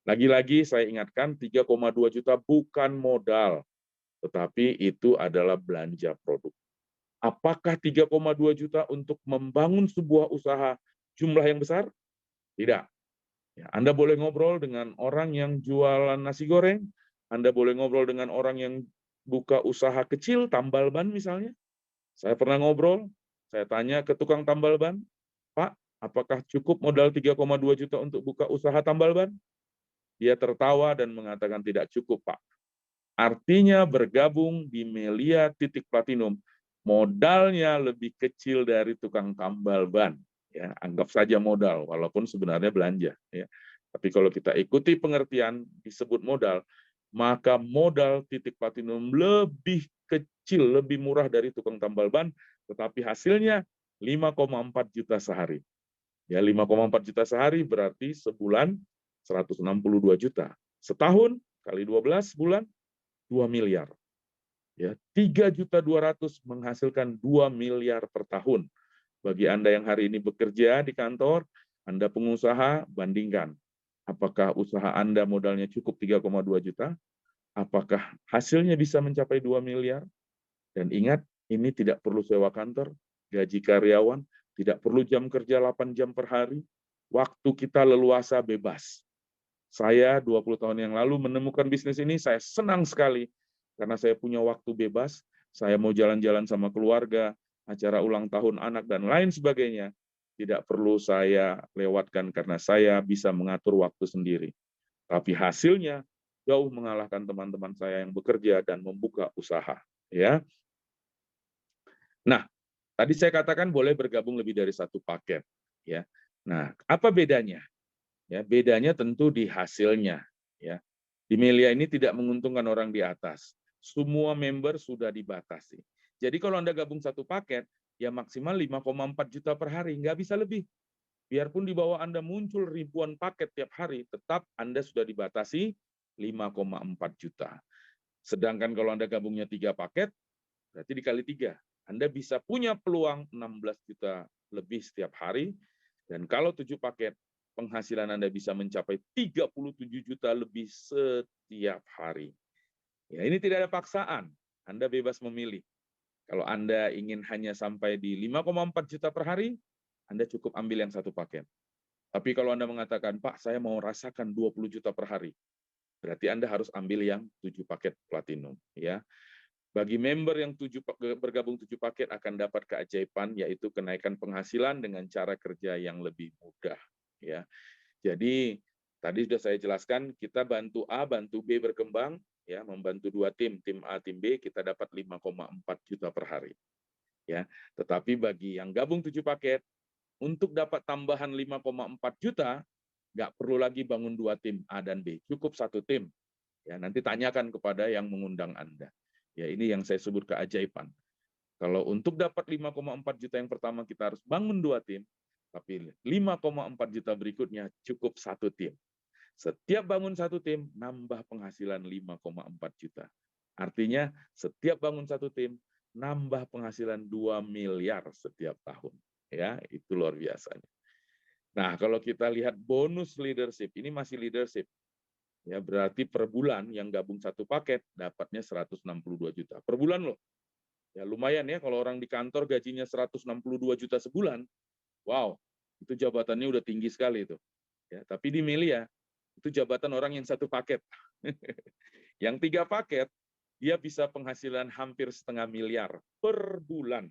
Lagi-lagi saya ingatkan 3,2 juta bukan modal, tetapi itu adalah belanja produk. Apakah 3,2 juta untuk membangun sebuah usaha jumlah yang besar? Tidak. Ya, Anda boleh ngobrol dengan orang yang jualan nasi goreng, Anda boleh ngobrol dengan orang yang buka usaha kecil, tambal ban misalnya. Saya pernah ngobrol, saya tanya ke tukang tambal ban, Pak, apakah cukup modal 3,2 juta untuk buka usaha tambal ban? Dia tertawa dan mengatakan tidak cukup, Pak. Artinya bergabung di Melia Titik Platinum, modalnya lebih kecil dari tukang tambal ban. Ya, anggap saja modal, walaupun sebenarnya belanja. Ya. Tapi kalau kita ikuti pengertian disebut modal, maka modal Titik Platinum lebih kecil, lebih murah dari tukang tambal ban, tetapi hasilnya 5,4 juta sehari. Ya, 5,4 juta sehari berarti sebulan 162 juta. Setahun kali 12 bulan 2 miliar. Ya, 3.200.000 menghasilkan 2 miliar per tahun. Bagi Anda yang hari ini bekerja di kantor, Anda pengusaha, bandingkan. Apakah usaha Anda modalnya cukup 3,2 juta? Apakah hasilnya bisa mencapai 2 miliar? Dan ingat, ini tidak perlu sewa kantor, gaji karyawan, Tidak perlu jam kerja 8 jam per hari. Waktu kita leluasa bebas. Saya 20 tahun yang lalu menemukan bisnis ini, saya senang sekali. Karena saya punya waktu bebas, saya mau jalan-jalan sama keluarga, acara ulang tahun anak, dan lain sebagainya. Tidak perlu saya lewatkan karena saya bisa mengatur waktu sendiri. Tapi hasilnya jauh mengalahkan teman-teman saya yang bekerja dan membuka usaha. Ya. Nah, tadi saya katakan boleh bergabung lebih dari satu paket. Ya. Nah, apa bedanya? Ya, bedanya tentu di hasilnya. Ya. Di Melia ini tidak menguntungkan orang di atas. Semua member sudah dibatasi. Jadi kalau Anda gabung satu paket, ya maksimal 5,4 juta per hari, nggak bisa lebih. Biarpun di bawah Anda muncul ribuan paket tiap hari, tetap Anda sudah dibatasi 5,4 juta. Sedangkan kalau Anda gabungnya 3 paket, berarti dikali 3. Anda bisa punya peluang 16 juta lebih setiap hari. Dan kalau 7 paket, penghasilan Anda bisa mencapai 37 juta lebih setiap hari. Ya, ini tidak ada paksaan. Anda bebas memilih. Kalau Anda ingin hanya sampai di 5,4 juta per hari, Anda cukup ambil yang satu paket. Tapi kalau Anda mengatakan, Pak, saya mau rasakan 20 juta per hari, berarti Anda harus ambil yang 7 paket platinum. Ya. Bagi member yang bergabung 7 paket akan dapat keajaiban, yaitu kenaikan penghasilan dengan cara kerja yang lebih mudah. Ya. Jadi tadi sudah saya jelaskan, kita bantu A, bantu B berkembang, ya, membantu 2 tim A, tim B, kita dapat 5,4 juta per hari. Ya, tetapi bagi yang gabung 7 paket, untuk dapat tambahan 5,4 juta, nggak perlu lagi bangun 2 tim A dan B, cukup 1 tim. Ya, nanti tanyakan kepada yang mengundang Anda. Ya, ini yang saya sebut keajaiban. Kalau untuk dapat 5,4 juta yang pertama kita harus bangun 2 tim, tapi 5,4 juta berikutnya cukup 1 tim. Setiap bangun 1 tim, nambah penghasilan 5,4 juta. Artinya, setiap bangun 1 tim, nambah penghasilan 2 miliar setiap tahun. Ya, itu luar biasanya. Nah, kalau kita lihat bonus leadership, ini masih leadership. Ya, berarti per bulan yang gabung 1 paket, dapatnya 162 juta. Per bulan loh. Ya, lumayan ya, kalau orang di kantor gajinya 162 juta sebulan, wow, itu jabatannya udah tinggi sekali itu. Ya, tapi di Melia, itu jabatan orang yang 1 paket. Yang 3 paket, dia bisa penghasilan hampir 0,5 miliar per bulan.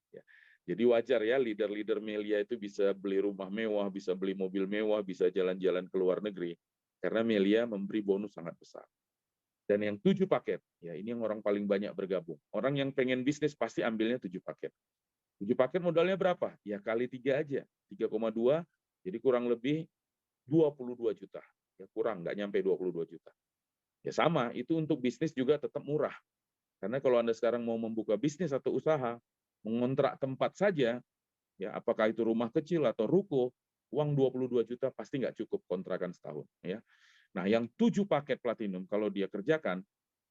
Ya. Jadi wajar ya, leader-leader Melia itu bisa beli rumah mewah, bisa beli mobil mewah, bisa jalan-jalan ke luar negeri. Karena Melia memberi bonus sangat besar. Dan yang 7 paket, ya ini yang orang paling banyak bergabung. Orang yang pengen bisnis pasti ambilnya 7 paket. 7 paket modalnya berapa? Ya kali 3 aja, 3,2, jadi kurang lebih 22 juta. Ya kurang, nggak nyampe 22 juta. Ya sama, itu untuk bisnis juga tetap murah. Karena kalau Anda sekarang mau membuka bisnis atau usaha, mengontrak tempat saja, ya apakah itu rumah kecil atau ruko, uang 22 juta pasti nggak cukup kontrakan setahun. Ya. Nah, yang 7 paket platinum, kalau dia kerjakan,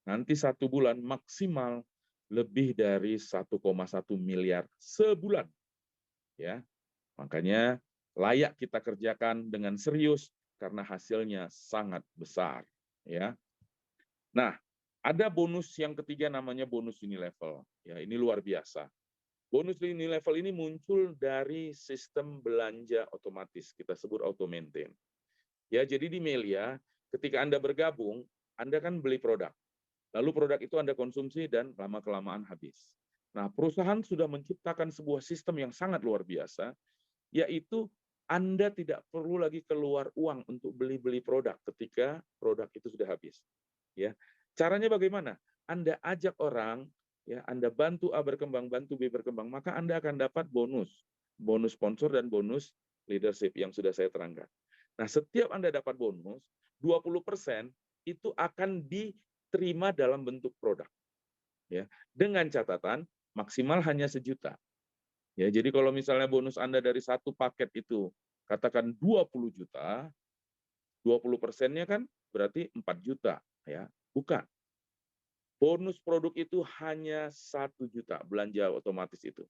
nanti 1 bulan maksimal lebih dari 1,1 miliar sebulan. Ya, makanya layak kita kerjakan dengan serius karena hasilnya sangat besar. Ya. Nah, ada bonus yang ketiga namanya bonus Unilevel. Ya, ini luar biasa. Bonus Unilevel ini muncul dari sistem belanja otomatis, kita sebut auto maintain. Ya, jadi di Melia, ketika Anda bergabung, Anda kan beli produk. Lalu produk itu Anda konsumsi dan lama-kelamaan habis. Nah, perusahaan sudah menciptakan sebuah sistem yang sangat luar biasa, yaitu Anda tidak perlu lagi keluar uang untuk beli-beli produk ketika produk itu sudah habis. Ya, caranya bagaimana? Anda ajak orang, ya, Anda bantu A berkembang, bantu B berkembang, maka Anda akan dapat bonus sponsor dan bonus leadership yang sudah saya terangkan. Nah, setiap Anda dapat bonus, 20% itu akan diterima dalam bentuk produk. Ya, dengan catatan maksimal hanya 1 juta. Ya, jadi kalau misalnya bonus Anda dari 1 paket itu katakan 20 juta, 20%-nya kan berarti 4 juta, ya. Bukan. Bonus produk itu hanya 1 juta belanja otomatis itu.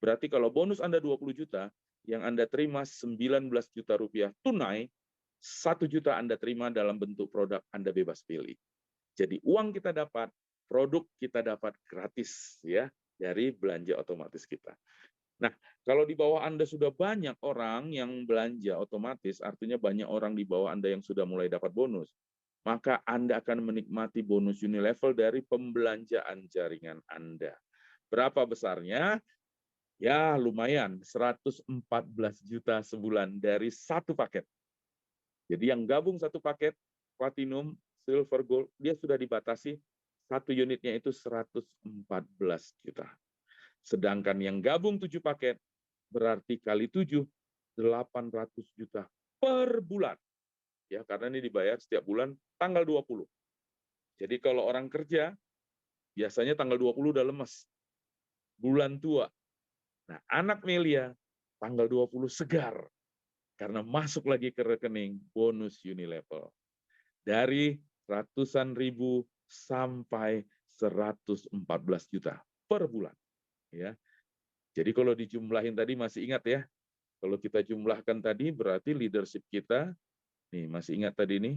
Berarti kalau bonus Anda 20 juta, yang Anda terima 19 juta rupiah tunai, 1 juta Anda terima dalam bentuk produk, Anda bebas pilih. Jadi uang kita dapat, produk kita dapat gratis ya dari belanja otomatis kita. Nah, kalau di bawah Anda sudah banyak orang yang belanja, otomatis artinya banyak orang di bawah Anda yang sudah mulai dapat bonus. Maka Anda akan menikmati bonus Unilevel dari pembelanjaan jaringan Anda. Berapa besarnya? Ya, lumayan, 114 juta sebulan dari satu paket. Jadi yang gabung satu paket, Platinum, Silver, Gold, dia sudah dibatasi, satu unitnya itu 114 juta. Sedangkan yang gabung 7 paket, berarti kali 7, 800 juta per bulan. Ya, karena ini dibayar setiap bulan tanggal 20. Jadi kalau orang kerja, biasanya tanggal 20 udah lemes. Bulan tua. Nah, anak Melia, tanggal 20 segar. Karena masuk lagi ke rekening bonus Unilevel. Dari ratusan ribu sampai 114 juta per bulan. Ya. Jadi kalau dijumlahin tadi masih ingat ya, kalau kita jumlahkan tadi berarti leadership kita, nih masih ingat tadi nih,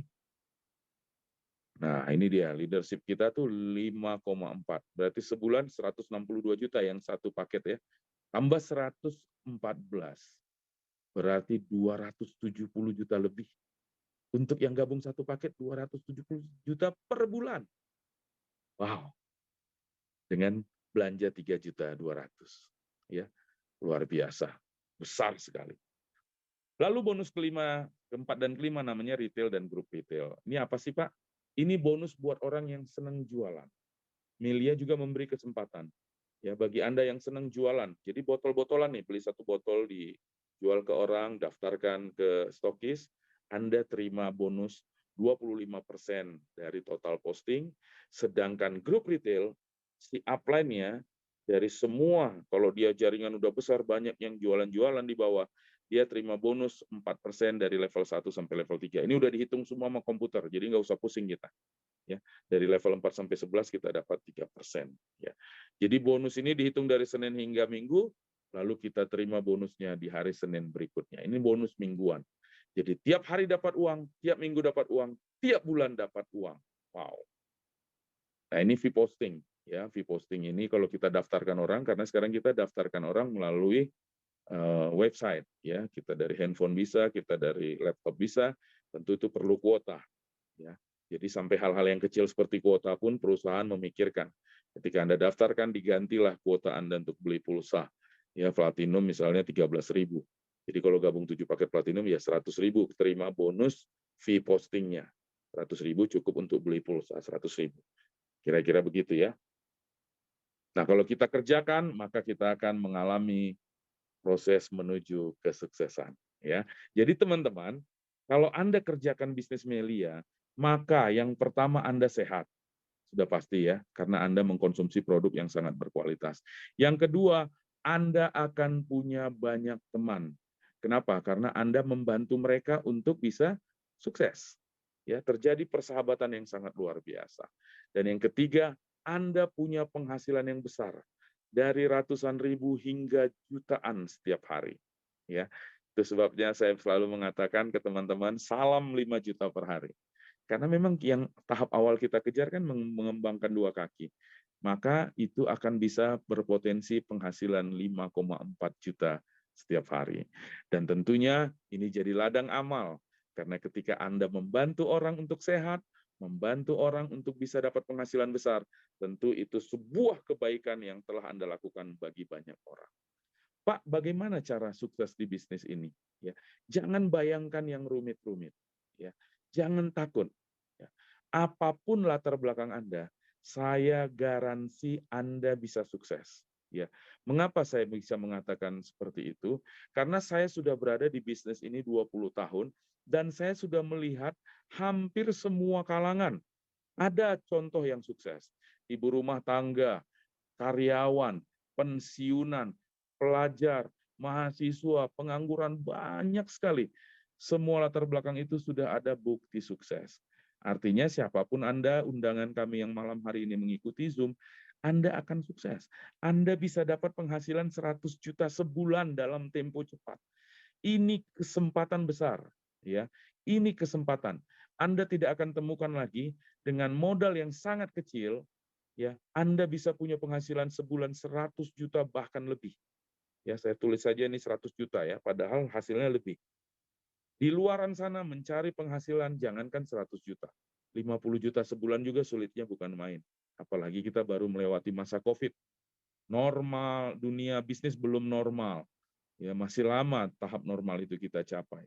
nah ini dia leadership kita tuh 5,4, berarti sebulan 162 juta yang satu paket ya, tambah 114, berarti 270 juta lebih. Untuk yang gabung satu paket 270 juta per bulan. Wow. Dengan belanja 3.200.000 ya. Luar biasa. Besar sekali. Lalu bonus keempat dan kelima namanya retail dan grup retail. Ini apa sih Pak? Ini bonus buat orang yang senang jualan. Melia juga memberi kesempatan ya bagi Anda yang senang jualan. Jadi botol-botolan nih, beli satu botol dijual ke orang, daftarkan ke stokis, Anda terima bonus 25% dari total posting, sedangkan grup retail si upline-nya dari semua, kalau dia jaringan udah besar, banyak yang jualan-jualan di bawah, dia terima bonus 4% dari level 1 sampai level 3. Ini udah dihitung semua sama komputer, jadi nggak usah pusing kita. Ya, dari level 4 sampai 11 kita dapat 3%. Ya. Jadi bonus ini dihitung dari Senin hingga Minggu, lalu kita terima bonusnya di hari Senin berikutnya. Ini bonus mingguan. Jadi tiap hari dapat uang, tiap minggu dapat uang, tiap bulan dapat uang. Wow. Nah ini fee posting. Ya, fee posting ini kalau kita daftarkan orang, karena sekarang kita daftarkan orang melalui website. Ya, kita dari handphone bisa, kita dari laptop bisa, tentu itu perlu kuota. Ya. Jadi sampai hal-hal yang kecil seperti kuota pun perusahaan memikirkan. Ketika Anda daftarkan, digantilah kuota Anda untuk beli pulsa. Ya, Platinum misalnya 13.000. Jadi kalau gabung 7 paket Platinum ya 100.000 terima bonus fee postingnya. 100.000 cukup untuk beli pulsa 100.000. Kira-kira begitu ya. Nah, kalau kita kerjakan, maka kita akan mengalami proses menuju kesuksesan. Ya, jadi teman-teman, kalau Anda kerjakan bisnis Melia, maka yang pertama Anda sehat. Sudah pasti ya, karena Anda mengkonsumsi produk yang sangat berkualitas. Yang kedua, Anda akan punya banyak teman. Kenapa? Karena Anda membantu mereka untuk bisa sukses. Ya, terjadi persahabatan yang sangat luar biasa. Dan yang ketiga, Anda punya penghasilan yang besar. Dari ratusan ribu hingga jutaan setiap hari. Ya, itu sebabnya saya selalu mengatakan ke teman-teman, salam 5 juta per hari. Karena memang yang tahap awal kita kejar kan mengembangkan 2 kaki. Maka itu akan bisa berpotensi penghasilan 5,4 juta setiap hari. Dan tentunya ini jadi ladang amal. Karena ketika Anda membantu orang untuk sehat, membantu orang untuk bisa dapat penghasilan besar, tentu itu sebuah kebaikan yang telah Anda lakukan bagi banyak orang. Pak, bagaimana cara sukses di bisnis ini? Ya, jangan bayangkan yang rumit-rumit. Ya, jangan takut. Ya, apapun latar belakang Anda, saya garansi Anda bisa sukses. Ya, mengapa saya bisa mengatakan seperti itu? Karena saya sudah berada di bisnis ini 20 tahun dan saya sudah melihat hampir semua kalangan. Ada contoh yang sukses. Ibu rumah tangga, karyawan, pensiunan, pelajar, mahasiswa, pengangguran, banyak sekali. Semua latar belakang itu sudah ada bukti sukses. Artinya siapapun Anda, undangan kami yang malam hari ini mengikuti Zoom, Anda akan sukses. Anda bisa dapat penghasilan 100 juta sebulan dalam tempo cepat. Ini kesempatan besar. Ya, ini kesempatan. Anda tidak akan temukan lagi dengan modal yang sangat kecil, ya, Anda bisa punya penghasilan sebulan 100 juta bahkan lebih. Ya, saya tulis saja ini 100 juta ya, padahal hasilnya lebih. Di luaran sana mencari penghasilan jangankan 100 juta. 50 juta sebulan juga sulitnya bukan main. Apalagi kita baru melewati masa Covid. Normal, dunia bisnis belum normal. Ya, masih lama tahap normal itu kita capai.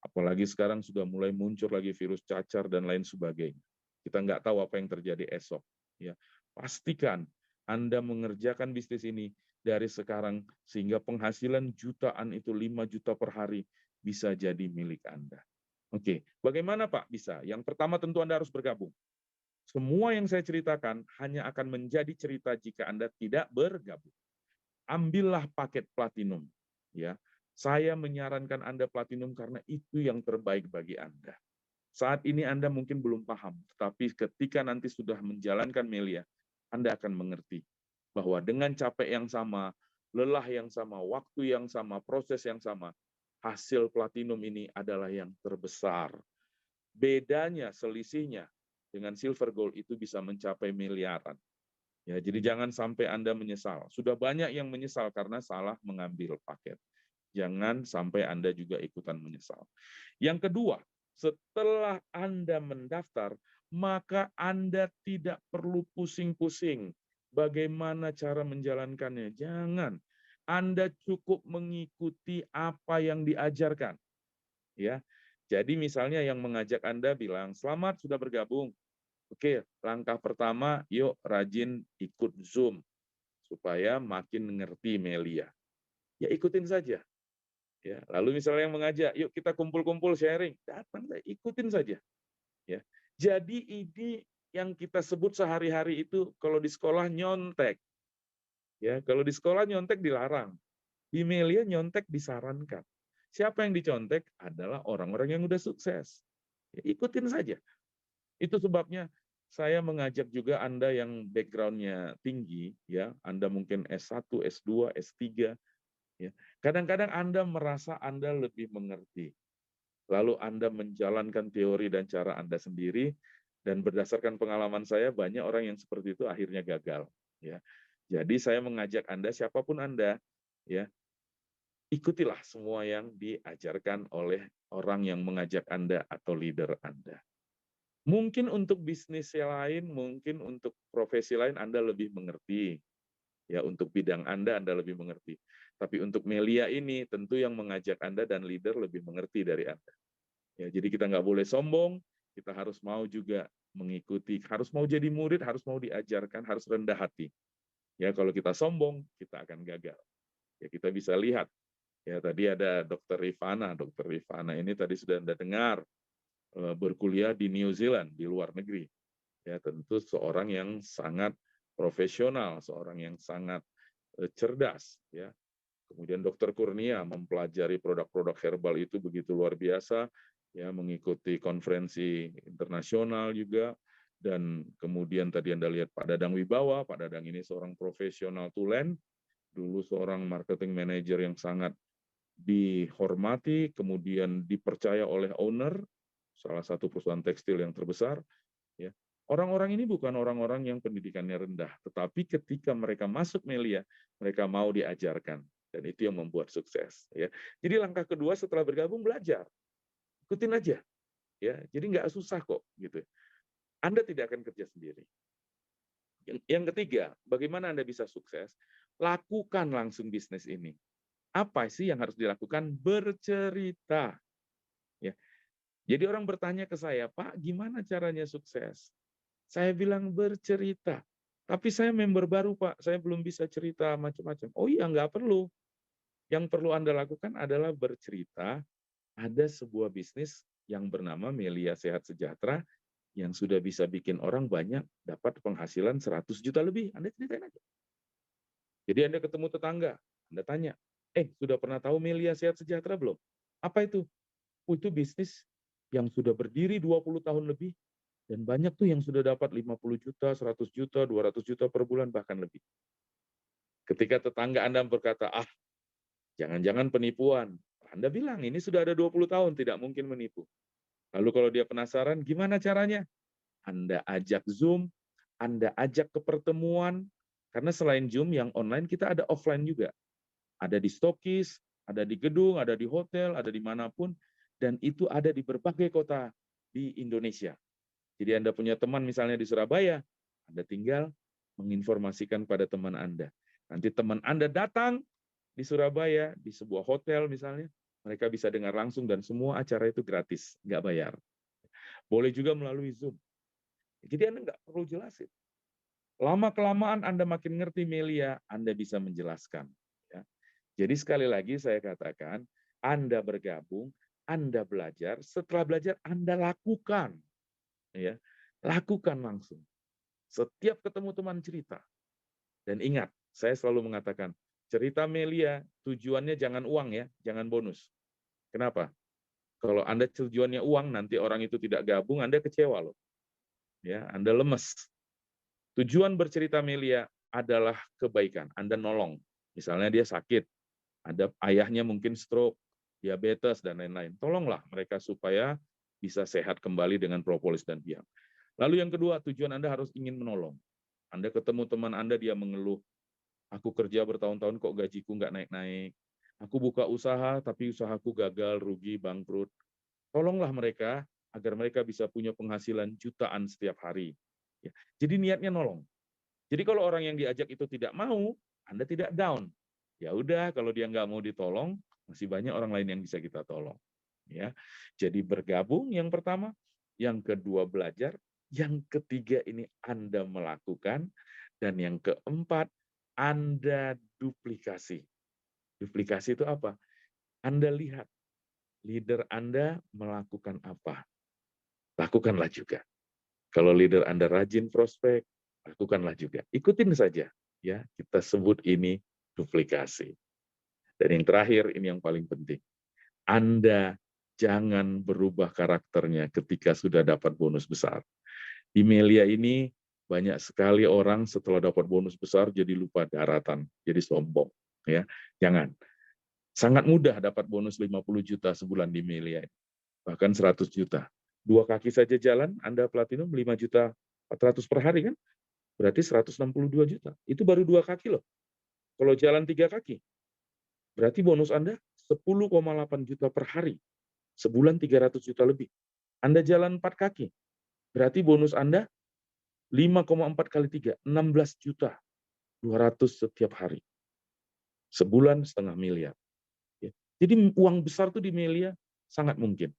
Apalagi sekarang sudah mulai muncul lagi virus cacar dan lain sebagainya. Kita nggak tahu apa yang terjadi esok. Ya, pastikan Anda mengerjakan bisnis ini dari sekarang sehingga penghasilan jutaan itu 5 juta per hari bisa jadi milik Anda. Oke, bagaimana Pak bisa? Yang pertama tentu Anda harus bergabung. Semua yang saya ceritakan hanya akan menjadi cerita jika Anda tidak bergabung. Ambillah paket platinum. Ya, saya menyarankan Anda platinum karena itu yang terbaik bagi Anda. Saat ini Anda mungkin belum paham, tetapi ketika nanti sudah menjalankan Melia, Anda akan mengerti bahwa dengan capek yang sama, lelah yang sama, waktu yang sama, proses yang sama, hasil platinum ini adalah yang terbesar. Bedanya, selisihnya dengan silver gold itu bisa mencapai miliaran. Ya, jadi jangan sampai Anda menyesal. Sudah banyak yang menyesal karena salah mengambil paket. Jangan sampai Anda juga ikutan menyesal. Yang kedua, setelah Anda mendaftar, maka Anda tidak perlu pusing-pusing bagaimana cara menjalankannya. Jangan. Anda cukup mengikuti apa yang diajarkan. Ya. Jadi misalnya yang mengajak Anda bilang, "Selamat sudah bergabung." Oke, langkah pertama, yuk rajin ikut Zoom supaya makin ngerti Melia. Ya ikutin saja. Ya, lalu misalnya yang mengajak, yuk kita kumpul-kumpul sharing, datang, ikutin saja. Ya, jadi ini yang kita sebut sehari-hari itu kalau di sekolah nyontek. Ya, kalau di sekolah nyontek dilarang. Di Melia nyontek disarankan. Siapa yang dicontek adalah orang-orang yang udah sukses. Ya, ikutin saja. Itu sebabnya saya mengajak juga Anda yang background-nya tinggi, ya, Anda mungkin S1, S2, S3, ya. Kadang-kadang Anda merasa Anda lebih mengerti. Lalu Anda menjalankan teori dan cara Anda sendiri, dan berdasarkan pengalaman saya, banyak orang yang seperti itu akhirnya gagal. Ya. Jadi saya mengajak Anda, siapapun Anda, ya, ikutilah semua yang diajarkan oleh orang yang mengajak Anda atau leader Anda. Mungkin untuk bisnis yang lain, mungkin untuk profesi lain Anda lebih mengerti. Ya, untuk bidang Anda lebih mengerti. Tapi untuk Melia ini, tentu yang mengajak Anda dan leader lebih mengerti dari Anda. Ya, jadi kita nggak boleh sombong, kita harus mau juga mengikuti, harus mau jadi murid, harus mau diajarkan, harus rendah hati. Ya, kalau kita sombong, kita akan gagal. Ya, kita bisa lihat. Ya, tadi ada Dr. Rifana. Dr. Rifana ini tadi sudah Anda dengar, berkuliah di New Zealand, di luar negeri. Ya, tentu seorang yang sangat profesional, seorang yang sangat cerdas. Ya. Kemudian Dr. Kurnia mempelajari produk-produk herbal itu begitu luar biasa, ya, mengikuti konferensi internasional juga. Dan kemudian tadi Anda lihat Pak Dadang Wibawa. Pak Dadang ini seorang profesional tulen, dulu seorang marketing manager yang sangat dihormati, kemudian dipercaya oleh owner salah satu perusahaan tekstil yang terbesar. Ya. Orang-orang ini bukan orang-orang yang pendidikannya rendah, tetapi ketika mereka masuk Melia, mereka mau diajarkan, dan itu yang membuat sukses. Ya. Jadi langkah kedua setelah bergabung, belajar, ikutin aja. Ya, jadi nggak susah kok, gitu. Anda tidak akan kerja sendiri. Yang ketiga, bagaimana Anda bisa sukses? Lakukan langsung bisnis ini. Apa sih yang harus dilakukan? Bercerita. Ya. Jadi orang bertanya ke saya, Pak, gimana caranya sukses? Saya bilang bercerita. Tapi saya member baru, Pak. Saya belum bisa cerita macam-macam. Oh iya, nggak perlu. Yang perlu Anda lakukan adalah bercerita. Ada sebuah bisnis yang bernama Melia Sehat Sejahtera yang sudah bisa bikin orang banyak dapat penghasilan 100 juta lebih. Anda ceritain aja. Jadi Anda ketemu tetangga, Anda tanya, sudah pernah tahu Melia Sehat Sejahtera belum? Apa itu? Oh, itu bisnis yang sudah berdiri 20 tahun lebih, dan banyak tuh yang sudah dapat 50 juta, 100 juta, 200 juta per bulan, bahkan lebih. Ketika tetangga Anda berkata, jangan-jangan penipuan. Anda bilang, ini sudah ada 20 tahun, tidak mungkin menipu. Lalu kalau dia penasaran, gimana caranya? Anda ajak Zoom, Anda ajak ke pertemuan, karena selain Zoom yang online, kita ada offline juga. ada di stokis, ada di gedung, ada di hotel, ada dimanapun, dan itu ada di berbagai kota di Indonesia. Jadi Anda punya teman misalnya di Surabaya, Anda tinggal menginformasikan pada teman Anda. Nanti teman Anda datang di Surabaya, di sebuah hotel misalnya, mereka bisa dengar langsung dan semua acara itu gratis, nggak bayar. Boleh juga melalui Zoom. Jadi Anda nggak perlu jelasin. Lama-kelamaan Anda makin ngerti media, Anda bisa menjelaskan. Ya. Jadi sekali lagi saya katakan, Anda bergabung, Anda belajar, setelah belajar Anda lakukan. Ya, lakukan langsung. Setiap ketemu teman cerita. Dan ingat, saya selalu mengatakan, cerita Melia tujuannya jangan uang ya, jangan bonus. Kenapa? Kalau Anda tujuannya uang, nanti orang itu tidak gabung, Anda kecewa loh. Ya, Anda lemes. Tujuan bercerita Melia adalah kebaikan. Anda nolong. Misalnya dia sakit, ada ayahnya mungkin stroke, diabetes, dan lain-lain. Tolonglah mereka supaya bisa sehat kembali dengan propolis dan biang. Lalu yang kedua, tujuan Anda harus ingin menolong. Anda ketemu teman Anda, dia mengeluh, aku kerja bertahun-tahun kok gajiku nggak naik-naik. Aku buka usaha, tapi usahaku gagal, rugi, bangkrut. Tolonglah mereka agar mereka bisa punya penghasilan jutaan setiap hari. Ya. Jadi niatnya nolong. Jadi kalau orang yang diajak itu tidak mau, Anda tidak down. Ya udah, kalau dia nggak mau ditolong, masih banyak orang lain yang bisa kita tolong. Ya, jadi bergabung yang pertama, yang kedua belajar, yang ketiga ini Anda melakukan, dan yang keempat Anda duplikasi. Duplikasi itu apa? Anda lihat leader Anda melakukan apa, lakukanlah juga. Kalau leader Anda rajin prospek, lakukanlah juga. Ikutin saja, ya. Kita sebut ini duplikasi. Dan yang terakhir ini yang paling penting. Anda jangan berubah karakternya ketika sudah dapat bonus besar. Di Melia ini banyak sekali orang setelah dapat bonus besar jadi lupa daratan, jadi sombong. Ya, jangan. Sangat mudah dapat bonus 50 juta sebulan di Melia, bahkan 100 juta. 2 kaki saja jalan, Anda platinum 5 juta 400 per hari kan? Berarti 162 juta. Itu baru 2 kaki loh. Kalau jalan 3 kaki, berarti bonus Anda 10,8 juta per hari. Sebulan 300 juta lebih. Anda jalan 4 kaki, berarti bonus Anda 5,4 kali 3, 16 juta 200 setiap hari. Sebulan 0,5 miliar. Jadi uang besar tuh di Melia sangat mungkin.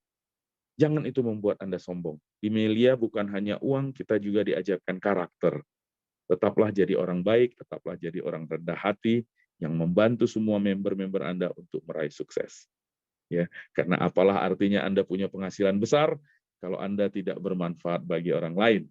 Jangan itu membuat Anda sombong. Di Melia bukan hanya uang, kita juga diajarkan karakter. Tetaplah jadi orang baik, tetaplah jadi orang rendah hati, yang membantu semua member-member Anda untuk meraih sukses. Ya, karena apalah artinya Anda punya penghasilan besar kalau Anda tidak bermanfaat bagi orang lain.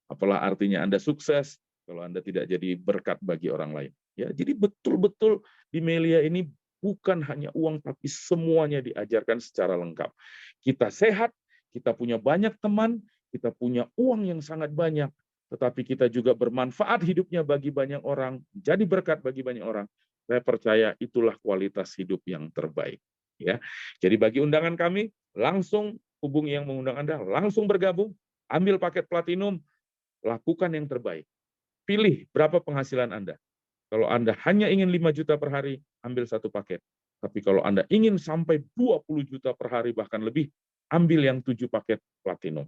Apalah artinya Anda sukses kalau Anda tidak jadi berkat bagi orang lain. Ya, jadi betul-betul di Melia ini bukan hanya uang, tapi semuanya diajarkan secara lengkap. Kita sehat, kita punya banyak teman, kita punya uang yang sangat banyak, tetapi kita juga bermanfaat hidupnya bagi banyak orang, jadi berkat bagi banyak orang. Saya percaya itulah kualitas hidup yang terbaik. Ya, jadi bagi undangan kami, langsung hubungi yang mengundang Anda, langsung bergabung, ambil paket platinum, lakukan yang terbaik. Pilih berapa penghasilan Anda. Kalau Anda hanya ingin 5 juta per hari, ambil 1 paket. Tapi kalau Anda ingin sampai 20 juta per hari, bahkan lebih, ambil yang 7 paket platinum.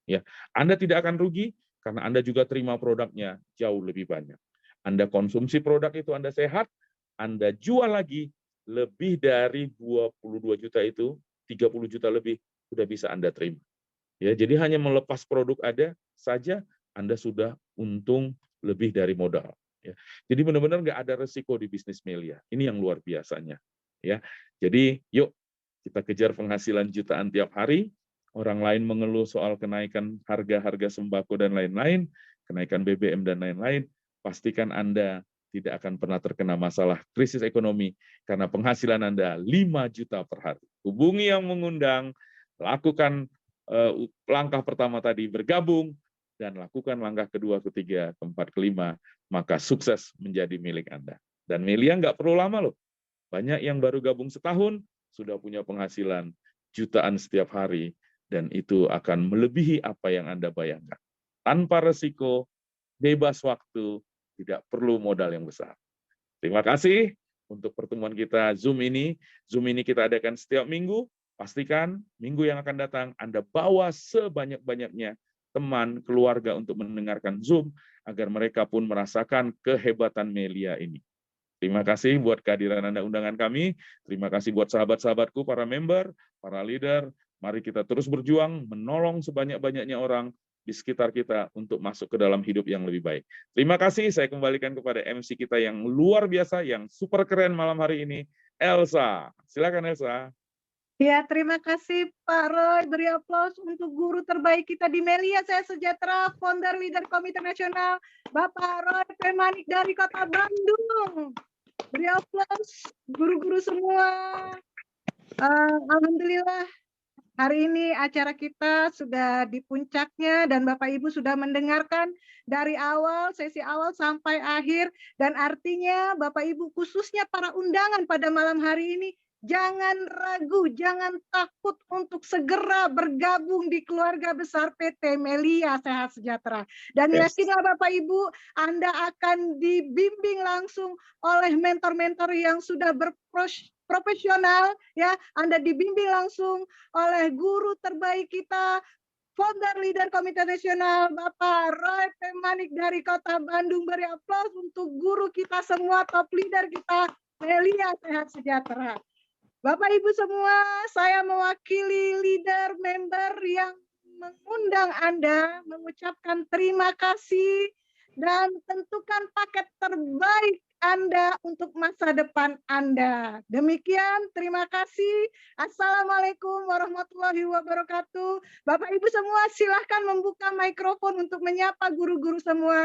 Ya, Anda tidak akan rugi, karena Anda juga terima produknya jauh lebih banyak. Anda konsumsi produk itu, Anda sehat, Anda jual lagi, lebih dari 22 juta itu, 30 juta lebih, sudah bisa Anda terima. Ya, jadi hanya melepas produk ada saja, Anda sudah untung lebih dari modal. Ya. Jadi benar-benar nggak ada resiko di bisnis Melia. Ini yang luar biasanya. Ya, jadi yuk kita kejar penghasilan jutaan tiap hari. Orang lain mengeluh soal kenaikan harga-harga sembako dan lain-lain, kenaikan BBM dan lain-lain. Pastikan Anda tidak akan pernah terkena masalah krisis ekonomi karena penghasilan Anda 5 juta per hari. Hubungi yang mengundang, lakukan langkah pertama tadi bergabung, dan lakukan langkah kedua, ketiga, keempat, kelima, maka sukses menjadi milik Anda. Dan Melia nggak perlu lama loh. Banyak yang baru gabung setahun, sudah punya penghasilan jutaan setiap hari, dan itu akan melebihi apa yang Anda bayangkan. Tanpa resiko, bebas waktu, tidak perlu modal yang besar. Terima kasih untuk pertemuan kita Zoom ini. Zoom ini kita adakan setiap minggu. Pastikan minggu yang akan datang Anda bawa sebanyak-banyaknya teman, keluarga untuk mendengarkan Zoom, agar mereka pun merasakan kehebatan Melia ini. Terima kasih buat kehadiran Anda undangan kami. Terima kasih buat sahabat-sahabatku, para member, para leader. Mari kita terus berjuang menolong sebanyak-banyaknya orang di sekitar kita untuk masuk ke dalam hidup yang lebih baik. Terima kasih, saya kembalikan kepada MC kita yang luar biasa, yang super keren malam hari ini, Elsa. Silakan Elsa. Ya, terima kasih Pak Roy. Beri aplaus untuk guru terbaik kita di Melia Sehat Sejahtera, founder leader Komite Nasional, Bapak Roy P. Manik dari Kota Bandung. Beri aplaus guru-guru semua. Alhamdulillah, hari ini acara kita sudah di puncaknya dan Bapak Ibu sudah mendengarkan dari awal, sesi awal sampai akhir. Dan artinya Bapak Ibu khususnya para undangan pada malam hari ini, jangan ragu, jangan takut untuk segera bergabung di keluarga besar PT Melia Sehat Sejahtera. Dan yakinlah Bapak Ibu, Anda akan dibimbing langsung oleh mentor-mentor yang sudah profesional, ya. Anda dibimbing langsung oleh guru terbaik kita, founder leader Komite Nasional, Bapak Roy P. Manik dari Kota Bandung. Beri aplaus untuk guru kita semua, top leader kita, Melia Sehat Sejahtera. Bapak Ibu semua, saya mewakili leader member yang mengundang Anda, mengucapkan terima kasih dan tentukan paket terbaik Anda untuk masa depan Anda. Demikian, terima kasih. Assalamualaikum warahmatullahi wabarakatuh. Bapak Ibu semua, silahkan membuka mikrofon untuk menyapa guru-guru semua.